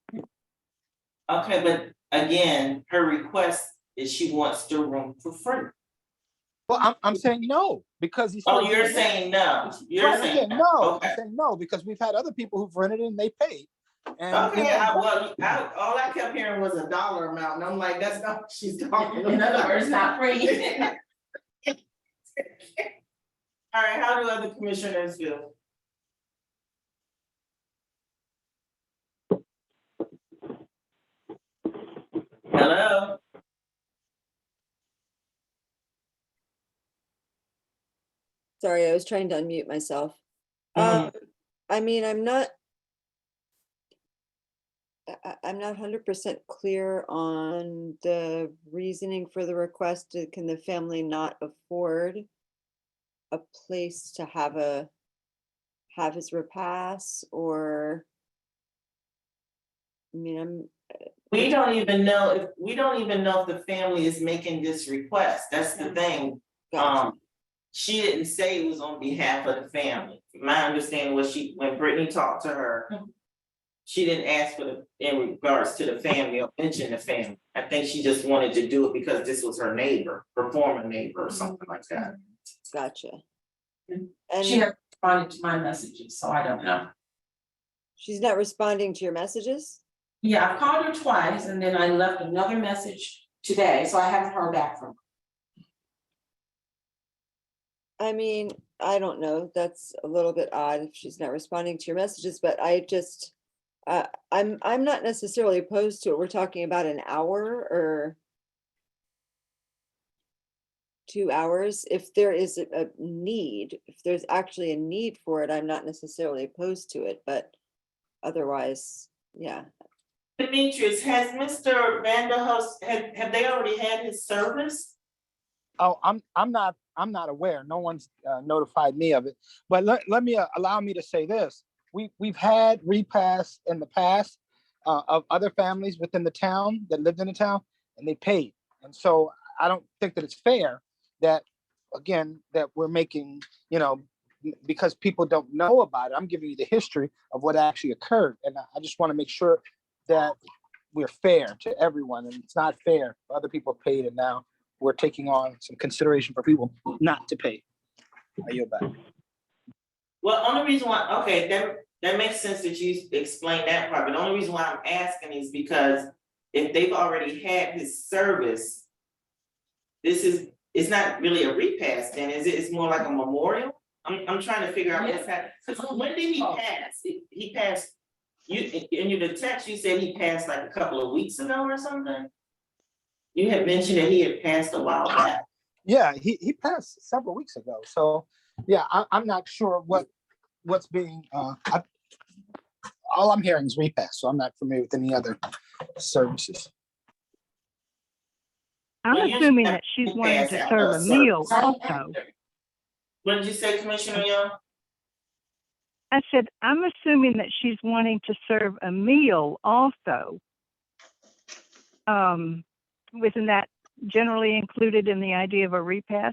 Okay, but again, her request is she wants the room for free. Well, I'm saying no, because he's. Oh, you're saying no. You're Right, saying no. Okay. I'm saying no, because we've had other people who've rented it and they paid. And, you Okay, know, all I kept hearing was a dollar amount, and I'm like, that's not what she's talking about. In other words, not free. All right, how do other commissioners feel? Hello? Sorry, I was trying to unmute myself. Mhm. I mean, I'm not 100% clear on the reasoning for the request. Can the family not afford a place to have his repast, or? I mean, We don't even know if the family is making this request. That's the thing. Gotcha. She didn't say it was on behalf of the family. My understanding was when Brittany talked to her, she didn't ask in regards to the family or mention the family. I think she just wanted to do it because this was her neighbor, her former neighbor or something like that. Gotcha. She And has responded to my messages, so I don't know. she's not responding to your messages? Yeah, I've called her twice and then I left another message today, so I haven't heard back from her. I mean, I don't know, that's a little bit odd if she's not responding to your messages, but I just, I'm not necessarily opposed to it. We're talking about an hour or 2 hours. If there is a need, if there's actually a need for it, I'm not necessarily opposed to it, but otherwise, yeah. Demetrius, has Mr. Vanderhulst, have they already had his service? Oh, I'm not aware. No one's notified me of it. But let me allow me to say this. We've had repasts in the past of other families within the town that lived in the town, and they paid. And so I don't think that it's fair that, again, that we're making, you know, because people don't know about it. I'm giving you the history of what actually occurred, and I just want to make sure that we're fair to everyone, and it's not fair. Other people paid, and now we're taking on some consideration for people not to pay. I yield back. Well, only reason why, okay, that makes sense that you explained that part, but the only reason why I'm asking is because if they've already had his service, it's not really a repass then, is it? It's more like a memorial? I'm trying to figure out what's happening. Because when did he pass? He passed, in your text, you said he passed like a couple of weeks ago or something? You had mentioned that he had passed a while back. Yeah, he passed several weeks ago. So yeah, I'm not sure what's being all I'm hearing is repass, so I'm not familiar with any other services. I'm assuming that she's wanting to serve a meal also. What did you say, Commissioner Young? I said, I'm assuming that she's wanting to serve a meal also. wasn't that generally included in the idea of a repass?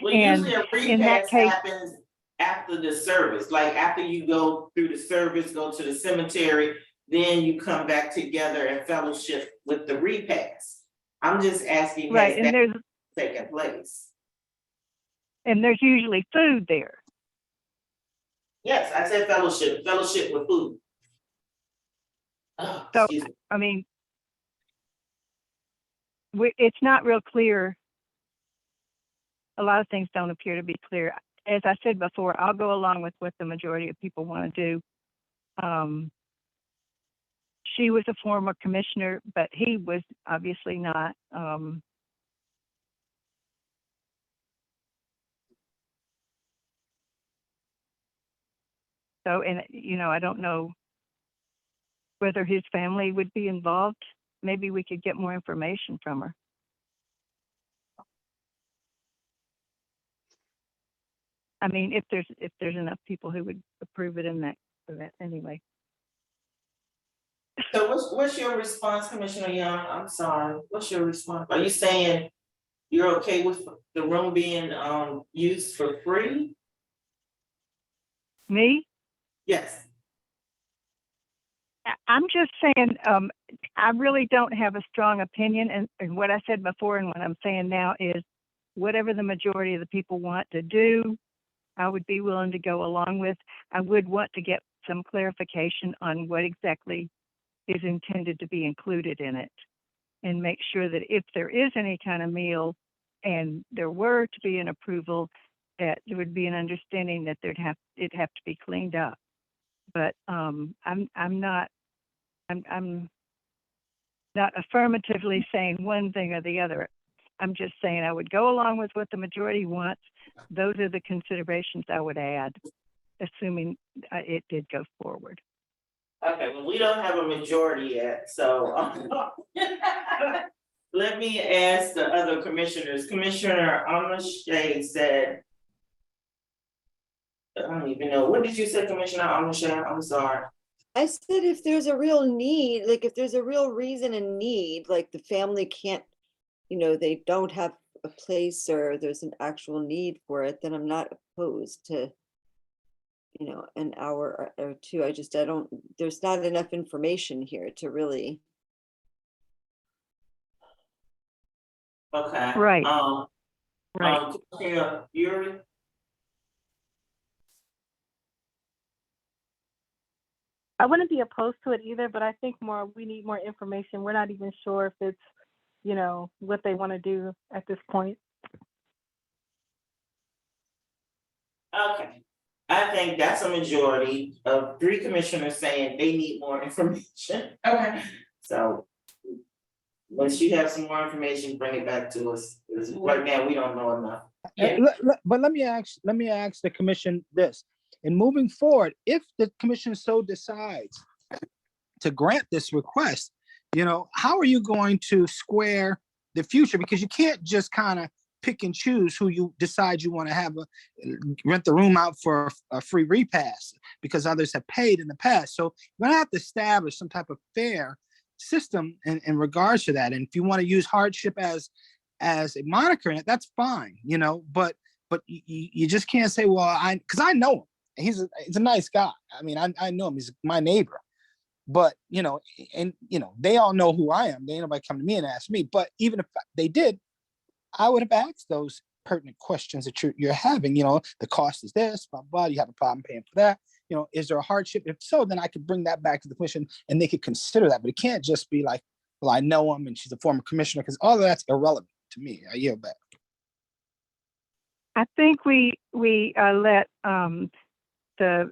Well, And usually a in that repass case, happens after the service, like after you go through the service, go to the cemetery, then you come back together and fellowship with the repass. I'm just asking, right, has and that taken place? there's usually food there. Yes, I said fellowship with food. Oh, So, excuse me. I mean, it's not real clear. A lot of things don't appear to be clear. As I said before, I'll go along with what the majority of people want to do. She was a former commissioner, but he was obviously not. So, and you know, I don't know whether his family would be involved. Maybe we could get more information from her. I mean, if there's enough people who would approve it in that event anyway. So what's your response, Commissioner Young? I'm sorry, what's your response? Are you saying you're okay with the room being used for free? Me? Yes. I'm just saying, I really don't have a strong opinion, and what I said before and what I'm saying now is whatever the majority of the people want to do, I would be willing to go along with. I would want to get some clarification on what exactly is intended to be included in it, and make sure that if there is any kind of meal and there were to be an approval, that there would be an understanding that it'd have to be cleaned up. But I'm not affirmatively saying one thing or the other. I'm just saying I would go along with what the majority wants. Those are the considerations I would add, assuming it did go forward. Okay, well, we don't have a majority yet, so let me ask the other commissioners. Commissioner Amashay said, I don't even know, what did you say, Commissioner Amashay? I'm sorry. I said if there's a real need, like if there's a real reason and need, like the family can't, you know, they don't have a place or there's an actual need for it, then I'm not opposed to, you know, an hour or two. I don't, there's not enough information here to really. Okay. Right. Right. Commissioner Yuri? I wouldn't be opposed to it either, but I think we need more information. We're not even sure if it's, you know, what they want to do at this point. Okay, I think that's a majority of 3 commissioners saying they need more information. Okay. So once you have some more information, bring it back to us. 'Cause right now, we don't know enough. Yeah. But let me ask the commission this. And moving forward, if the commission so decides to grant this request, you know, how are you going to square the future? Because you can't just kind of pick and choose who you decide you want to have rent the room out for a free repass because others have paid in the past. So you're gonna have to establish some type of fair system in regards to that. And if you want to use hardship as a moniker in it, that's fine, you know, but you just can't say, well, because I know him. He's a nice guy. I mean, I know him. He's my neighbor. But, you know, and, you know, they all know who I am. They ain't nobody come to me and ask me. But even if they did, I would have asked those pertinent questions that you're having. You know, the cost is this, blah, blah, you have a problem paying for that. You know, is there a hardship? If so, then I could bring that back to the commission and they could consider that. But it can't just be like, well, I know him and she's a former commissioner, because all of that's irrelevant to me. I yield back. I think we let the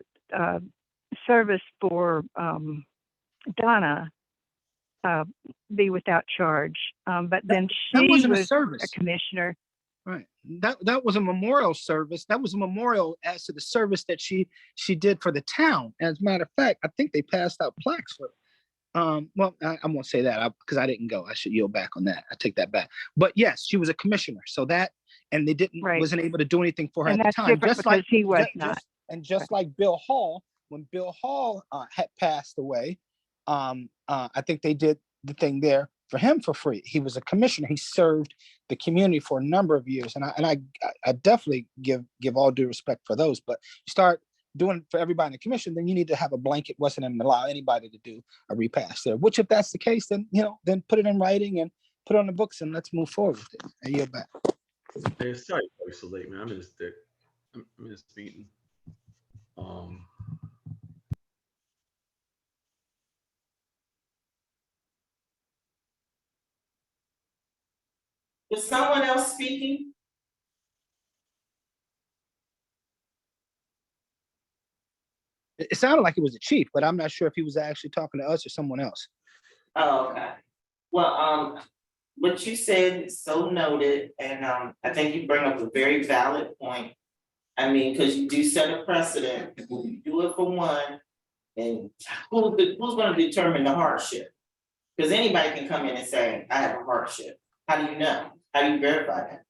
service for Donna be without charge, but then That she wasn't a was service. a commissioner. Right. That was a memorial service. That was a memorial as to the service that she did for the town. As a matter of fact, I think they passed out plaques for it. Well, I won't say that because I didn't go. I should yield back on that. I take that back. But yes, she was a commissioner. So that, and they wasn't able to do anything for her And at the that's time. different because he was not. Just like Bill Hall, when Bill Hall had passed away, I think they did the thing there for him for free. He was a commissioner. He served the community for a number of years. And I definitely give all due respect for those, but you start doing it for everybody in the commission, then you need to have a blanket wasn't and allow anybody to do a repass there, which if that's the case, then, then put it in writing and put it on the books and let's move forward with it. And you're back. Hey, sorry I was so late, man. I'm in this meeting. Was someone else speaking? It sounded like it was the chief, but I'm not sure if he was actually talking to us or someone else. Oh, okay. Well, what you said is so noted, and I think you bring up a very valid point. I mean, because you do set a precedent, you do it for one, and who's gonna determine the hardship? Because anybody can come in and say, I have a hardship. How do you know? How do you verify that?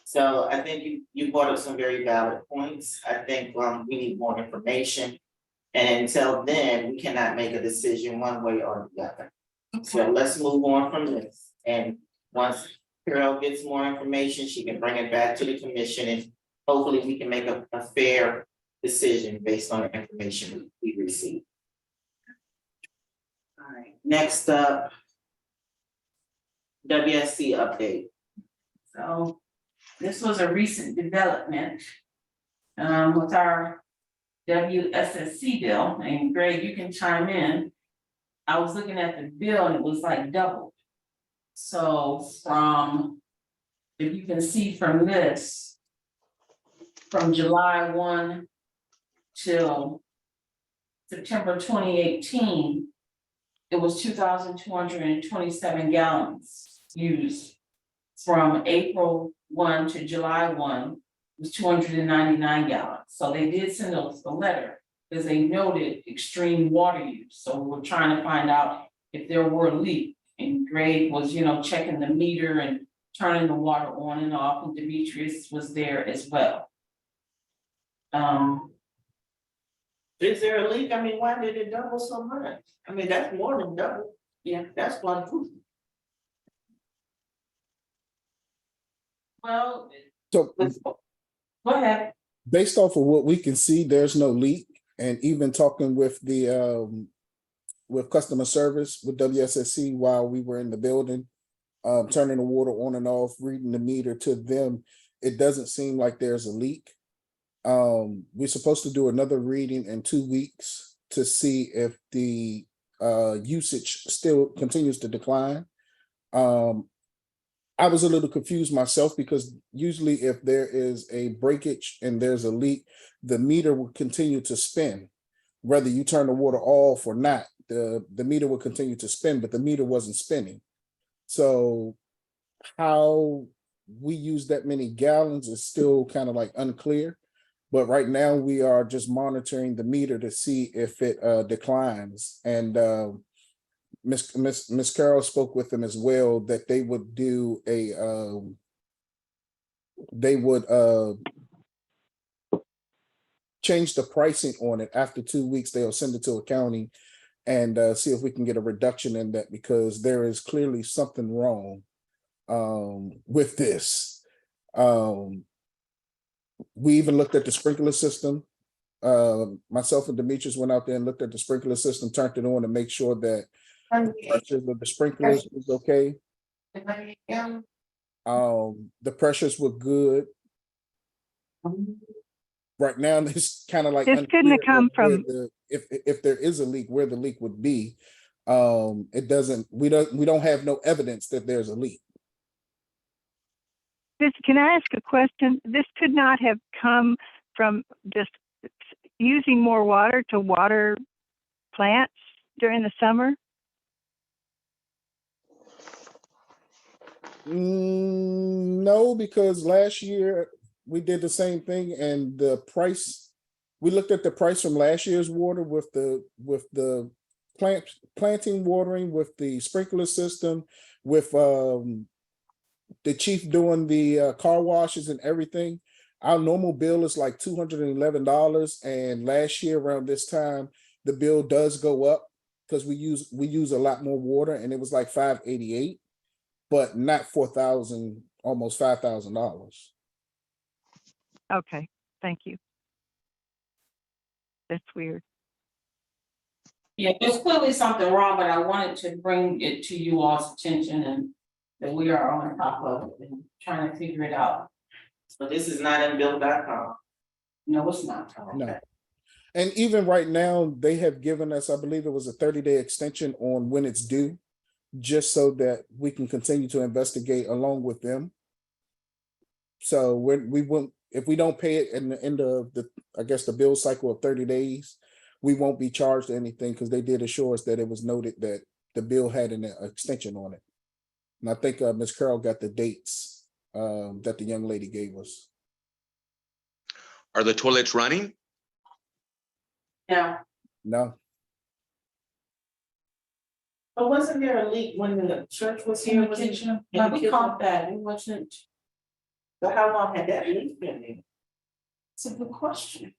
So I think you brought up some very valid points. I think we need more information. And until then, we cannot make a decision one way or the other. So let's move on from this. And once Carol gets more information, she can bring it back to the commission and hopefully we can make a fair decision based on the information we receive. All right, next up, WSC update. So this was a recent development with our WSSC bill, and Greg, you can chime in. I was looking at the bill and it was like doubled. So if you can see from this, from July 1 till September 2018, it was 2,227 gallons used. From April 1 to July 1 was 299 gallons. So they did send us a letter because they noted extreme water use. So we're trying to find out if there were a leak. And Greg was, checking the meter and turning the water on and off, and Demetrius was there as well. Is there a leak? I mean, why did it double so much? I mean, that's more than double. Yeah. That's quadruple. Well, So go ahead. based off of what we can see, there's no leak. And even talking with the with customer service with WSSC while we were in the building, turning the water on and off, reading the meter to them, it doesn't seem like there's a leak. We're supposed to do another reading in 2 weeks to see if the usage still continues to decline. I was a little confused myself because usually if there is a breakage and there's a leak, the meter will continue to spin. Whether you turn the water off or not, the meter will continue to spin, but the meter wasn't spinning. So how we use that many gallons is still kind of like unclear. But right now we are just monitoring the meter to see if it declines. And Miss Carol spoke with them as well that they would do a change the pricing on it after 2 weeks. They'll send it to accounting and see if we can get a reduction in that, because there is clearly something wrong with this. We even looked at the sprinkler system. Myself and Demetrius went out there and looked at the sprinkler system, turned it on to make sure that the pressures of the sprinklers was okay. The pressures were good. Right now, it's kind of like This couldn't have come from, if there is a leak, where the leak would be. It doesn't. We don't have no evidence that there's a leak. can I ask a question? This could not have come from just using more water to water plants during the summer? No, because last year we did the same thing, and the price, we looked at the price from last year's water with the planting watering, with the sprinkler system, with the chief doing the car washes and everything. Our normal bill is like $211, and last year around this time the bill does go up. because we use a lot more water, and it was like $588, but not $4,000, almost $5,000. Okay, thank you. That's weird. Yeah, there's clearly something wrong, but I wanted to bring it to you all's attention and that we are on top of it and trying to figure it out. So this is not in bill.com. No, it's not. No. And even right now, they have given us, I believe it was a 30-day extension on when it's due, just so that we can continue to investigate along with them. So we won't, if we don't pay it in the end of the, I guess, the bill cycle of 30 days, we won't be charged anything, because they did assure us that it was noted that the bill had an extension on it. And I think Ms. Carroll got the dates that the young lady gave us. Are the toilets running? Yeah, No, But wasn't there a leak when the church was here? in the kitchen, but we caught that, it wasn't, So how long had that leak been there? it's a good question.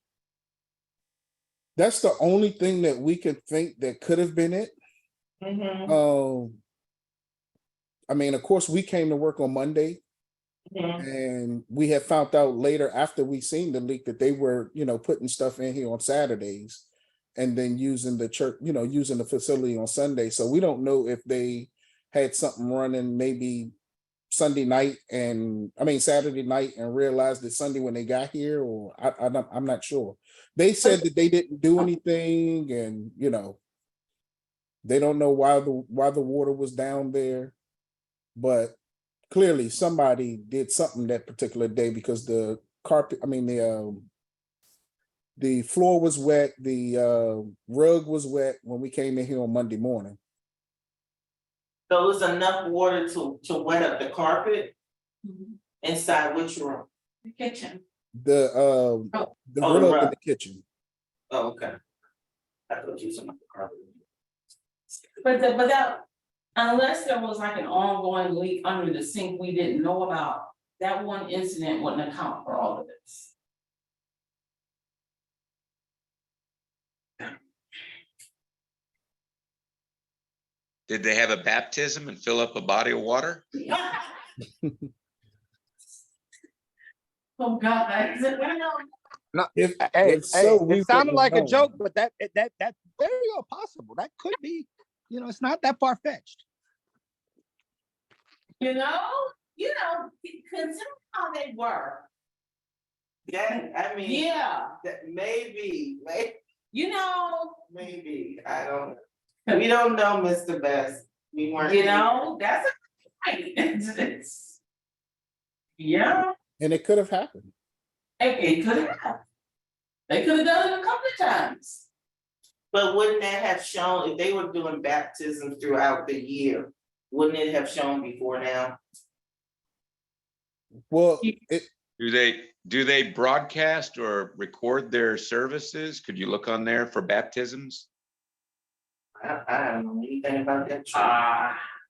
that's the only thing that we could think that could have been it. Mm-hmm. I mean, of course, we came to work on Monday, Mm-hmm. and we had found out later after we seen the leak that they were, putting stuff in here on Saturdays and then using the church, using the facility on Sunday. So we don't know if they had something running maybe Saturday night and realized it Sunday when they got here, or I'm not sure. They said that they didn't do anything, and they don't know why the water was down there, but clearly somebody did something that particular day, because the carpet, the floor was wet, the rug was wet when we came in here on Monday morning. So it was enough water to wet up the carpet inside which room? The kitchen. The Oh, the rug in rug. the kitchen. Oh, okay. I thought you were talking about the carpet. But that, unless there was like an ongoing leak under the sink we didn't know about, that one incident wouldn't account for all of this. Did they have a baptism and fill up a body of water? Oh, God, I said, No, If hey, so, we it sounded wouldn't like a know. joke, but that's very well possible. That could be, it's not that far fetched. consider how they were. Yeah, I mean. Yeah, That maybe, maybe, I don't, we don't know, Mr. Best. We weren't. that's it's. Yeah, And it could have happened. it could have. They could have done it a couple of times. But wouldn't that have shown, if they were doing baptisms throughout the year, wouldn't it have shown before now? Well, Do they broadcast or record their services? Could you look on there for baptisms? I don't know anything about that. church.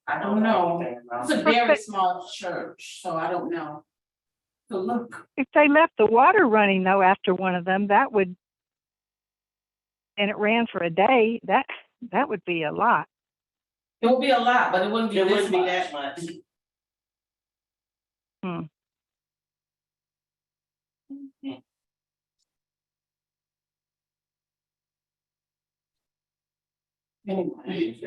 I don't know. anything about It's it. a very small church, so I don't know. So look, If they left the water running though after one of them, and it ran for a day, that would be a lot. it would be a lot, but it wouldn't be It this wouldn't be much. that much. Anyway.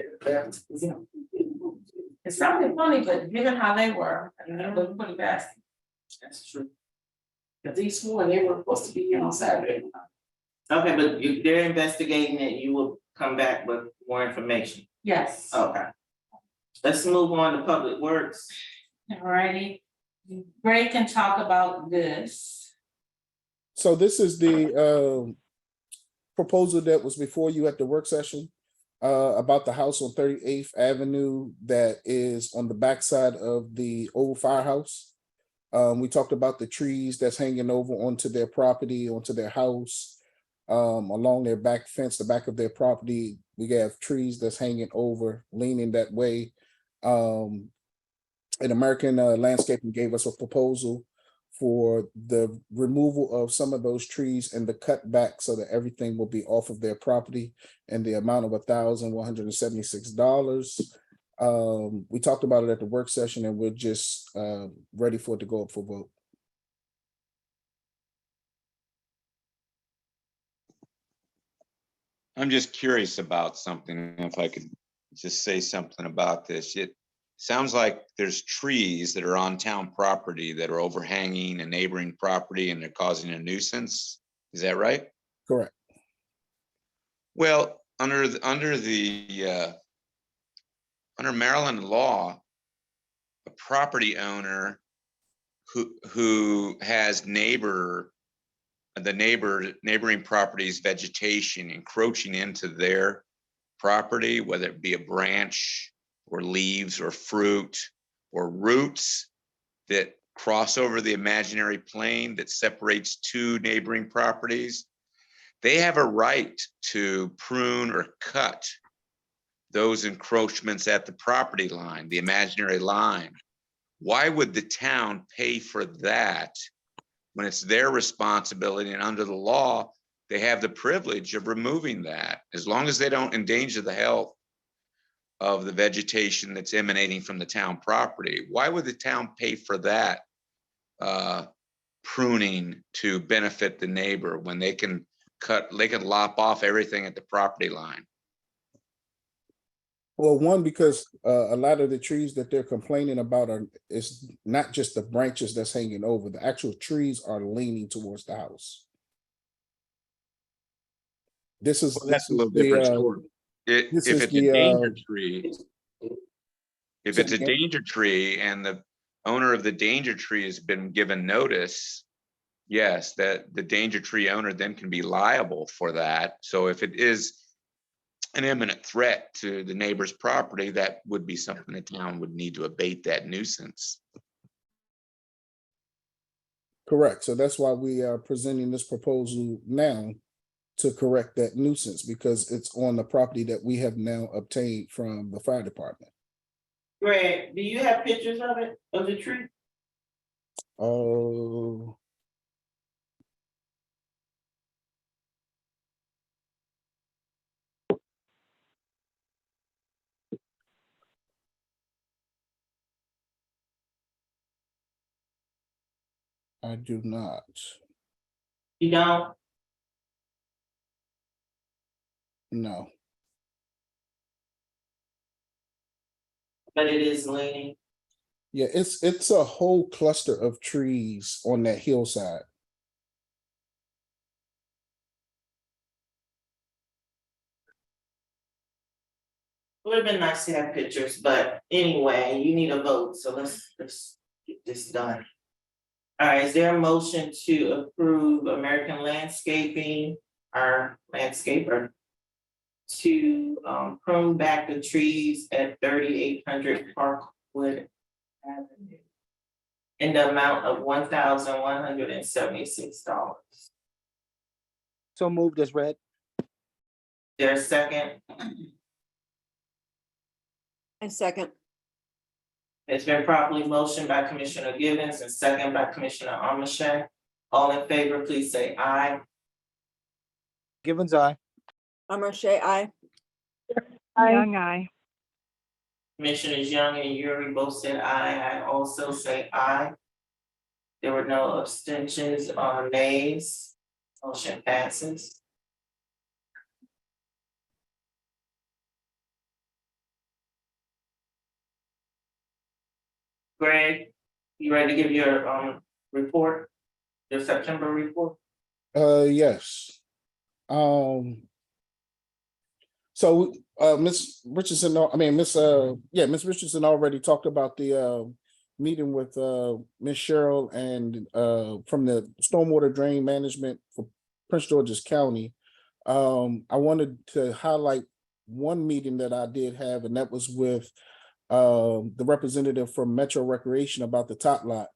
It sounded funny, but given how they were, it was pretty bad. That's true. Cause these swore they were supposed to be here on Saturday. Okay, but if they're investigating it, you will come back with more information. Yes. Okay. Let's move on to Public Works. Alrighty. Greg can talk about this. so this is the proposal that was before you at the work session about the house on 38th Avenue that is on the backside of the old firehouse. We talked about the trees that's hanging over onto their property, onto their house, along their back fence, the back of their property. We have trees that's hanging over, leaning that way. And American Landscaping gave us a proposal for the removal of some of those trees and the cutback so that everything will be off of their property and the amount of $1,176. We talked about it at the work session and we're just ready for it to go up for vote. I'm just curious about something, if I could just say something about this. It sounds like there's trees that are on town property that are overhanging a neighboring property and they're causing a nuisance. Is that right? Correct. Well, under Maryland law, a property owner who has neighboring properties vegetation encroaching into their property, whether it be a branch or leaves or fruit or roots that cross over the imaginary plane that separates two neighboring properties, they have a right to prune or cut those encroachments at the property line, the imaginary line. Why would the town pay for that when it's their responsibility, and under the law, they have the privilege of removing that, as long as they don't endanger the health of the vegetation that's emanating from the town property? Why would the town pay for that pruning to benefit the neighbor when they can lop off everything at the property line? Well, one, because a lot of the trees that they're complaining about is not just the branches that's hanging over. The actual trees are leaning towards the house. This is Well, that's a little different story. If it's a danger tree, if it's a danger tree and the owner of the danger tree has been given notice, yes, that the danger tree owner then can be liable for that. So if it is an imminent threat to the neighbor's property, that would be something the town would need to abate that nuisance. Correct. So that's why we are presenting this proposal now to correct that nuisance, because it's on the property that we have now obtained from the fire department. Greg, do you have pictures of it, of the tree? Oh. I do not. You don't? No. But it is leaning. Yeah, it's a whole cluster of trees on that hillside. It would have been nice to have pictures, but anyway, you need a vote, so let's get this done. All right, is there a motion to approve American Landscaping, our landscaper, to prune back the trees at 3800 Parkwood Avenue in the amount of $1,176? So moved as read. There's a second? I second. It's been properly motioned by Commissioner Givens and second by Commissioner Armachek. All in favor, please say aye. Givens, aye. Amarche, aye. Young, aye. Commissioners Young and Yuri both said aye. I also say aye. There were no abstentions or nays. Motion passes. Greg, you ready to give your report, your September report? Yes. So Ms. Richardson, Miss Richardson already talked about the meeting with Ms. Cheryl and from the Stormwater Drain Management for Prince George's County. I wanted to highlight one meeting that I did have, and that was with the representative from Metro Recreation about the tot lot.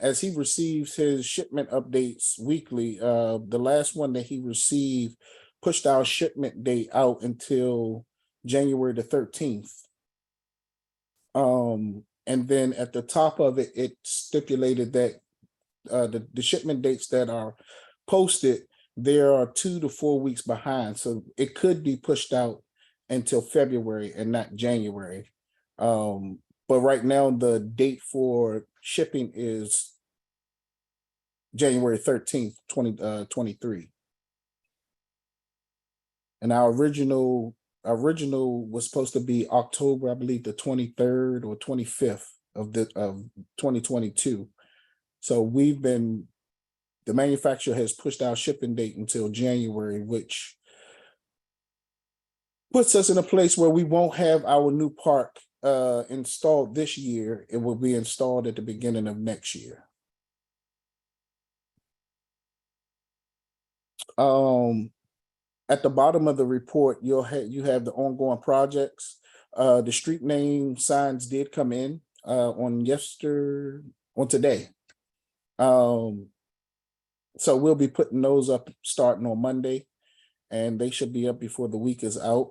As he receives his shipment updates weekly, the last one that he received pushed our shipment date out until January the 13th. And then at the top of it, it stipulated that the shipment dates that are posted, there are 2 to 4 weeks behind, so it could be pushed out until February and not January. But right now, the date for shipping is January 13th, 2023. And our original was supposed to be October, I believe, the 23rd or 25th of 2022. So the manufacturer has pushed our shipping date until January, which puts us in a place where we won't have our new park installed this year. It will be installed at the beginning of next year. At the bottom of the report, you have the ongoing projects. The street name signs did come in on today. So we'll be putting those up starting on Monday, and they should be up before the week is out.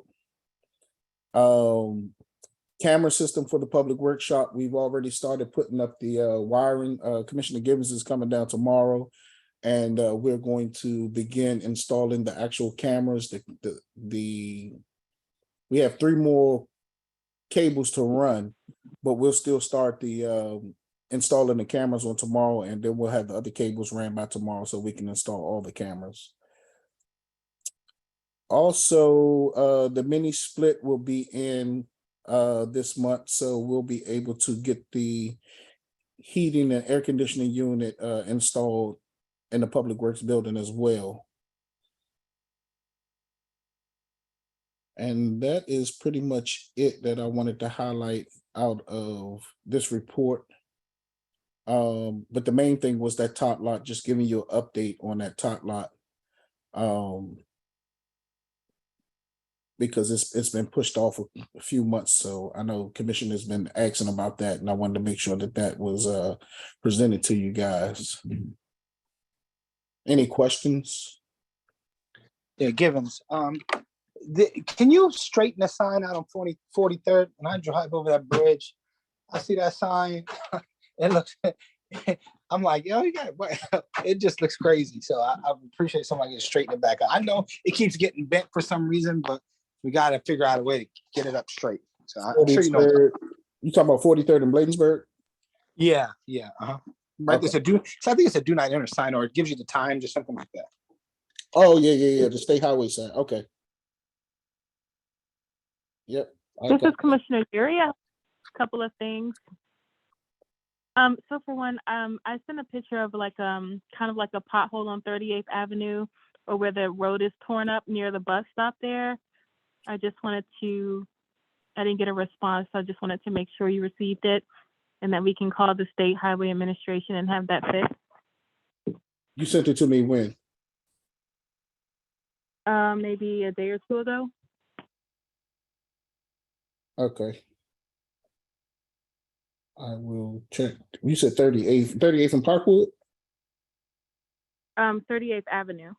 Camera system for the public workshop, we've already started putting up the wiring. Commissioner Gibbons is coming down tomorrow, and we're going to begin installing the actual cameras. We have 3 more cables to run, but we'll still start the installing the cameras on tomorrow, and then we'll have the other cables ran by tomorrow so we can install all the cameras. Also, the mini split will be in this month, so we'll be able to get the heating and air conditioning unit installed in the Public Works building as well. And that is pretty much it that I wanted to highlight out of this report. But the main thing was that tot lot, just giving you an update on that tot lot. Because it's been pushed off a few months, so I know Commissioner's been asking about that, and I wanted to make sure that that was presented to you guys. Any questions? Yeah, Givens. Can you straighten the sign out on 43rd? When I drive over that bridge, I see that sign. It looks. I'm like, yo, it just looks crazy. So I appreciate somebody to straighten it back up. I know it keeps getting bent for some reason, but we got to figure out a way to get it up straight. So I'm sure you know. You talking about 43rd and Bladensburg? Yeah. Right. Okay. So I think it's a do not enter sign, or it gives you the times or something like that. Oh, yeah. The state highway sign. Okay. Yep. This is Commissioner Yuri. I have a couple of things. So for one, I sent a picture of kind of like a pothole on 38th Avenue, or where the road is torn up near the bus stop there. I didn't get a response, so I just wanted to make sure you received it, and that we can call the State Highway Administration and have that fixed. You sent it to me when? Maybe a day or two ago. Okay. I will check. You said 38th and Parkwood? 38th Avenue.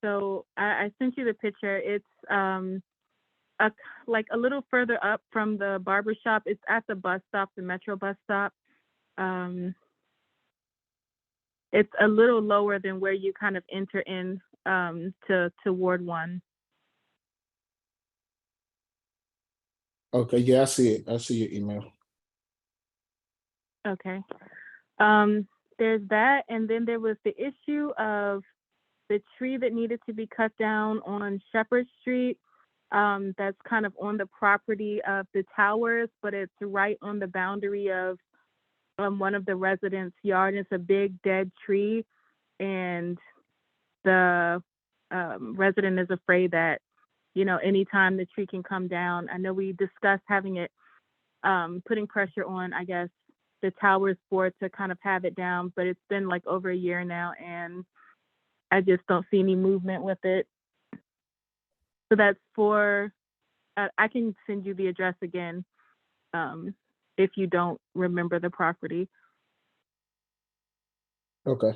So I sent you the picture. It's like a little further up from the barber shop. It's at the bus stop, the Metro bus stop. It's a little lower than where you kind of enter in to Ward 1. Okay, yeah, I see it. I see your email. Okay. There's that, and then there was the issue of the tree that needed to be cut down on Shepherd Street. That's kind of on the property of the towers, but it's right on the boundary of one of the residents' yard. It's a big dead tree, and the resident is afraid that, anytime the tree can come down. I know we discussed having it, putting pressure on, I guess, the towers board to kind of have it down, but it's been like over a year now, and I just don't see any movement with it. So that's I can send you the address again if you don't remember the property. Okay.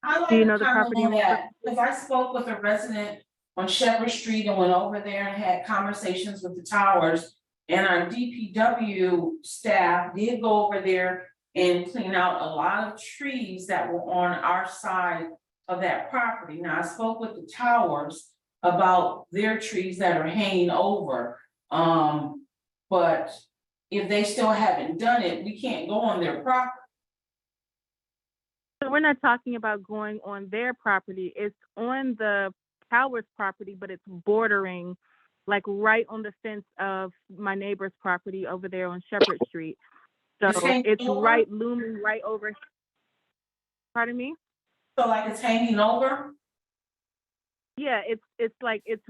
I like Do you to know the comment property? on that, because I spoke with a resident on Shepherd Street and went over there and had conversations with the towers. And our DPW staff did go over there and clean out a lot of trees that were on our side of that property. Now, I spoke with the towers about their trees that are hanging over. But if they still haven't done it, we can't go on their property. So we're not talking about going on their property. It's on the tower's property, but it's bordering, like right on the fence of my neighbor's property over there on Shepherd Street. So It's hanging it's over? right looming right over. Pardon me? So like it's hanging over? Yeah, it's like it's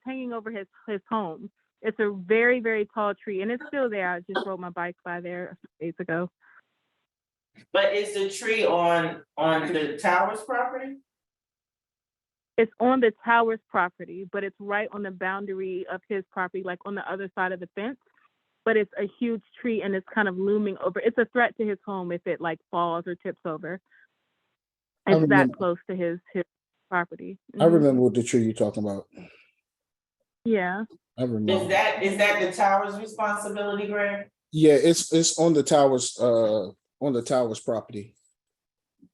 hanging over his home. It's a very, very tall tree, and it's still there. I just rode my bike by there a few days ago. But is the tree on the tower's property? It's on the tower's property, but it's right on the boundary of his property, like on the other side of the fence. But it's a huge tree, and it's kind of looming over. It's a threat to his home if it like falls or tips over. I It's that remember- close to his property. I Mhm. remember what the tree you're talking about. Yeah. I remember. Is that the tower's responsibility, Greg? Yeah, it's on the tower's property.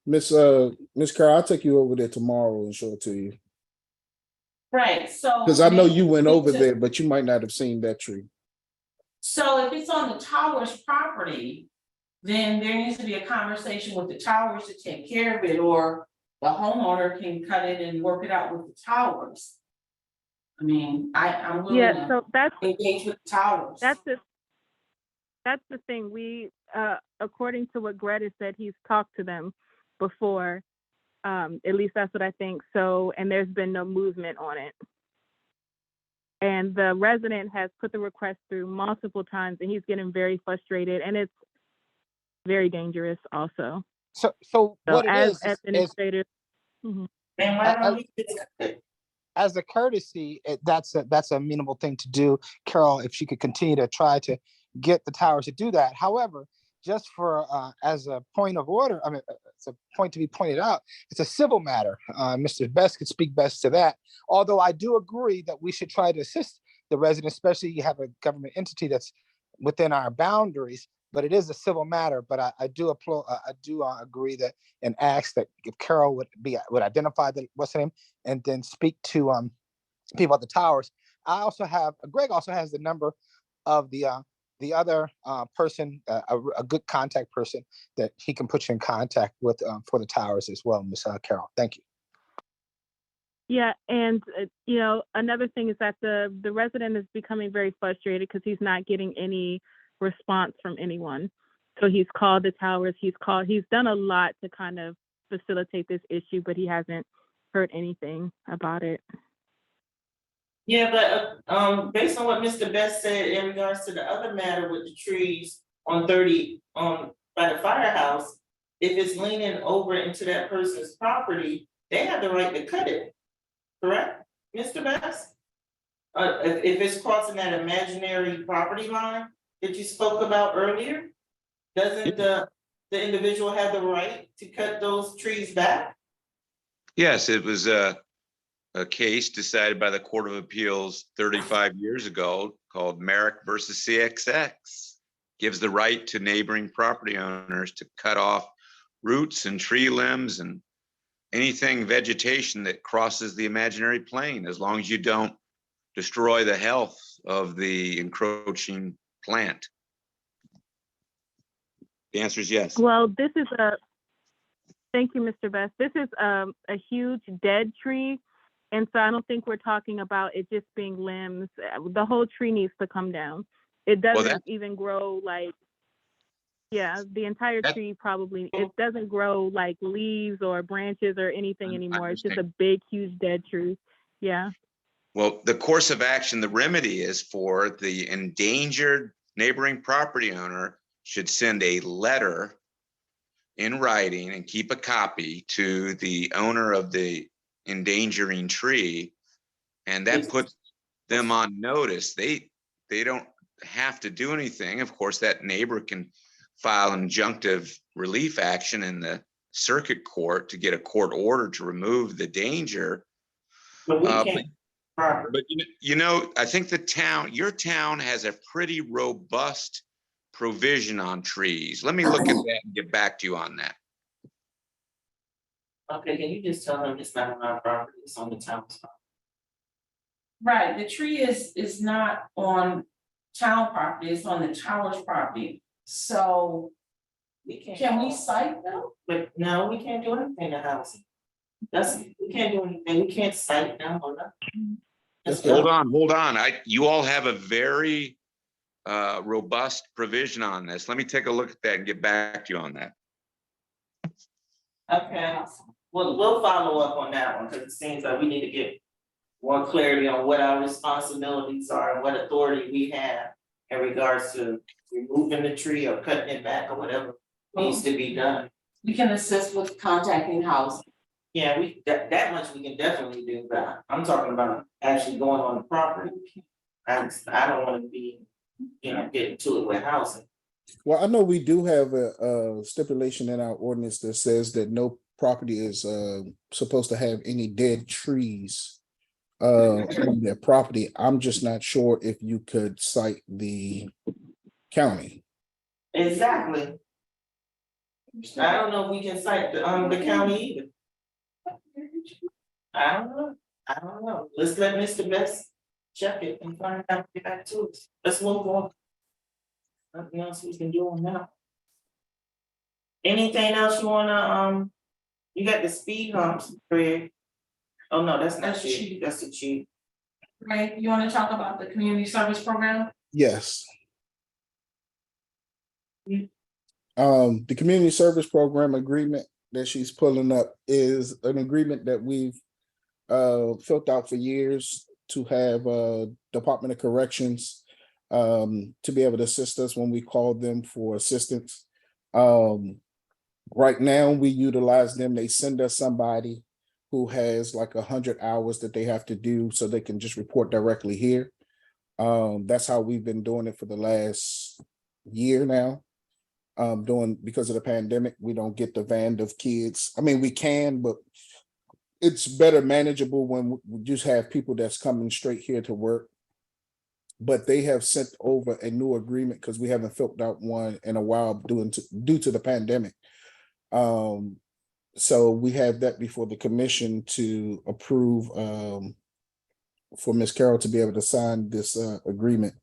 Miss Carol, I'll take you over there tomorrow and show it to you. Right, so. Because I know you went maybe over to- there, but you might not have seen that tree. So if it's on the tower's property, then there needs to be a conversation with the towers to take care of it, or the homeowner can cut it and work it out with the towers. I mean, I'm willing Yeah. to So that's engage with the towers. That's the thing. We, according to what Greta said, he's talked to them before. At least that's what I think. So, and there's been no movement on it. And the resident has put the request through multiple times, and he's getting very frustrated, and it's very dangerous also. So So what it as is administrators, Mhm. And why don't we just as a courtesy, that's a amenable thing to do, Carol, if she could continue to try to get the towers to do that. However, just for as a point of order, I mean, it's a point to be pointed out, it's a civil matter. Mr. Best could speak best to that. Although I do agree that we should try to assist the residents, especially you have a government entity that's within our boundaries, but it is a civil matter. But I do agree that and ask that if Carol would identify what's her name and then speak to people at the towers. Greg also has the number of the other person, a good contact person that he can put you in contact with for the towers as well, Miss Carol. Thank you. Yeah, and another thing is that the resident is becoming very frustrated because he's not getting any response from anyone. So he's called the towers, he's done a lot to kind of facilitate this issue, but he hasn't heard anything about it. Yeah, but based on what Mr. Best said in regards to the other matter with the trees on 30 by the firehouse, if it's leaning over into that person's property, they have the right to cut it. Correct, Mr. Best? If it's crossing that imaginary property line that you spoke about earlier, doesn't the individual have the right to cut those trees back? Yes, it was a case decided by the Court of Appeals 35 years ago called Merrick versus CXX. Gives the right to neighboring property owners to cut off roots and tree limbs and anything vegetation that crosses the imaginary plane, as long as you don't destroy the health of the encroaching plant. The answer is yes. Well, thank you, Mr. Best. This is a huge dead tree. And so I don't think we're talking about it just being limbs. The whole tree needs to come down. It doesn't even grow the entire tree probably, it doesn't grow like leaves or branches or anything anymore. It's just a big, huge dead tree. Yeah. Well, the course of action, the remedy is for the endangered neighboring property owner should send a letter in writing and keep a copy to the owner of the endangering tree. And that puts them on notice. They don't have to do anything. Of course, that neighbor can file injunctive relief action in the circuit court to get a court order to remove the danger. But we can't. property. But you know, I think your town has a pretty robust provision on trees. Let me look at that and get back to you on that. Okay, can you just tell them it's not on our property, it's on the town's property? Right, the tree is not on town property, it's on the tower's property, so can we cite them? But no, we can't do anything to house it. We can't do anything, we can't cite them or nothing. That's Hold on. You all have a very robust provision on this. Let me take a look at that and get back to you on that. Okay, we'll follow up on that one, because it seems like we need to get more clarity on what our responsibilities are and what authority we have in regards to removing the tree or cutting it back or whatever needs to be done. We can assist with contacting housing. Yeah, that much we can definitely do, but I'm talking about actually going on the property. I don't wanna be, getting to it with housing. Well, I know we do have a stipulation in our ordinance that says that no property is supposed to have any dead trees on their property. I'm just not sure if you could cite the county. Exactly. I don't know if we can cite the county either. I don't know. Let's let Mr. Best check it and find out, get back to us. Let's move on. Nothing else we can do on that. Anything else you wanna, you got the speed humps, Craig? Oh, no, that's not That's you, cheap. that's the chief. Right, you wanna talk about the community service program? Yes. The community service program agreement that she's pulling up is an agreement that we've filled out for years to have Department of Corrections to be able to assist us when we call them for assistance. Right now, we utilize them. They send us somebody who has like 100 hours that they have to do so they can just report directly here. That's how we've been doing it for the last year now. Because of the pandemic, we don't get the van of kids. I mean, we can, but it's better manageable when we just have people that's coming straight here to work. But they have sent over a new agreement because we haven't filled out one in a while due to the pandemic. So we have that before the commission to approve for Ms. Carroll to be able to sign this agreement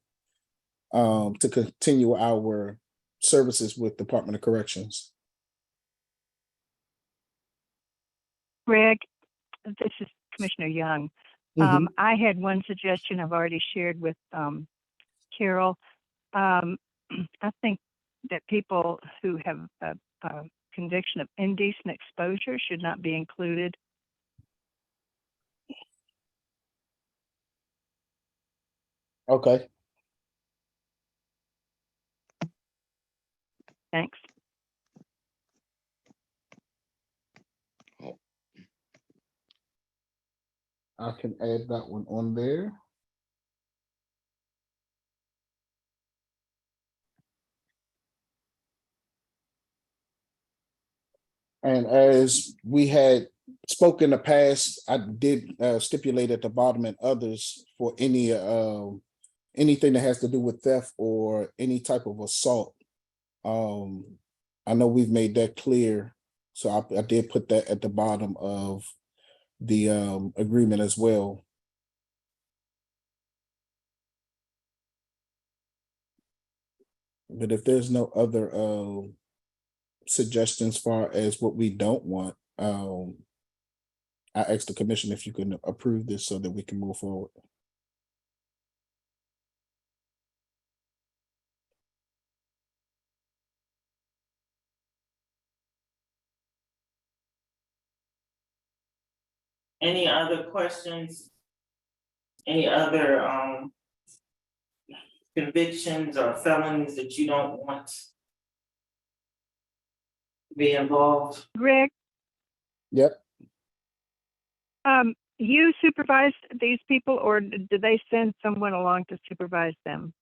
to continue our services with Department of Corrections. Greg, this is Commissioner Young. I had one suggestion I've already shared with Carol. I think that people who have a conviction of indecent exposure should not be included. Okay. Thanks. I can add that one on there. And as we had spoken in the past, I did stipulate at the bottom and others for any anything that has to do with theft or any type of assault. I know we've made that clear, so I did put that at the bottom of the agreement as well. But if there's no other suggestions as far as what we don't want, I asked the commission if you can approve this so that we can move forward. Any other questions? Any other convictions or felonies that you don't want to be involved? Greg, Yep. You supervise these people, or do they send someone along to supervise them?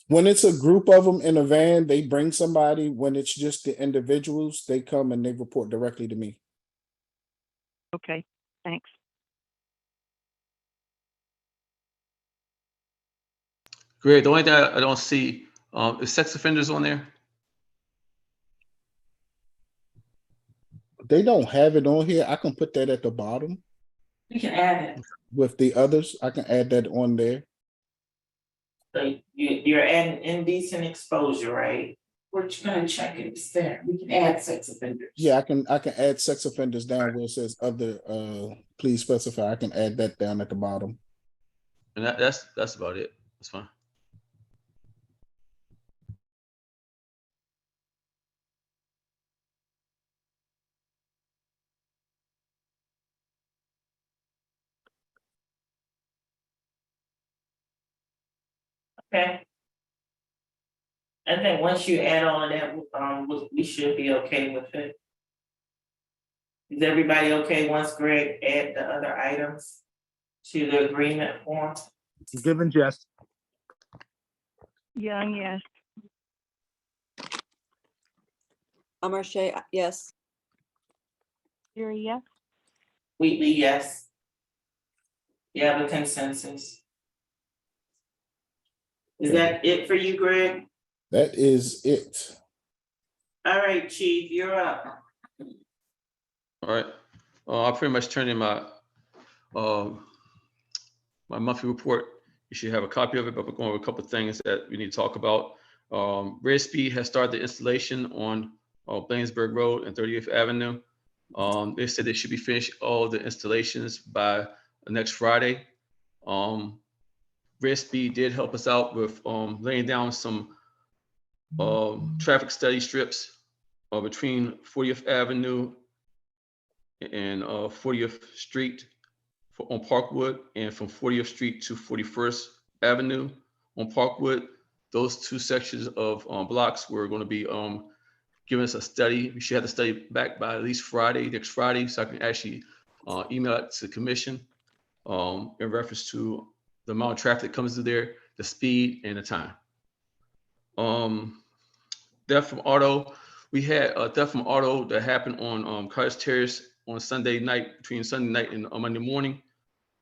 When it's a group of them in a van, they bring somebody. When it's just the individuals, they come and they report directly to me. Okay, thanks. Great. The only thing I don't see, is sex offenders on there? They don't have it on here. I can put that at the bottom You can add it. with the others. I can add that on there. So you're adding indecent exposure, right? We're just gonna check it, it's there, we can add sex offenders. Yeah, I can add sex offenders down where it says other, please specify. I can add that down at the bottom. And that's about it. That's fine. Okay. I think once you add all of that, we should be okay with it. Is everybody okay once Greg add the other items to the agreement form? Given yes. Young, yes. Amarche, yes. Yuri, yes. Wheatley, yes. You have a consensus. Is that it for you, Greg? That is it. All right, Chief, you're up. All right. I pretty much turned in my my monthly report. You should have a copy of it, but we're going over a couple of things that we need to talk about. Red Speed has started the installation on Blainsburg Road and 30th Avenue. They said they should be finished all the installations by next Friday. Red Speed did help us out with laying down some traffic study strips between 40th Avenue and 40th Street on Parkwood, and from 40th Street to 41st Avenue on Parkwood. Those two sections of blocks were going to be giving us a study. We should have the study back by at least next Friday, so I can actually email it to the commission in reference to the amount of traffic that comes through there, the speed, and the time. Theft from auto. We had a theft from auto that happened on Cottage Terrace on Sunday night, between Sunday night and Monday morning.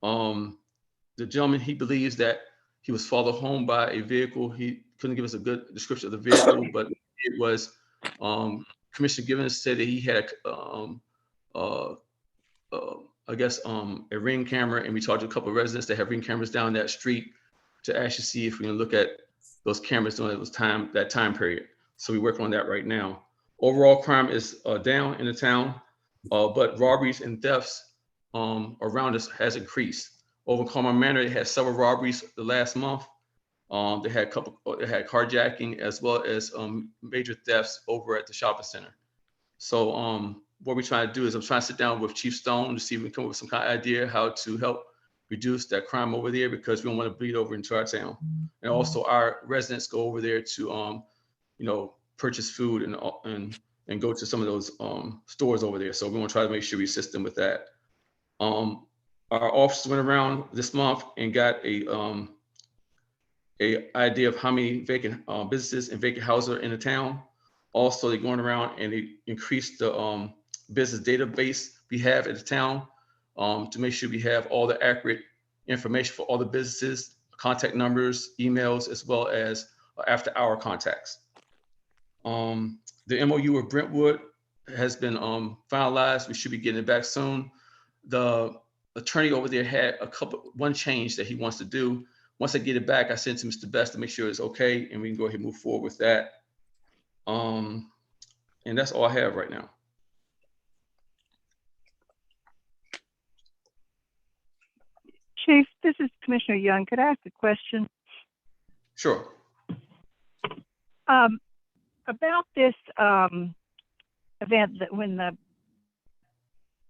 The gentleman, he believes that he was followed home by a vehicle. He couldn't give us a good description of the vehicle, but it was Commissioner Givens said that he had I guess a ring camera, and we talked to a couple of residents that have ring cameras down that street to actually see if we can look at those cameras during that time period. So we're working on that right now. Overall crime is down in the town, but robberies and thefts around us has increased. Over in Carmel Manor, they had several robberies the last month. They had carjacking as well as major thefts over at the shopping center. So what we're trying to do is I'm trying to sit down with Chief Stone to see if we can come up with some kind of idea how to help reduce that crime over there, because we don't want to bleed over into our town. And also our residents go over there to purchase food and go to some of those stores over there. So we want to try to make sure we assist them with that. Our officers went around this month and got a idea of how many vacant businesses and vacant houses are in the town. Also, they're going around and they increased the business database we have at the town to make sure we have all the accurate information for all the businesses, contact numbers, emails, as well as after-hour contacts. The MOU with Brentwood has been finalized. We should be getting it back soon. The attorney over there had one change that he wants to do. Once I get it back, I send it to Mr. Best to make sure it's okay, and we can go ahead and move forward with that. And that's all I have right now. Chief, this is Commissioner Young. Could I ask a question? Sure. About this event that when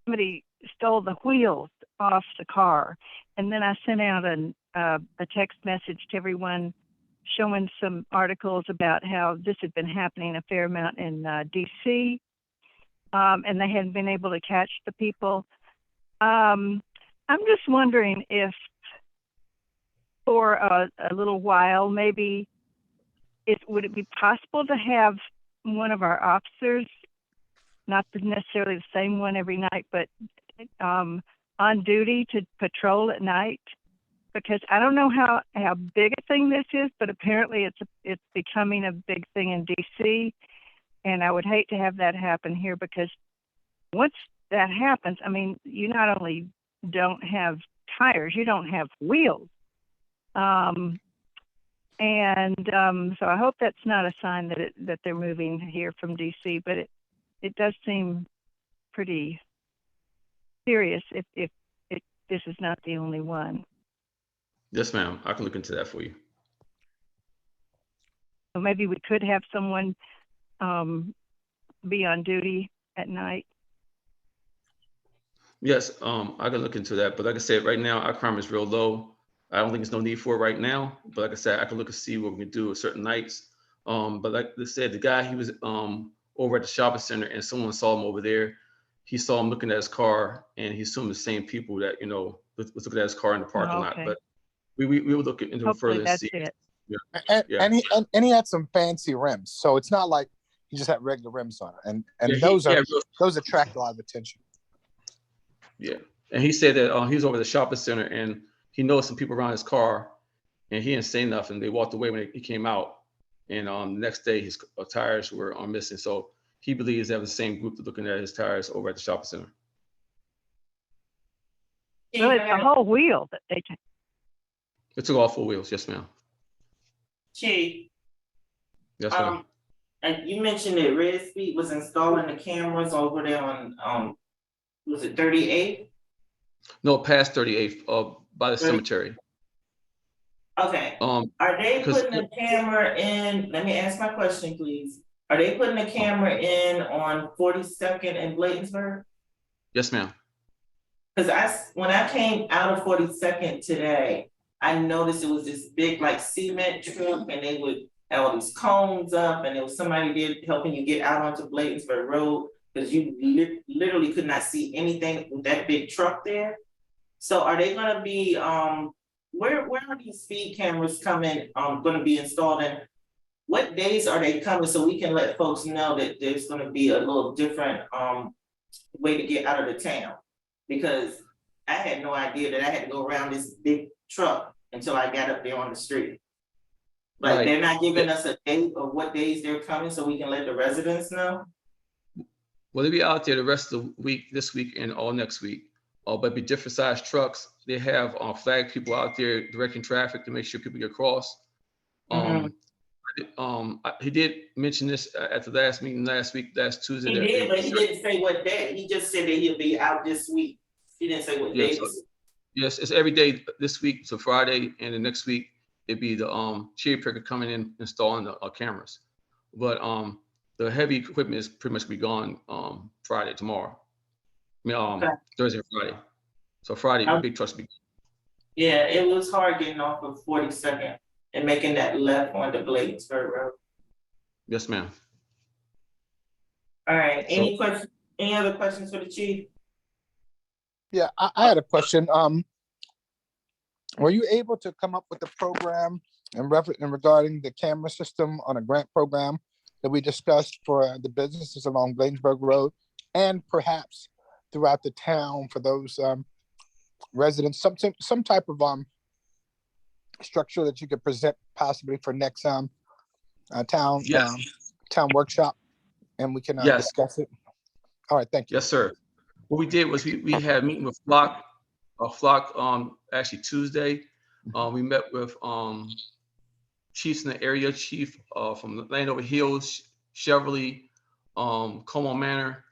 somebody stole the wheels off the car, and then I sent out a text message to everyone showing some articles about how this had been happening a fair amount in DC, and they hadn't been able to catch the people. I'm just wondering if for a little while, maybe would it be possible to have one of our officers, not necessarily the same one every night, but on duty to patrol at night because I don't know how big a thing this is, but apparently it's becoming a big thing in DC. And I would hate to have that happen here, because once that happens, I mean, you not only don't have tires, you don't have wheels. So I hope that's not a sign that they're moving here from DC, but it does seem pretty serious if this is not the only one. Yes, ma'am. I can look into that for you. So maybe we could have someone be on duty at night. Yes, I can look into that. But like I said, right now, our crime is real low. I don't think there's no need for it right now. But like I said, I can look and see what we can do at certain nights. But like I said, the guy, he was over at the shopping center, and someone saw him over there. He saw him looking at his car, and he assumed the same people that, was looking at his car in the parking lot. Okay. But we will look into it further Hopefully and that's see. it. And, Yeah. and he had some fancy rims, so it's not like he just had regular rims on it. And Yeah, those attract a lot of attention. Yeah, and he said that he was over at the shopping center, and he knows some people around his car, and he didn't say nothing. They walked away when he came out, and the next day his tires were missing. So he believes that was the same group that looking at his tires over at the shopping center. So it's the whole wheel that they take. It took all four wheels. Yes, ma'am. Chief, Yes, ma'am. and you mentioned that Red Speed was installing the cameras over there on, was it 38th? No, past 38th, by the 30. cemetery. Okay, are they 'cause- putting a camera in, let me ask my question, please. Are they putting a camera in on 42nd and Bladensburg? Yes, ma'am. Cause when I came out of 42nd today, I noticed it was this big like cement truck, and they would have all these cones up, and there was somebody there helping you get out onto Bladensburg Road, because you literally could not see anything with that big truck there. So are they gonna be, where are these speed cameras coming, gonna be installed, and what days are they coming, so we can let folks know that there's gonna be a little different, way to get out of the town? Because I had no idea that I had to go around this big truck until I got up there on the street. Like, Right. they're not giving us a date of what days they're coming, so we can let the residents know? Well, they'll be out there the rest of the week, this week and all next week. But be different size trucks. They have flag people out there directing traffic to make sure people get across. He did mention this at the last meeting last Tuesday. He did, but he didn't say what day. He just said that he'll be out this week. He didn't say what Yes, days. yes, it's every day this week to Friday, and the next week it'd be the cherry picker coming in installing the cameras. But the heavy equipment is pretty much be gone Friday, tomorrow. I mean, Okay. Thursday and Friday. So Friday, the big trucks be. Yeah, it was hard getting off of 42nd and making that left on the Bladensburg Road. Yes, ma'am. All right, any other questions for the chief? Yeah, I had a question. Were you able to come up with a program and regarding the camera system on a grant program that we discussed for the businesses along Bladensburg Road, and perhaps throughout the town for those residents, some type of structure that you could present possibly for next town town workshop, and we can Yes. discuss it? All right, thank you. Yes, sir. What we did was we had a meeting with Flock actually Tuesday. We met with chiefs in the area, chief from Landover Hills, Cheverly, Como Manor,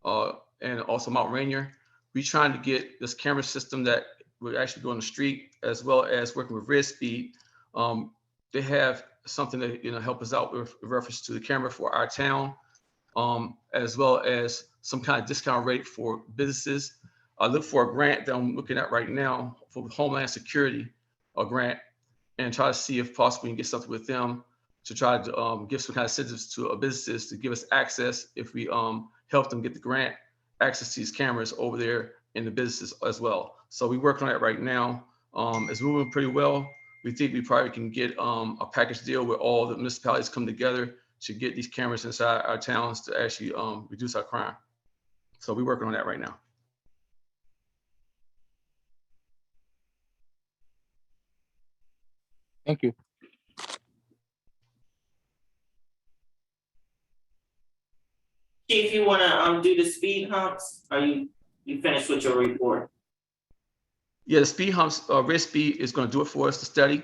and also Mount Rainier. We trying to get this camera system that would actually go on the street, as well as working with Red Speed. They have something that help us out with reference to the camera for our town, as well as some kind of discount rate for businesses. I look for a grant that I'm looking at right now for Homeland Security, a grant, and try to see if possible we can get something with them to try to give some kind of incentives to businesses to give us access if we help them get the grant, access to these cameras over there in the businesses as well. So we work on that right now. It's moving pretty well. We think we probably can get a package deal where all the municipalities come together to get these cameras inside our towns to actually reduce our crime. So we're working on that right now. Thank you. Chief, you wanna, do the speed humps? Are you finished with your report? Yeah, the speed humps, Red Speed is gonna do it for us to study,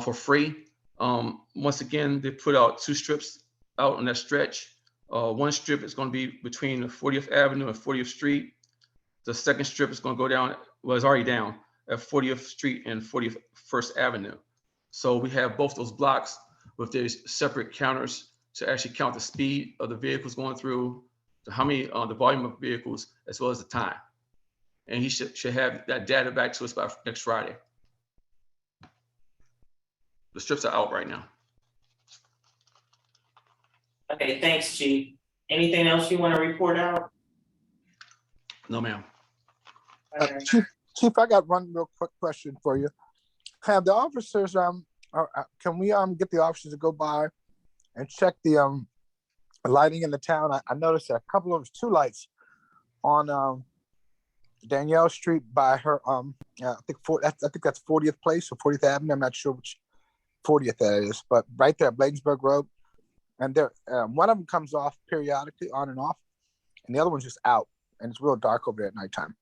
for free. Once again, they put out 2 strips out on that stretch. One strip is gonna be between 40th Avenue and 40th Street. The second strip is gonna go down, well, it's already down at 40th Street and 41st Avenue. So we have both those blocks with these separate counters to actually count the speed of the vehicles going through, how many, the volume of vehicles, as well as the time. And he should have that data back to us by next Friday. The strips are out right now. Okay, thanks, Chief. Anything else you wanna report out? No, ma'am. Chief, I got one real quick question for you. Have the officers, can we get the officers to go by and check the lighting in the town? I noticed a couple of 2 lights on Danielle Street by her I think that's 40th Place or 40th Avenue. I'm not sure which 40th that is, but right there, Bladensburg Road. And there, one of them comes off periodically, on and off, and the other one's just out, and it's real dark over there at nighttime.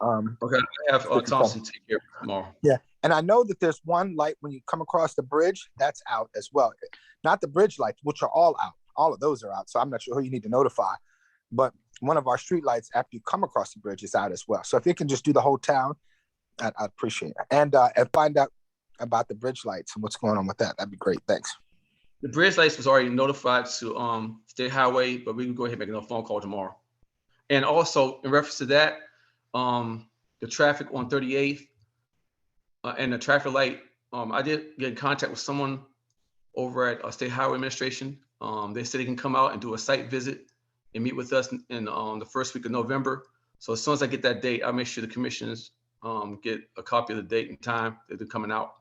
Okay, I have Thompson take care of it tomorrow. Yeah, and I know that there's one light when you come across the bridge that's out as well. Not the bridge lights, which are all out. All of those are out, so I'm not sure who you need to notify. But one of our street lights after you come across the bridge is out as well. So if you can just do the whole town, I'd appreciate it. And find out about the bridge lights and what's going on with that. That'd be great. Thanks. The bridge lights was already notified to State Highway, but we can go ahead and make a phone call tomorrow. And also in reference to that, the traffic on 38th and the traffic light, I did get in contact with someone over at State Highway Administration. They said they can come out and do a site visit and meet with us in the first week of November. So as soon as I get that date, I'll make sure the commissioners get a copy of the date and time that they're coming out.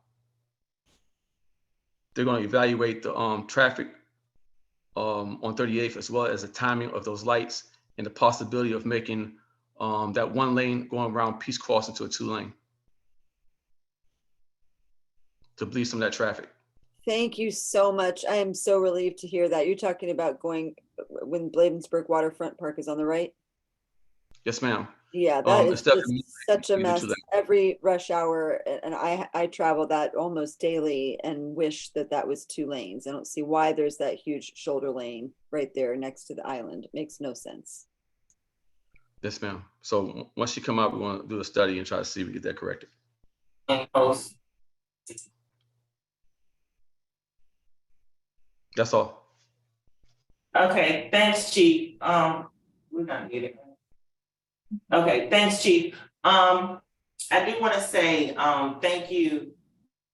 They're going to evaluate the traffic on 38th, as well as the timing of those lights and the possibility of making that 1 lane going around Peace Cross into a 2 lane to bleed some of that traffic. Thank you so much. I am so relieved to hear that. You're talking about going when Bladensburg Waterfront Park is on the right? Yes, ma'am. Yeah, that is instead of just such a leading mess to that. every rush hour. And I travel that almost daily and wish that that was 2 lanes. I don't see why there's that huge shoulder lane right there next to the island. It makes no sense. Yes, ma'am. So once you come out, we want to do a study and try to see if we get that corrected. That's all. Okay, thanks, Chief. We're gonna get it. Okay, thanks, Chief. I do want to say, thank you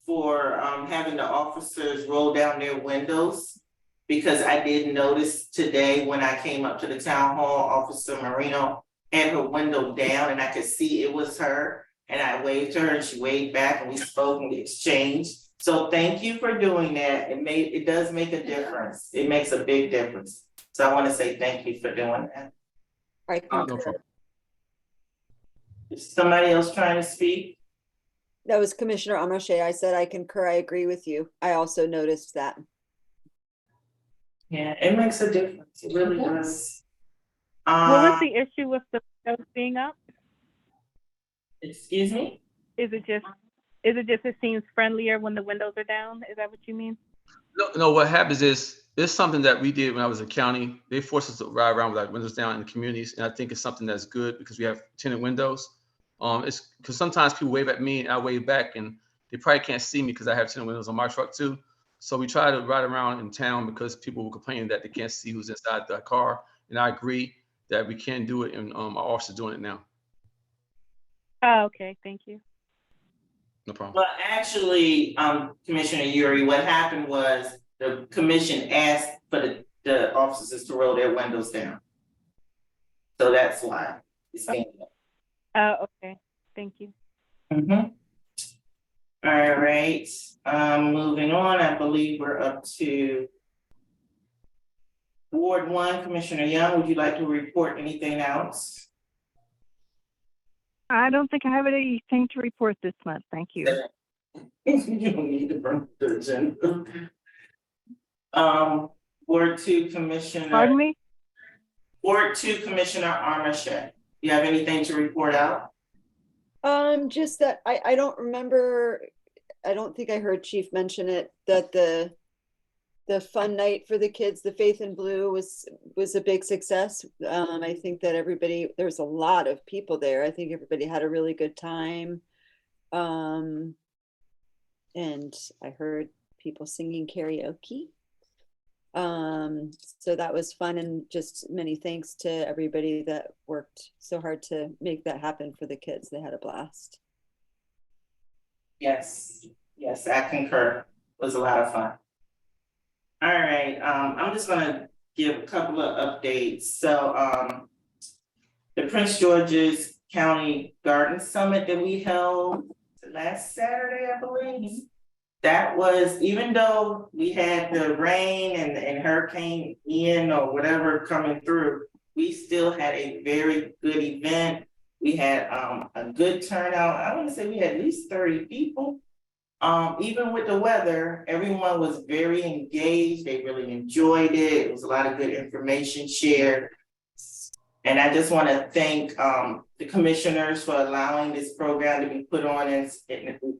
for, having the officers roll down their windows. Because I did notice today when I came up to the town hall, Officer Marino had her window down and I could see it was her. And I waved to her and she waved back and we spoke and we exchanged. So thank you for doing that. It does make a difference. It makes a big difference. So I want to say thank you for doing that. I No concur. problem. Is somebody else trying to speak? That was Commissioner Amache. I said I concur. I agree with you. I also noticed that. Yeah, it makes a difference. It really does. What was the issue with the windows being up? Excuse me? Is it just it seems friendlier when the windows are down? Is that what you mean? No, what happens is, it's something that we did when I was in county. They forced us to ride around with our windows down in the communities. And I think it's something that's good because we have tinted windows. It's because sometimes people wave at me and I wave back and they probably can't see me because I have tinted windows on my truck too. So we try to ride around in town because people were complaining that they can't see who's inside the car. And I agree that we can do it, and our officers doing it now. Oh, okay. Thank you. No problem. Well, actually, Commissioner Yuri, what happened was the commission asked for the officers to roll their windows down. So that's why it's being done. Okay. Thank you. Mm-hmm. All right, moving on, I believe we're up to Ward 1, Commissioner Young, would you like to report anything else? I don't think I have anything to report this month. Thank you. You don't need to burn the agenda. Ward two Commissioner. Pardon me? Ward two Commissioner Armache, you have anything to report out? Just that I don't remember, I don't think I heard Chief mention it, that the fun night for the kids, the Faith in Blue was a big success. I think that there was a lot of people there. I think everybody had a really good time. And I heard people singing karaoke. So that was fun, and just many thanks to everybody that worked so hard to make that happen for the kids. They had a blast. Yes, yes, I concur. It was a lot of fun. All right, I'm just gonna give a couple of updates. So, the Prince George's County Garden Summit that we held last Saturday, I believe. That was, even though we had the rain and Hurricane Ian or whatever coming through, we still had a very good event. We had a good turnout. I want to say we had at least 30 people. Even with the weather, everyone was very engaged. They really enjoyed it. It was a lot of good information shared. And I just want to thank the commissioners for allowing this program to be put on and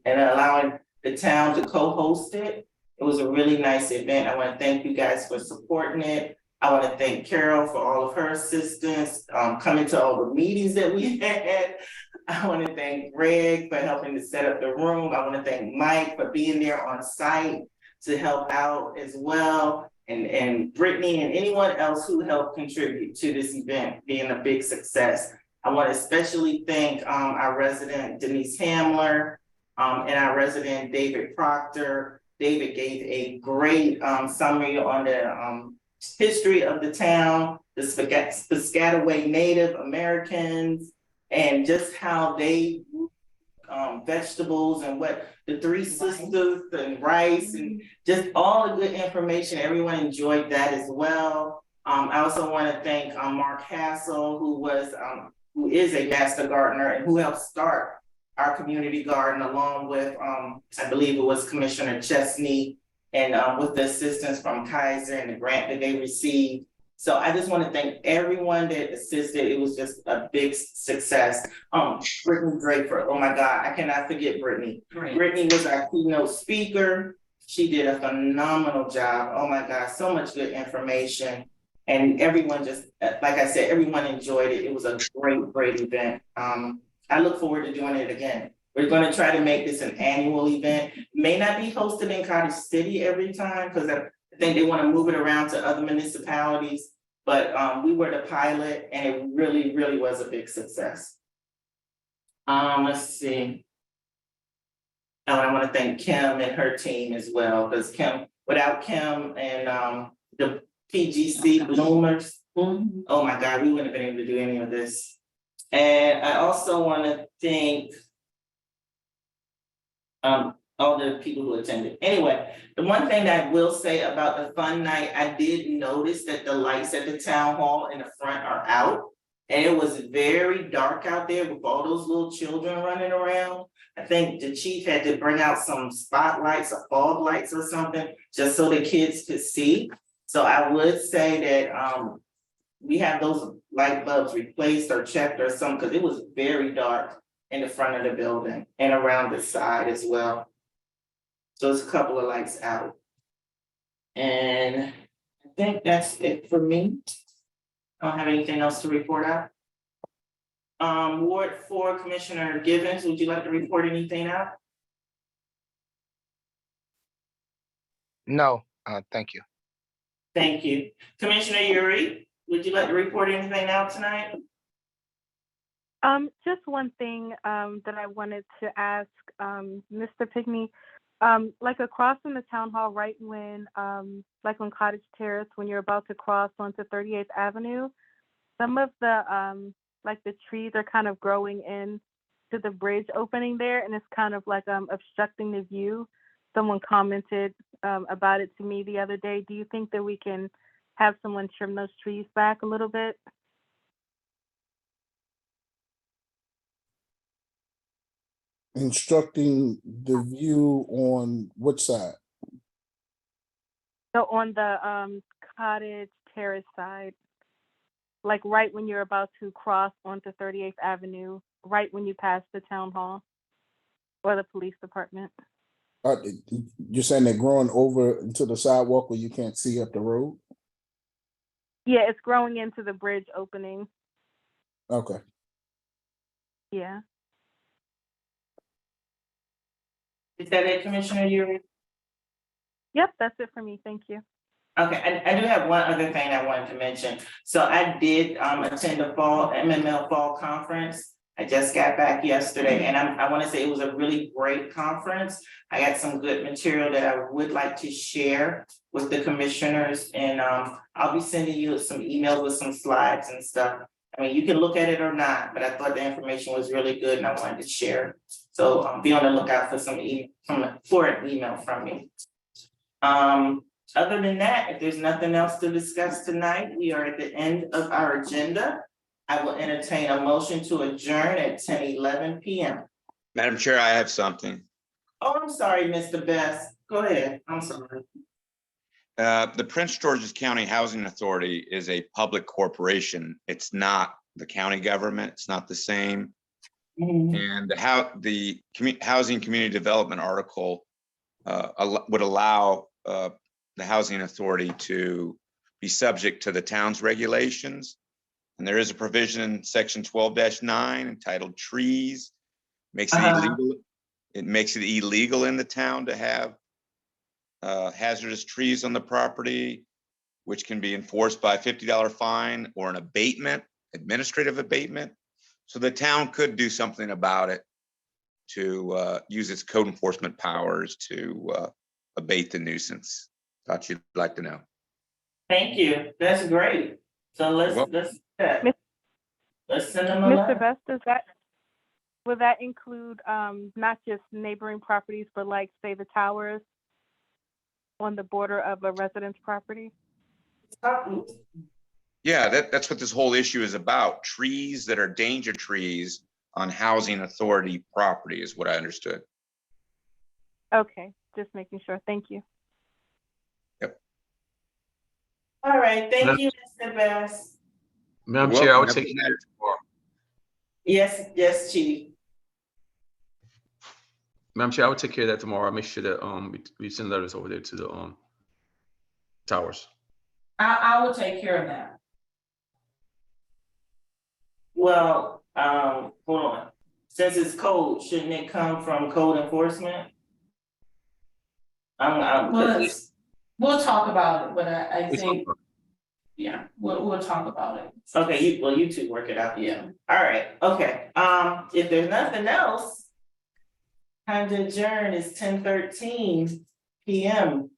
allowing the town to co-host it. It was a really nice event. I want to thank you guys for supporting it. I want to thank Carol for all of her assistance, coming to all the meetings that we had. I want to thank Greg for helping to set up the room. I want to thank Mike for being there on site to help out as well. And Brittany and anyone else who helped contribute to this event being a big success. I want to especially thank our resident Denise Hamler, and our resident David Proctor. David gave a great summary on the history of the town, the Piscataway Native Americans, and just how they vegetables and what the Three Sisters and rice and just all the good information. Everyone enjoyed that as well. I also want to thank Mark Hassel, who is a master gardener and who helped start our community garden, along with, I believe it was Commissioner Chesney, and with the assistance from Kaiser and the grant that they received. So I just want to thank everyone that assisted. It was just a big success. Brittany Draper, oh my God, I cannot forget Brittany. Brittany was our keynote speaker. She did a phenomenal job. Oh my God, so much good information. And everyone just, like I said, everyone enjoyed it. It was a great event. I look forward to doing it again. We're going to try to make this an annual event. May not be hosted in Cottage City every time because I think they want to move it around to other municipalities. But we were the pilot, and it really was a big success. Let's see. Oh, I want to thank Kim and her team as well, because without Kim and the PGC Bloomers, oh my God, we wouldn't have been able to do any of this. And I also want to thank all the people who attended. Anyway, the one thing that I will say about the fun night, I did notice that the lights at the town hall in the front are out. And it was very dark out there with all those little children running around. I think the chief had to bring out some spotlights or fog lights or something, just so the kids could see. So I would say that we have those light bulbs replaced or checked or something, because it was very dark in the front of the building and around the side as well. So there's a couple of lights out. And I think that's it for me. I don't have anything else to report out. Ward 4, Commissioner Givens, would you like to report anything out? No, thank you. Thank you. Commissioner Yuri, would you like to report anything out tonight? Just one thing that I wanted to ask Mr. Pigney, like across from the town hall, right when like on Cottage Terrace, when you're about to cross onto 38th Avenue, some of the like the trees are kind of growing in to the bridge opening there, and it's kind of like obstructing the view. Someone commented about it to me the other day. Do you think that we can have someone trim those trees back a little bit? instructing the view on which side? So on the Cottage Terrace side, like right when you're about to cross onto 38th Avenue, right when you pass the town hall or the police department. You're saying they're growing over into the sidewalk where you can't see up the road? Yeah, it's growing into the bridge opening. Okay. Yeah. Is that it, Commissioner Yuri? Yep, that's it for me. Thank you. Okay, I do have one other thing I wanted to mention. So I did attend the fall MML Fall Conference. I just got back yesterday and I want to say it was a really great conference. I got some good material that I would like to share with the commissioners and I'll be sending you some emails with some slides and stuff. I mean, you can look at it or not, but I thought the information was really good and I wanted to share it. So be on the lookout for some for an email from me. Other than that, if there's nothing else to discuss tonight, we are at the end of our agenda. I will entertain a motion to adjourn at 10:11 p.m. Madam Chair, I have something. Oh, I'm sorry, Mr. Best. Go ahead. I'm sorry. The Prince George's County Housing Authority is a public corporation. It's not the county government. It's not the same. And the Housing Community Development article would allow the Housing Authority to be subject to the town's regulations. And there is a provision in section 12-9 entitled trees. Makes it illegal. It makes it illegal in the town to have hazardous trees on the property, which can be enforced by a $50 fine or an abatement, administrative abatement. So the town could do something about it to use its code enforcement powers to abate the nuisance. Thought you'd like to know. Thank you. That's great. So let's send them a Mr. letter. Best, will that include not just neighboring properties, but like say the towers on the border of a residence property? Yeah, that's what this whole issue is about. Trees that are danger trees on housing authority property is what I understood. Okay, just making sure. Thank you. Yep. All right, thank you, Mr. Best. Madam You're Chair, I would welcome. take care of that tomorrow. Yes, Chief. Madam Chair, I would take care of that tomorrow. I'll make sure that we send letters over there to the towers. I will take care of that. Well, hold on. Since it's code, shouldn't it come from code enforcement? Well, we'll talk about it, but I It's think, over. yeah, we'll talk about it. Okay, you two work it out. Yeah. All right, okay. If there's nothing else, time to adjourn is 10:13 p.m.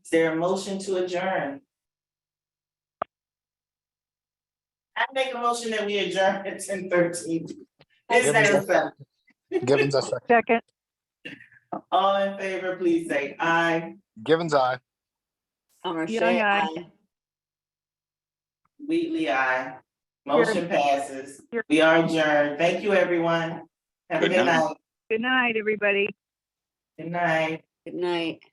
Is there a motion to adjourn? I make a motion that we adjourn at 10:13. Is there a second? Givens, a second. Second, All in favor, please say aye. Givens, aye. Shay, aye. aye. Wheatley, aye. Motion passes. We are adjourned. Thank you, everyone. Have a Good good night. night. good night, everybody. Good night. Good night.